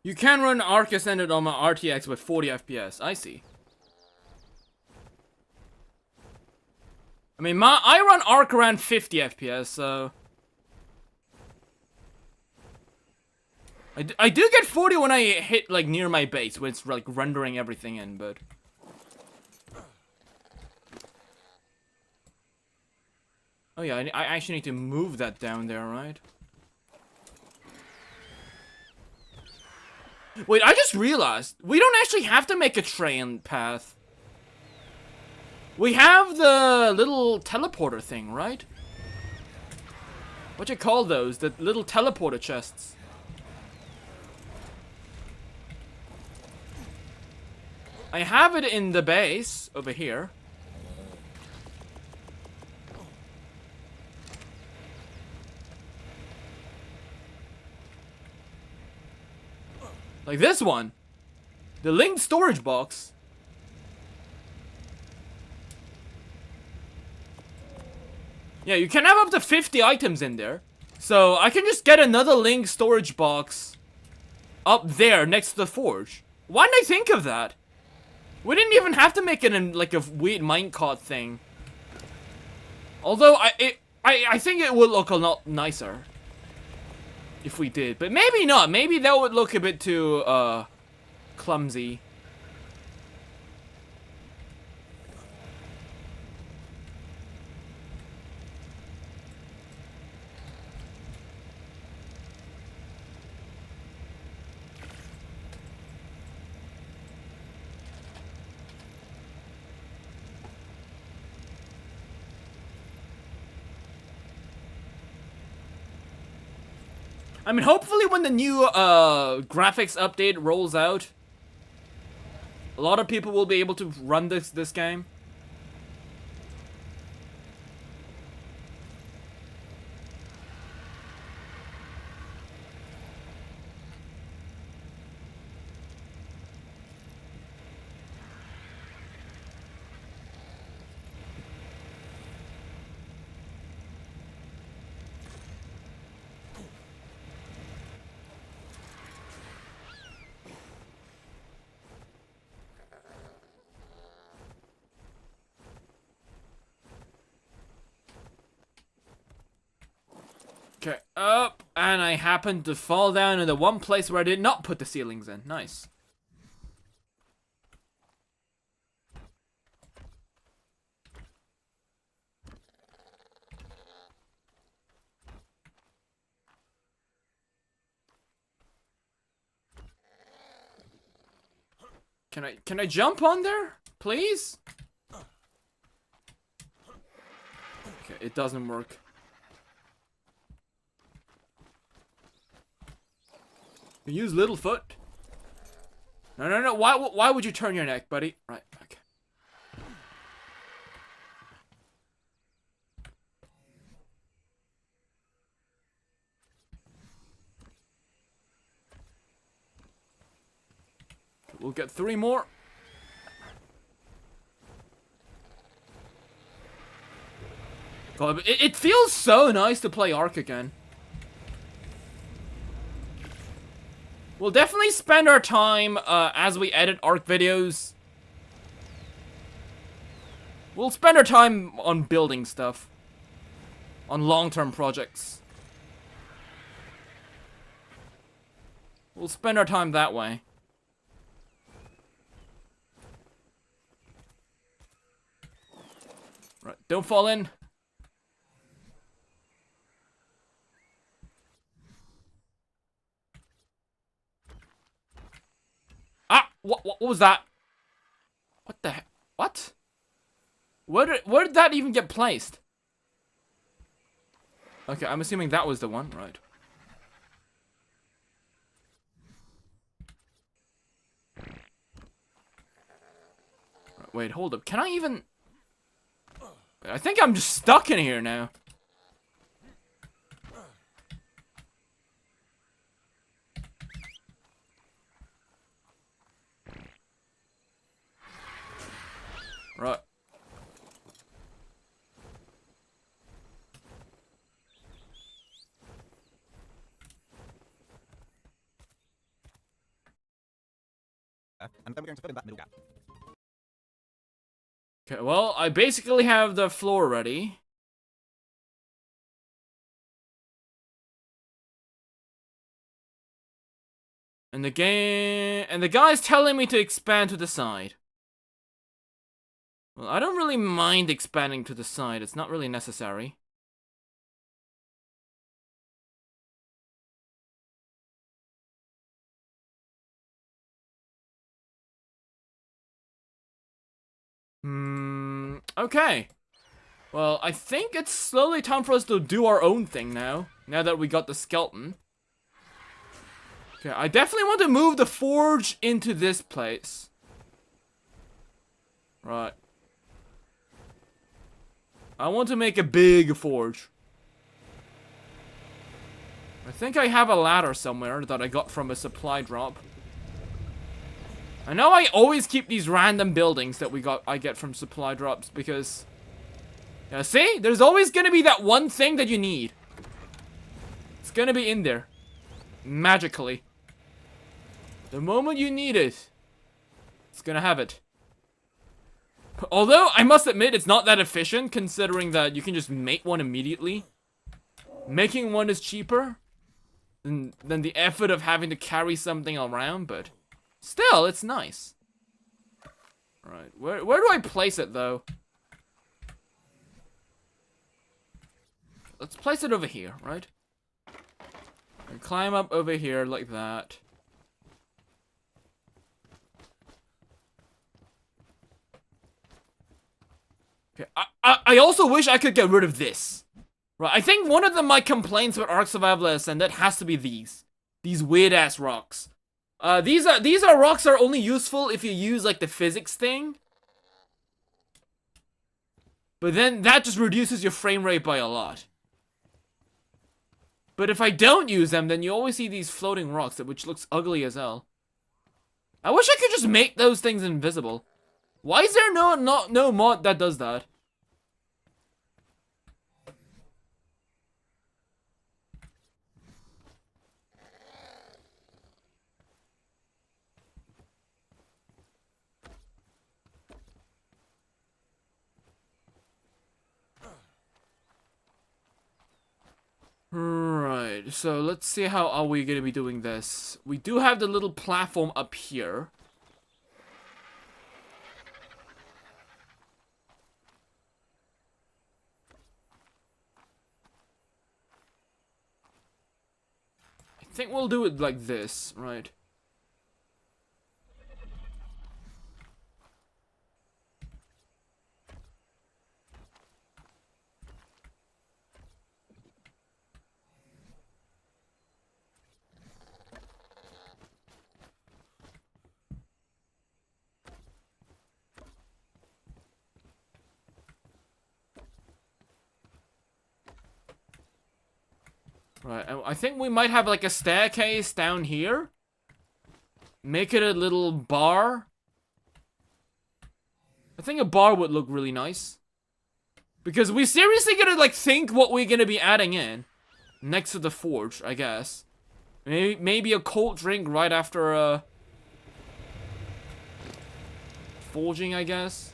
You can run ARK Ascended on my RTX with 40 FPS. I see. I mean, I run ARK around 50 FPS, so... I do get 40 when I hit, like, near my base, when it's, like, rendering everything in, but... Oh yeah, I actually need to move that down there, right? Wait, I just realized, we don't actually have to make a train path. We have the little teleporter thing, right? What you call those? The little teleporter chests. I have it in the base, over here. Like this one. The linked storage box. Yeah, you can have up to 50 items in there. So I can just get another linked storage box up there next to the forge. Why didn't I think of that? We didn't even have to make it in like a weird minecart thing. Although I think it would look a lot nicer if we did, but maybe not. Maybe that would look a bit too clumsy. I mean, hopefully when the new graphics update rolls out, a lot of people will be able to run this game. Okay, up, and I happened to fall down in the one place where I did not put the ceilings in. Nice. Can I jump on there, please? Okay, it doesn't work. Use little foot. No. Why would you turn your neck, buddy? Right. Okay. We'll get 3 more. God, it feels so nice to play ARK again. We'll definitely spend our time as we edit ARK videos. We'll spend our time on building stuff. On long-term projects. We'll spend our time that way. Right, don't fall in. Ah! What was that? What the heck? What? Where did that even get placed? Okay, I'm assuming that was the one, right? Wait, hold up. Can I even... I think I'm just stuck in here now. Right. And then we're going to fill in that middle gap. Okay, well, I basically have the floor ready. And the guy's telling me to expand to the side. Well, I don't really mind expanding to the side. It's not really necessary. Okay. Well, I think it's slowly time for us to do our own thing now. Now that we got the skeleton. Okay, I definitely want to move the forge into this place. Right. I want to make a big forge. I think I have a ladder somewhere that I got from a supply drop. I know I always keep these random buildings that I get from supply drops because... Yeah, see? There's always gonna be that one thing that you need. It's gonna be in there. Magically. The moment you need it, it's gonna have it. Although, I must admit, it's not that efficient, considering that you can just make one immediately. Making one is cheaper than the effort of having to carry something around, but still, it's nice. Right, where do I place it, though? Let's place it over here, right? And climb up over here like that. Okay, I also wish I could get rid of this. Right, I think one of my complaints about ARK Survival Ascended has to be these. These weird-ass rocks. These are rocks that are only useful if you use, like, the physics thing. But then that just reduces your frame rate by a lot. But if I don't use them, then you always see these floating rocks, which looks ugly as hell. I wish I could just make those things invisible. Why is there no mod that does that? Right, so let's see how are we gonna be doing this. We do have the little platform up here. I think we'll do it like this, right? Right, I think we might have like a staircase down here. Make it a little bar. I think a bar would look really nice. Because we seriously gonna like think what we're gonna be adding in. Next to the forge, I guess. Maybe a cold drink right after forging, I guess.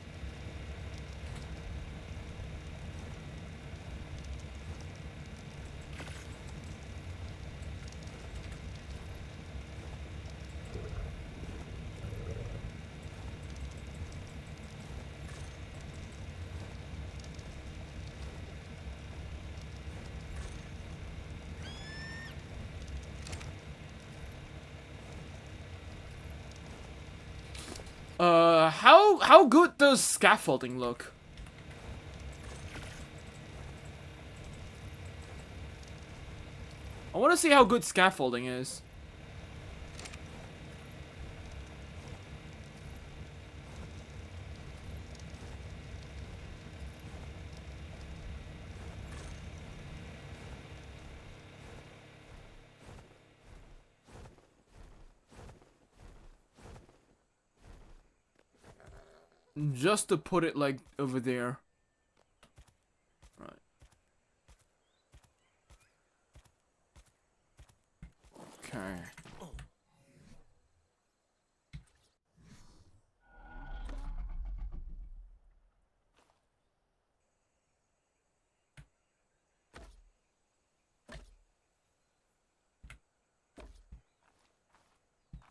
How good does scaffolding look? I want to see how good scaffolding is. Just to put it like over there. Right. Okay.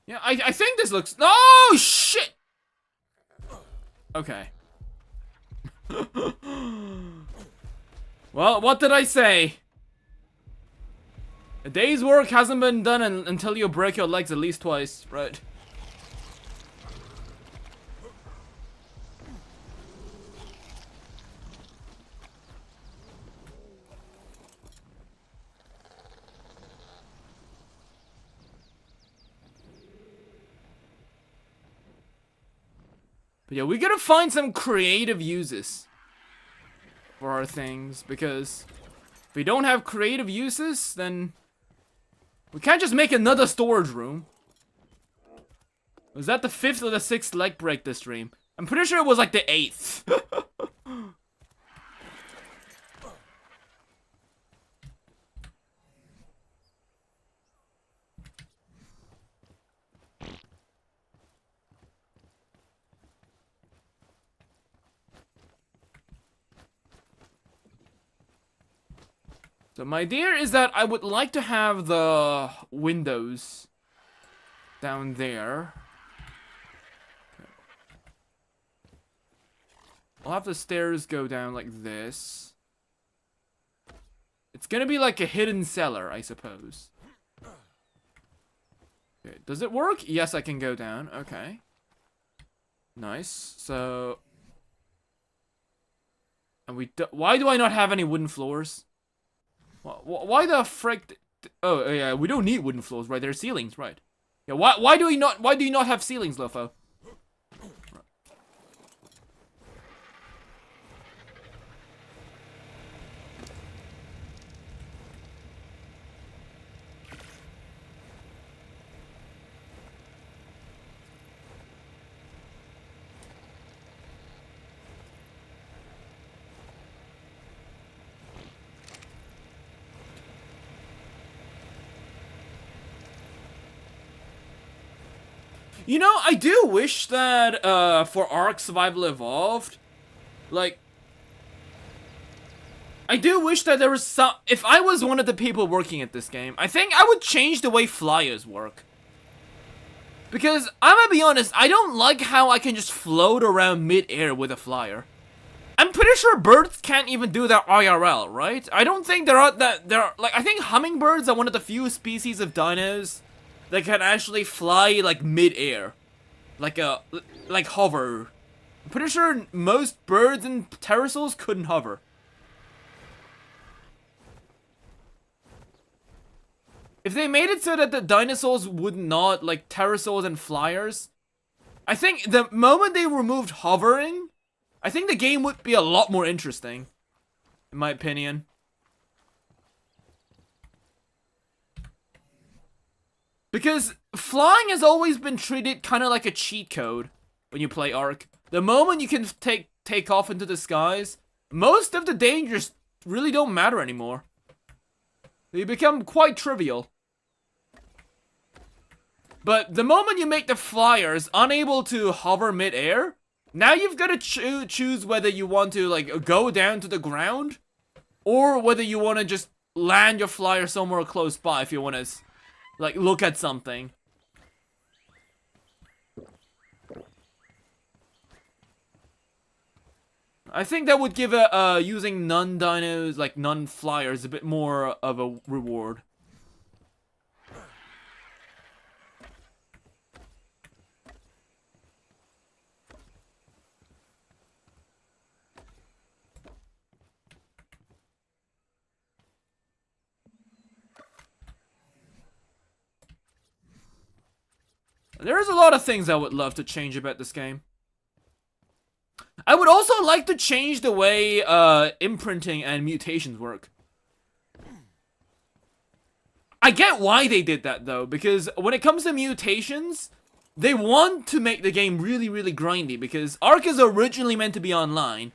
Yeah, I think this looks. Oh shit! Okay. Well, what did I say? A day's work hasn't been done until you break your legs at least twice, right? But yeah, we gotta find some creative uses for our things, because if we don't have creative uses, then we can't just make another storage room. Was that the 5th or the 6th leg break this stream? I'm pretty sure it was like the 8th. So my idea is that I would like to have the windows down there. Okay. I'll have the stairs go down like this. It's gonna be like a hidden cellar, I suppose. Okay, does it work? Yes, I can go down. Okay. Nice. So... And why do I not have any wooden floors? Why the frick? Oh yeah, we don't need wooden floors, right? There's ceilings, right? Yeah. Why do you not have ceilings, Lopho? You know, I do wish that, for ARK Survival Evolved, like, I do wish that there was some, if I was one of the people working at this game, I think I would change the way flyers work. Because, I'm gonna be honest, I don't like how I can just float around mid-air with a flyer. I'm pretty sure birds can't even do that IRL, right? I don't think I think hummingbirds are one of the few species of dinos that can actually fly, like, mid-air. Like hover. I'm pretty sure most birds and pterosaurs couldn't hover. If they made it so that the dinosaurs would not, like pterosaurs and flyers, I think the moment they removed hovering, I think the game would be a lot more interesting. In my opinion. Because flying has always been treated kind of like a cheat code when you play ARK. The moment you can take off into the skies, most of the dangers really don't matter anymore. They become quite trivial. But the moment you make the flyers unable to hover mid-air, now you've got to choose whether you want to like go down to the ground, or whether you want to just land your flyer somewhere close by if you want to like look at something. I think that would give using non-dinos, like non-flyers, a bit more of a reward. There's a lot of things I would love to change about this game. I would also like to change the way imprinting and mutations work. I get why they did that though, because when it comes to mutations, they want to make the game really, really grindy, because ARK is originally meant to be online.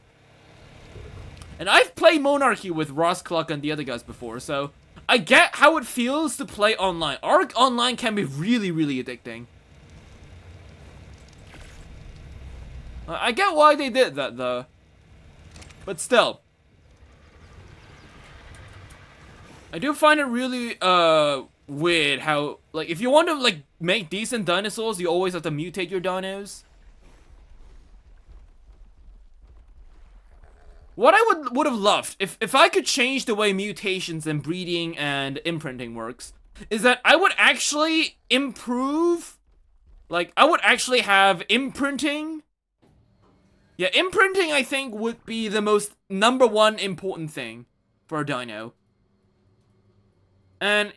And I've played Monarchy with Ross Cluck and the other guys before, so I get how it feels to play online. ARK online can be really, really addicting. I get why they did that though, but still, I do find it really weird how, like, if you want to like make decent dinosaurs, you always have to mutate your dinos. What I would have loved if I could change the way mutations and breeding and imprinting works is that I would actually improve, like I would actually have imprinting. Yeah, imprinting, I think, would be the most #1 important thing for a dino. And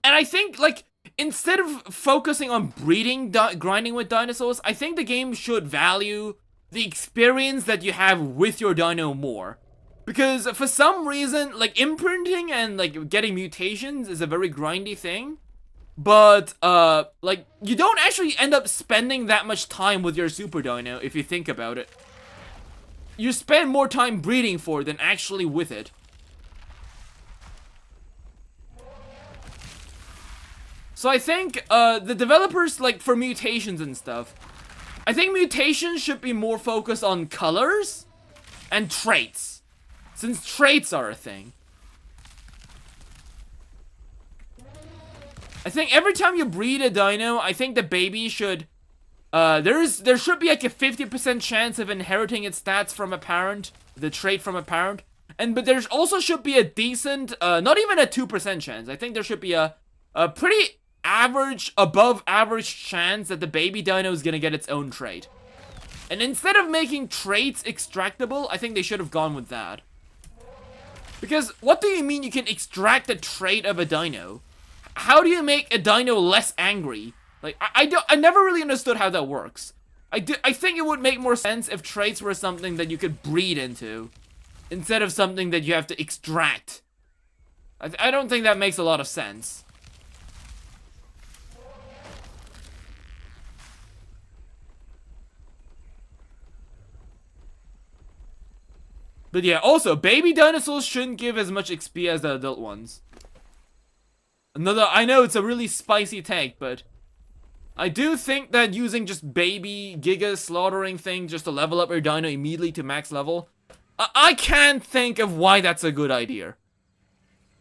I think, like, instead of focusing on breeding, grinding with dinosaurs, I think the game should value the experience that you have with your dino more. Because for some reason, like, imprinting and, like, getting mutations is a very grindy thing. But, like, you don't actually end up spending that much time with your super dino, if you think about it. You spend more time breeding for it than actually with it. So I think, the developers, like, for mutations and stuff, I think mutations should be more focused on colors and traits, since traits are a thing. I think every time you breed a dino, I think the baby should, there should be like a 50% chance of inheriting its stats from a parent, the trait from a parent. But there also should be a decent, not even a 2% chance. I think there should be a pretty average, above average chance that the baby dino is gonna get its own trait. And instead of making traits extractable, I think they should have gone with that. Because what do you mean you can extract a trait of a dino? How do you make a dino less angry? Like, I never really understood how that works. I think it would make more sense if traits were something that you could breed into, instead of something that you have to extract. I don't think that makes a lot of sense. But yeah, also, baby dinosaurs shouldn't give as much XP as the adult ones. I know it's a really spicy take, but I do think that using just baby giga slaughtering thing just to level up your dino immediately to max level, I can't think of why that's a good idea.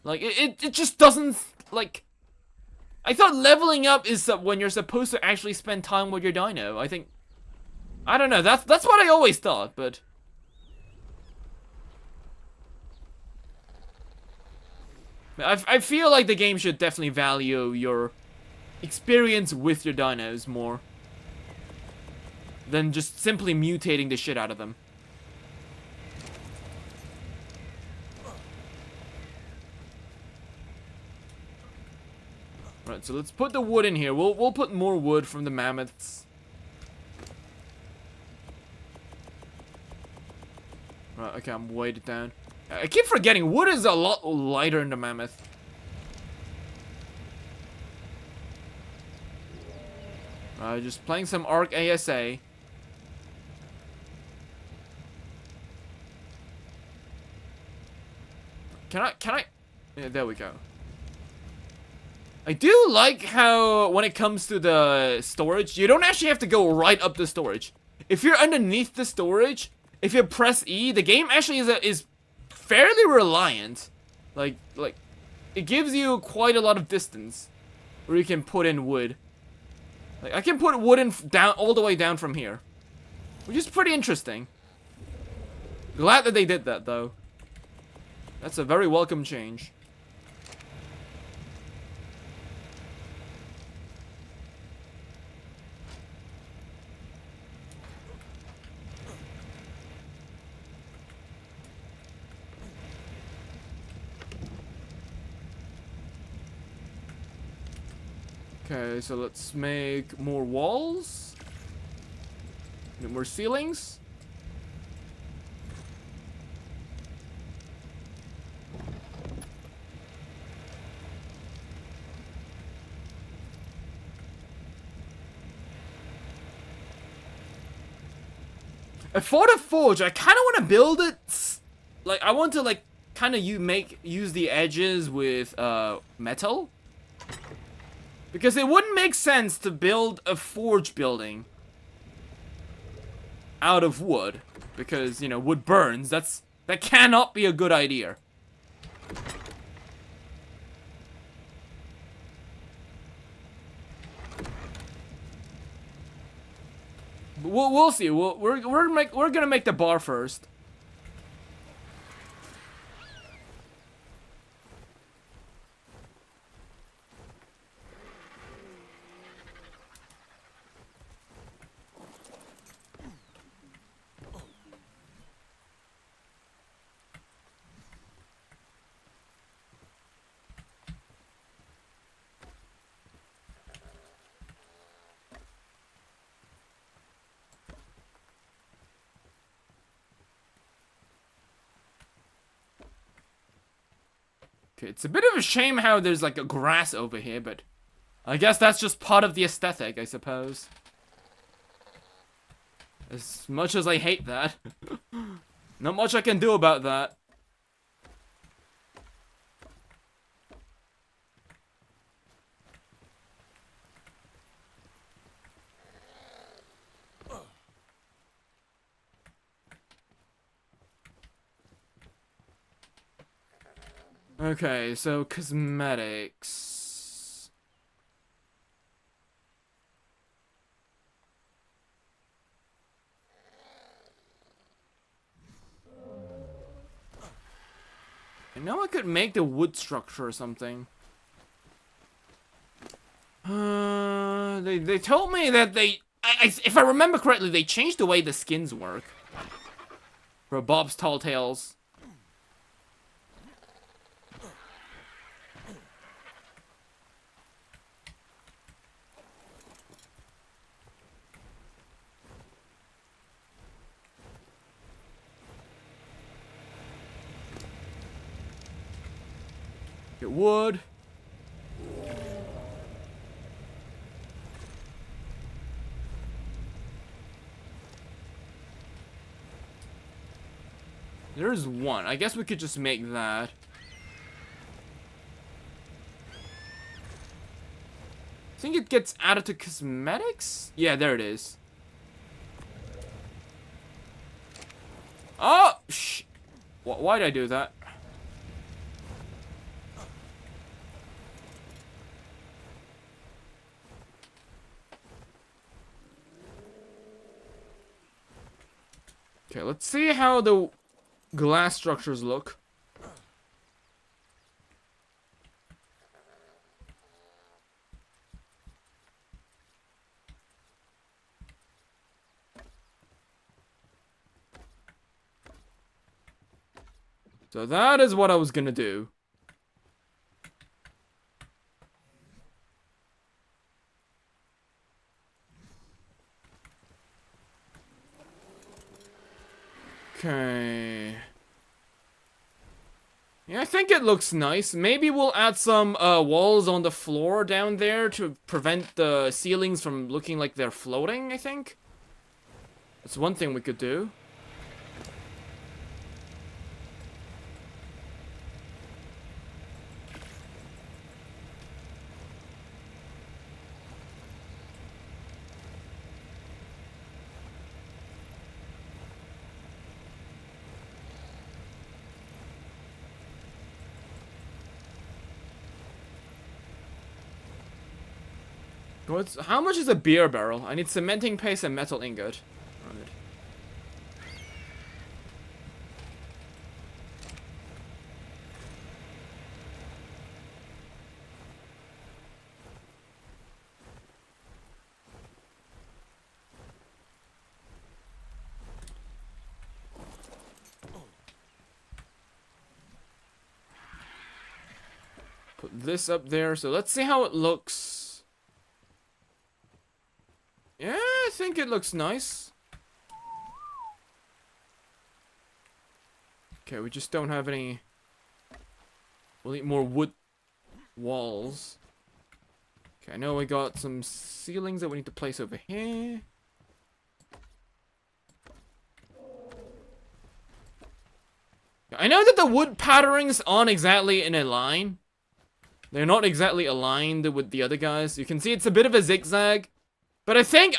Like, it just doesn't, like, I thought leveling up is when you're supposed to actually spend time with your dino. I don't know, that's what I always thought, but I feel like the game should definitely value your experience with your dinos more than just simply mutating the shit out of them. Right, so let's put the wood in here. We'll put more wood from the mammoths. Right, okay, I'm weighted down. I keep forgetting, wood is a lot lighter in the mammoth. Just playing some ARK ASA. Can I? Yeah, there we go. I do like how, when it comes to the storage, you don't actually have to go right up the storage. If you're underneath the storage, if you press E, the game actually is fairly reliant. Like, it gives you quite a lot of distance where you can put in wood. Like, I can put wood in down all the way down from here, which is pretty interesting. Glad that they did that, though. That's a very welcome change. Okay, so let's make more walls. And more ceilings. For the forge, I kind of want to build it. Like, I want to, like, kind of use the edges with metal. Because it wouldn't make sense to build a forge building out of wood. Because, you know, wood burns. That cannot be a good idea. We'll see. We're gonna make the bar first. Okay, it's a bit of a shame how there's like a grass over here, but I guess that's just part of the aesthetic, I suppose. As much as I hate that, not much I can do about that. Okay, so cosmetics. I know I could make the wood structure or something. They told me that if I remember correctly, they changed the way the skins work. For Bob's Tall Tales. Get wood. There's one. I guess we could just make that. I think it gets added to cosmetics? Yeah, there it is. Oh! Shh. Why did I do that? Okay, let's see how the glass structures look. So that is what I was gonna do. Okay. Yeah, I think it looks nice. Maybe we'll add some walls on the floor down there to prevent the ceilings from looking like they're floating, I think. That's one thing we could do. How much is a beer barrel? I need cementing paste and metal ingot. Right. Put this up there, so let's see how it looks. Yeah, I think it looks nice. Okay, we just don't have any... We'll need more wood walls. Okay, I know we got some ceilings that we need to place over here. I know that the wood patterns aren't exactly in a line. They're not exactly aligned with the other guys. You can see it's a bit of a zigzag. But I think,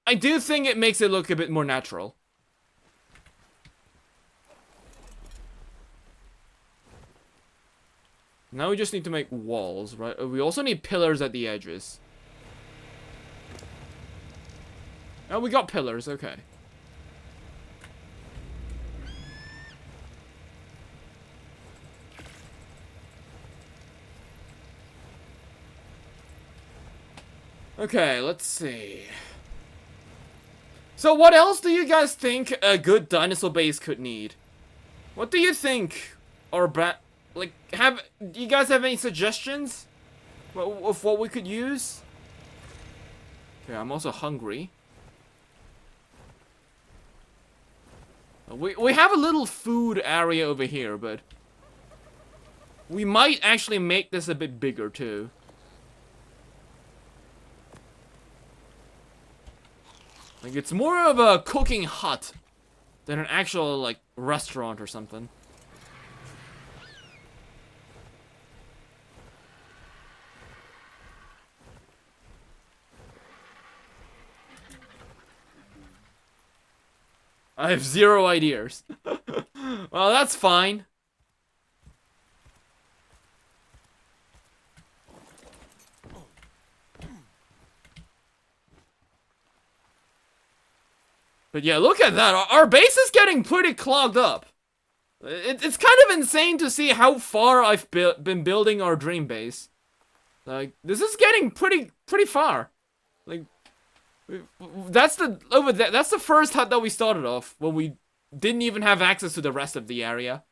I do think it makes it look a bit more natural. Now we just need to make walls, right? We also need pillars at the edges. Oh, we got pillars, okay. Okay, let's see. So what else do you guys think a good dinosaur base could need? What do you think? Or do you guys have any suggestions of what we could use? Okay, I'm also hungry. We have a little food area over here, but we might actually make this a bit bigger too. Like, it's more of a cooking hut than an actual, like, restaurant or something. I have 0 ideas. Well, that's fine. But yeah, look at that. Our base is getting pretty clogged up. It's kind of insane to see how far I've been building our dream base. Like, this is getting pretty far. Like, that's the first hut that we started off when we didn't even have access to the rest of the area.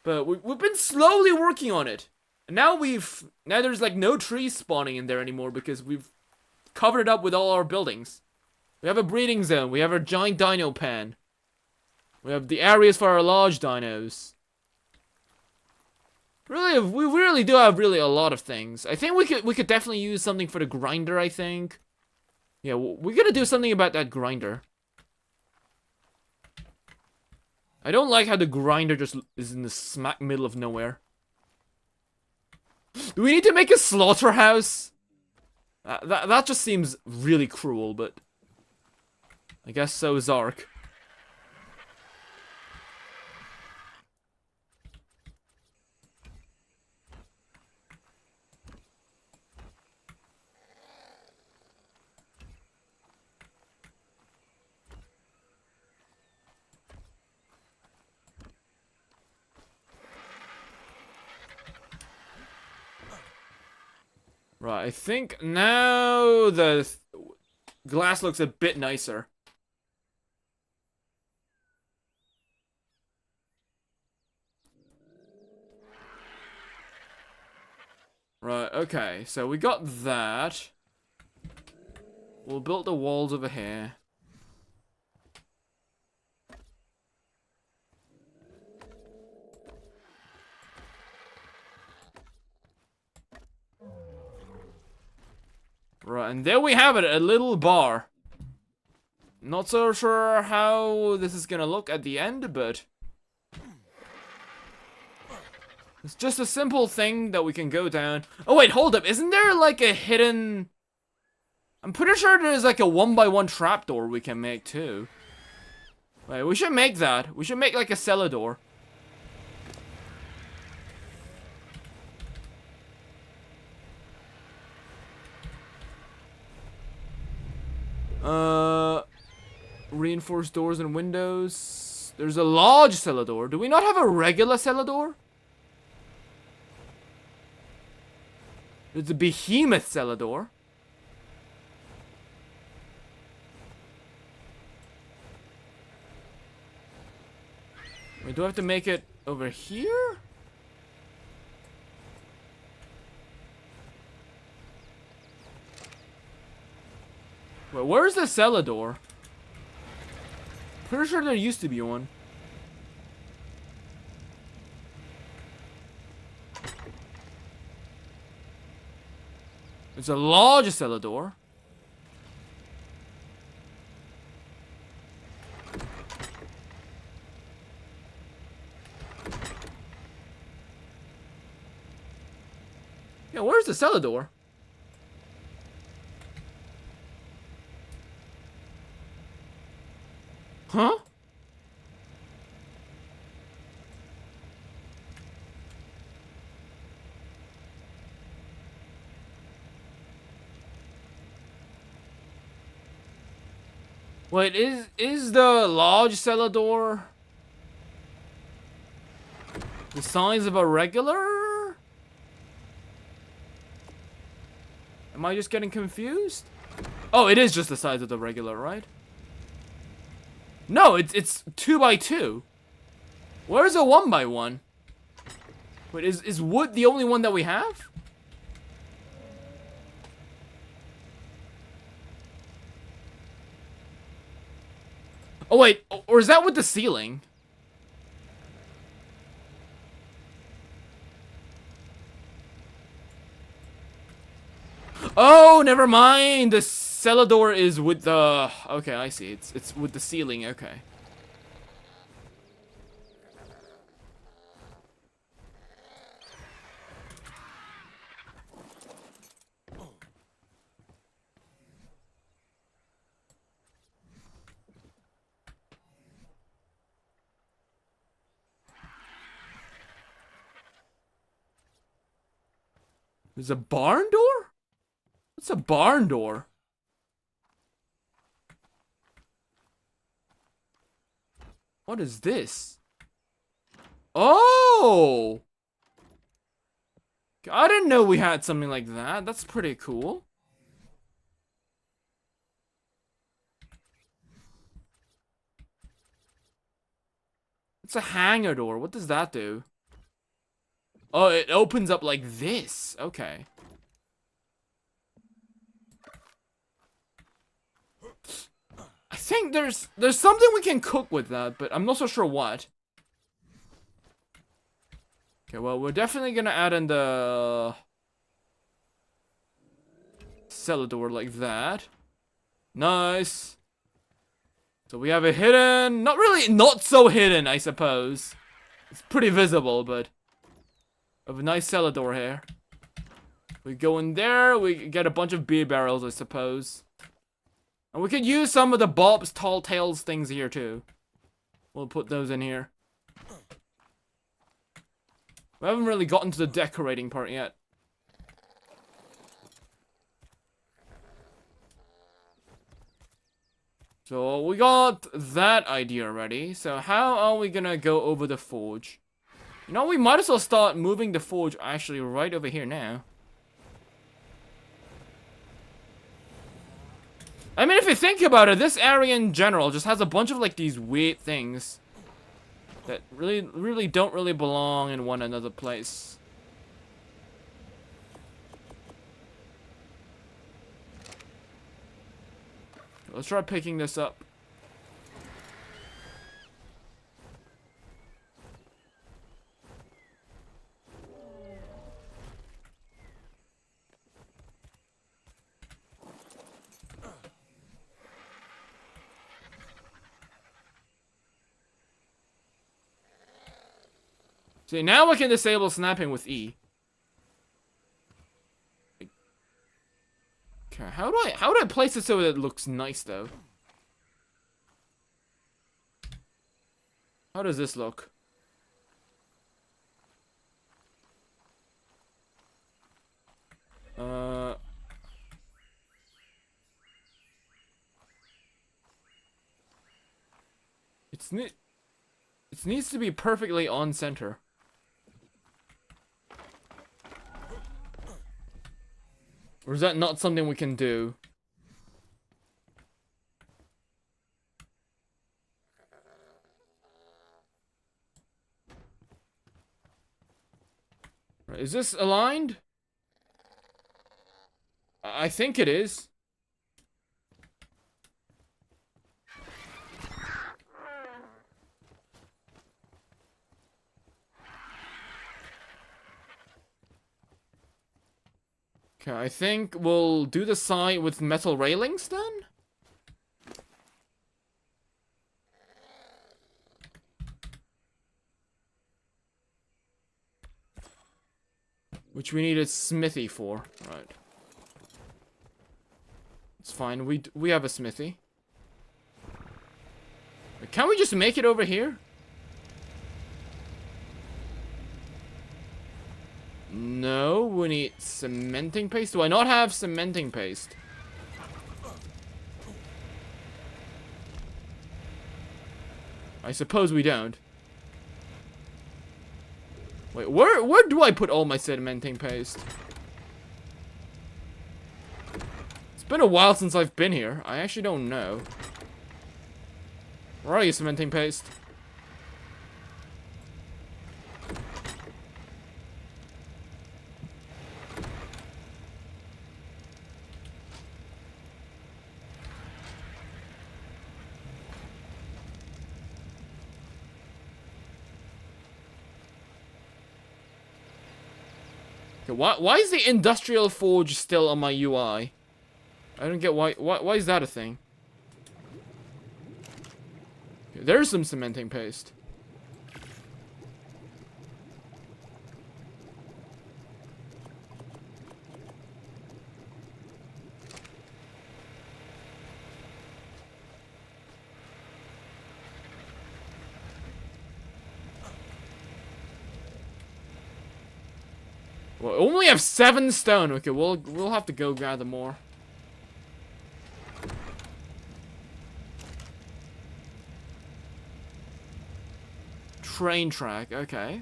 But we've been slowly working on it. And now there's like no trees spawning in there anymore because we've covered it up with all our buildings. We have a breeding zone. We have our giant dino pen. We have the areas for our large dinos. Really, we really do have a lot of things. I think we could definitely use something for the grinder, I think. Yeah, we're gonna do something about that grinder. I don't like how the grinder just is in the smack middle of nowhere. Do we need to make a slaughterhouse? That just seems really cruel, but I guess so is ARK. Right, I think now the glass looks a bit nicer. Right, okay, so we got that. We'll build the walls over here. Right, and there we have it, a little bar. Not so sure how this is gonna look at the end, but it's just a simple thing that we can go down. Oh wait, hold up, isn't there like a hidden... I'm pretty sure there's like a 1x1 trapdoor we can make too. Wait, we should make that. We should make like a cellar door. Reinforced doors and windows. There's a large cellar door. Do we not have a regular cellar door? There's a behemoth cellar door. Wait, do I have to make it over here? Wait, where's the cellar door? Pretty sure there used to be one. It's a large cellar door. Yeah, where's the cellar door? Huh? Wait, is the large cellar door the size of a regular? Am I just getting confused? Oh, it is just the size of the regular, right? No, it's 2x2. Where's a 1x1? Wait, is wood the only one that we have? Oh wait, or is that with the ceiling? Oh, never mind. The cellar door is with the... Okay, I see. It's with the ceiling. Okay. There's a barn door? What's a barn door? What is this? Oh! I didn't know we had something like that. That's pretty cool. It's a hangar door. What does that do? Oh, it opens up like this. Okay. I think there's something we can cook with that, but I'm not so sure what. Okay, well, we're definitely gonna add in the cellar door like that. Nice. So we have a hidden, not so hidden, I suppose. It's pretty visible, but we have a nice cellar door here. We go in there, we get a bunch of beer barrels, I suppose. And we could use some of the Bob's Tall Tales things here too. We'll put those in here. We haven't really gotten to the decorating part yet. So we got that idea ready. So how are we gonna go over the forge? You know, we might as well start moving the forge actually right over here now. I mean, if you think about it, this area in general just has a bunch of like these weird things that really don't belong in one another place. Let's try picking this up. See, now we can disable snapping with E. Okay, how do I place it so that it looks nice though? How does this look? It needs to be perfectly on center. Or is that not something we can do? Right, is this aligned? I think it is. Okay, I think we'll do the side with metal railings then? Which we need a smithy for, right. It's fine, we have a smithy. Can't we just make it over here? No, we need cementing paste. Do I not have cementing paste? I suppose we don't. Wait, where do I put all my cementing paste? It's been a while since I've been here. I actually don't know. Where are you, cementing paste? Why is the industrial forge still on my UI? I don't get why is that a thing? Okay, there's some cementing paste. Well, we only have 7 stone. Okay, we'll have to go gather more. train track. Okay.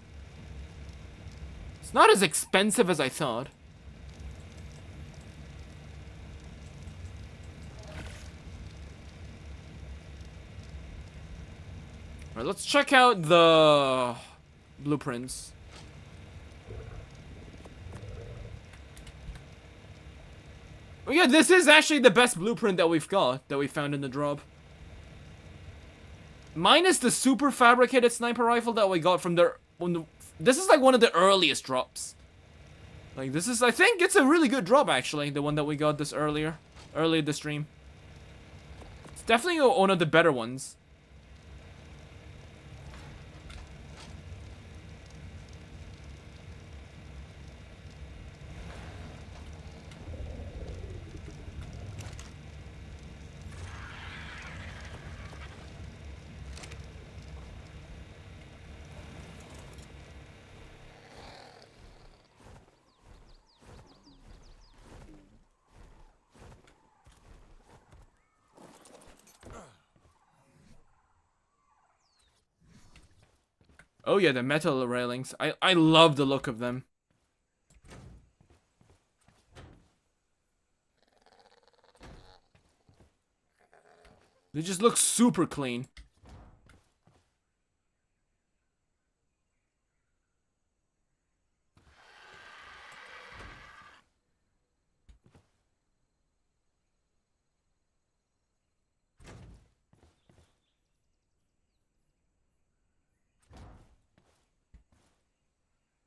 It's not as expensive as I thought. Alright, let's check out the blueprints. Oh yeah, this is actually the best blueprint that we've got, that we found in the drop. Minus the super fabricated sniper rifle that we got from this is like one of the earliest drops. Like this is, I think it's a really good drop actually, the one that we got this early this stream. It's definitely one of the better ones. Oh yeah, the metal railings. I love the look of them. They just look super clean.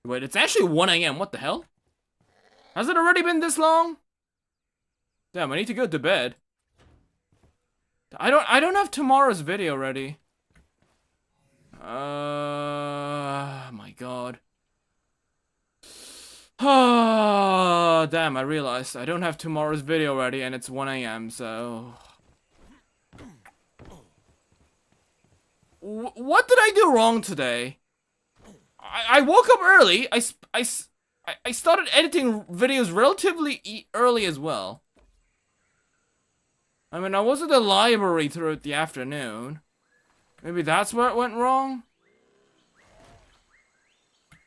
Wait, it's actually 1 AM. What the hell? Has it already been this long? Damn, I need to go to bed. I don't have tomorrow's video ready. My god. Oh, damn, I realized I don't have tomorrow's video ready and it's 1 AM, so... What did I do wrong today? I woke up early. I started editing videos relatively early as well. I mean, I was at the library throughout the afternoon. Maybe that's where it went wrong?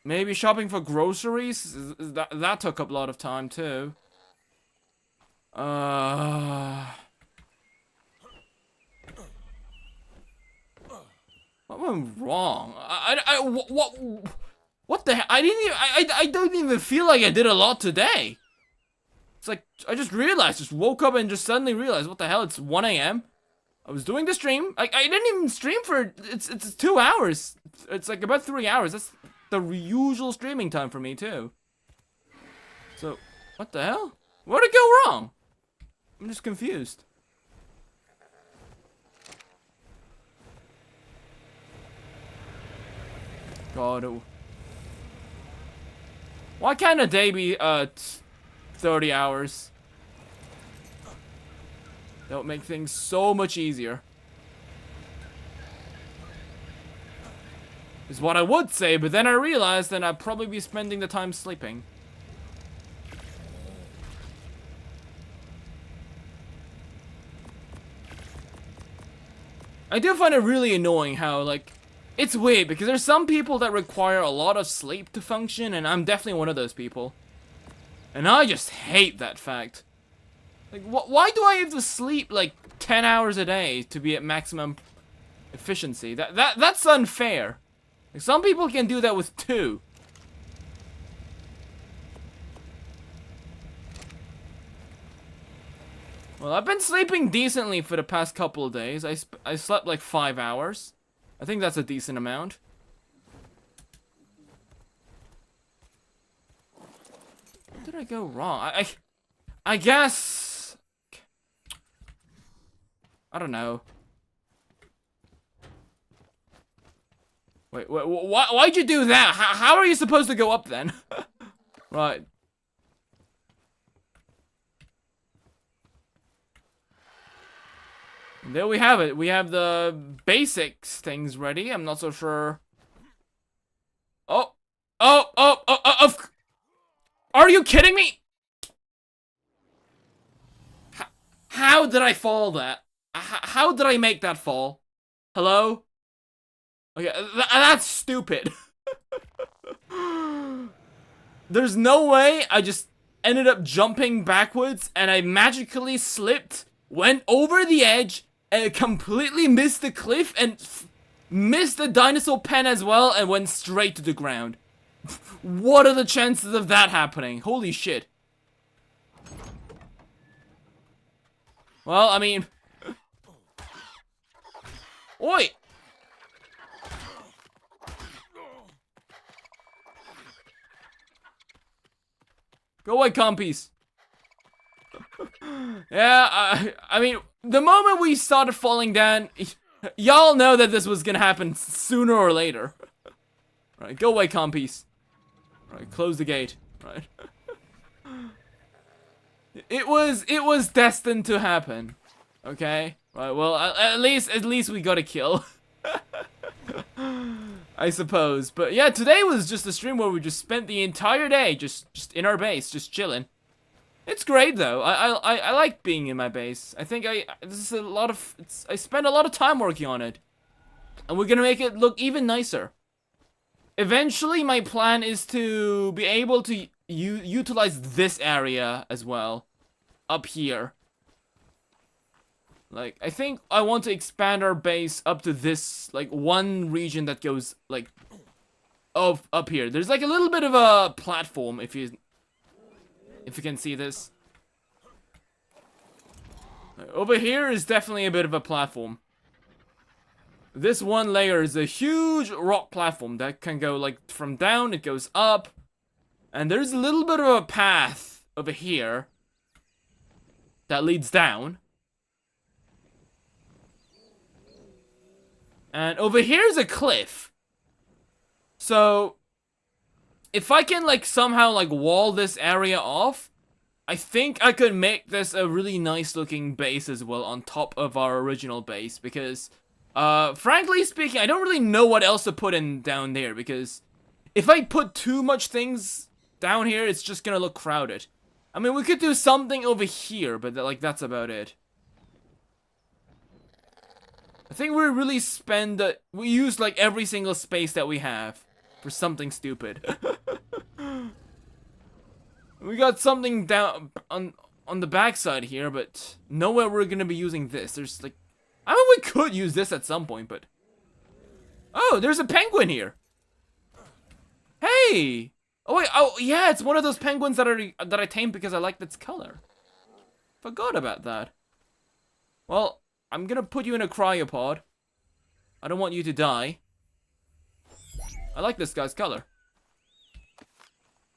Maybe shopping for groceries? That took up a lot of time, too. What went wrong? What the hell? I don't even feel like I did a lot today. It's like, I just realized, just woke up and just suddenly realized, what the hell, it's 1 AM. I was doing the stream. I didn't even stream for, it's 2 hours. It's like about 3 hours. That's the usual streaming time for me too. So, what the hell? Where'd it go wrong? I'm just confused. God, why can't a day be 30 hours? That would make things so much easier. Is what I would say, but then I realized that I'd probably be spending the time sleeping. I do find it really annoying how, like, it's weird because there's some people that require a lot of sleep to function, and I'm definitely one of those people. And I just hate that fact. Like, why do I have to sleep like 10 hours a day to be at maximum efficiency? That's unfair. Like, some people can do that with 2. Well, I've been sleeping decently for the past couple of days. I slept like 5 hours. I think that's a decent amount. Where did I go wrong? I guess... I don't know. Wait, why'd you do that? How are you supposed to go up then? Right. And there we have it. We have the basics things ready. I'm not so sure. Oh. Are you kidding me? How did I fall that? How did I make that fall? Hello? Okay, that's stupid. There's no way I just ended up jumping backwards and I magically slipped, went over the edge, and completely missed the cliff and missed the dinosaur pen as well and went straight to the ground. What are the chances of that happening? Holy shit. Well, I mean... Oi! Go away, compies. Yeah, I mean, the moment we started falling down, y'all know that this was gonna happen sooner or later. Right, go away, compies. Right, close the gate. Right. It was destined to happen. Okay? Right, well, at least we got a kill. I suppose. But yeah, today was just a stream where we just spent the entire day just in our base, just chilling. It's great though. I like being in my base. I think this is I spend a lot of time working on it. And we're gonna make it look even nicer. Eventually my plan is to be able to utilize this area as well. Up here. Like, I think I want to expand our base up to this, like, one region that goes, like, up here. There's, like, a little bit of a platform, if you can see this. Over here is definitely a bit of a platform. This one layer is a huge rock platform that can go, like, from down, it goes up. And there's a little bit of a path over here that leads down. And over here is a cliff. So, if I can, like, somehow, like, wall this area off, I think I could make this a really nice looking base as well on top of our original base. Because, frankly speaking, I don't really know what else to put in down there. Because if I put too much things down here, it's just gonna look crowded. I mean, we could do something over here, but, like, that's about it. I think we really we use like every single space that we have for something stupid. We got something down on the backside here, but nowhere we're gonna be using this. There's like, I mean, we could use this at some point, but oh, there's a penguin here. Hey, oh wait, oh yeah, it's one of those penguins that I tamed because I liked its color. Forgot about that. Well, I'm gonna put you in a cryopod. I don't want you to die. I like this guy's color.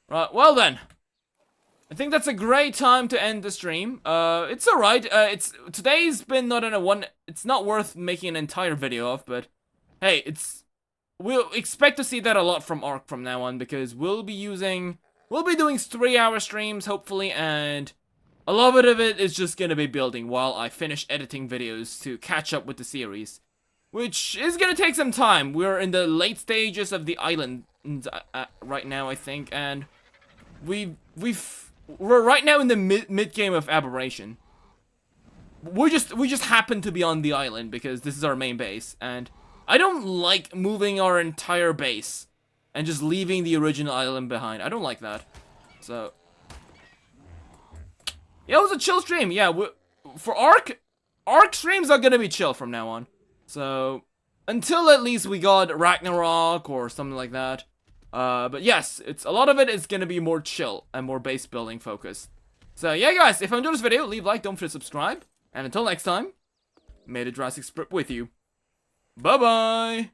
Right, well then. I think that's a great time to end the stream. It's alright. Today's been not in a one. It's not worth making an entire video of, but hey, we'll expect to see that a lot from ARK from now on because we'll be doing 3-hour streams hopefully, and a lot of it is just gonna be building while I finish editing videos to catch up with the series, which is gonna take some time. We're in the late stages of the island right now, I think, and we're right now in the mid game of Aberration. We just happen to be on the island because this is our main base, and I don't like moving our entire base and just leaving the original island behind. I don't like that. So yeah, it was a chill stream. Yeah, for ARK streams are gonna be chill from now on. So, until at least we got Ragnarok or something like that. But yes, a lot of it is gonna be more chill and more base building focused. So yeah, guys, if you enjoyed this video, leave a like, don't forget to subscribe. And until next time, may the Jurassic Sprint with you. Bye-bye!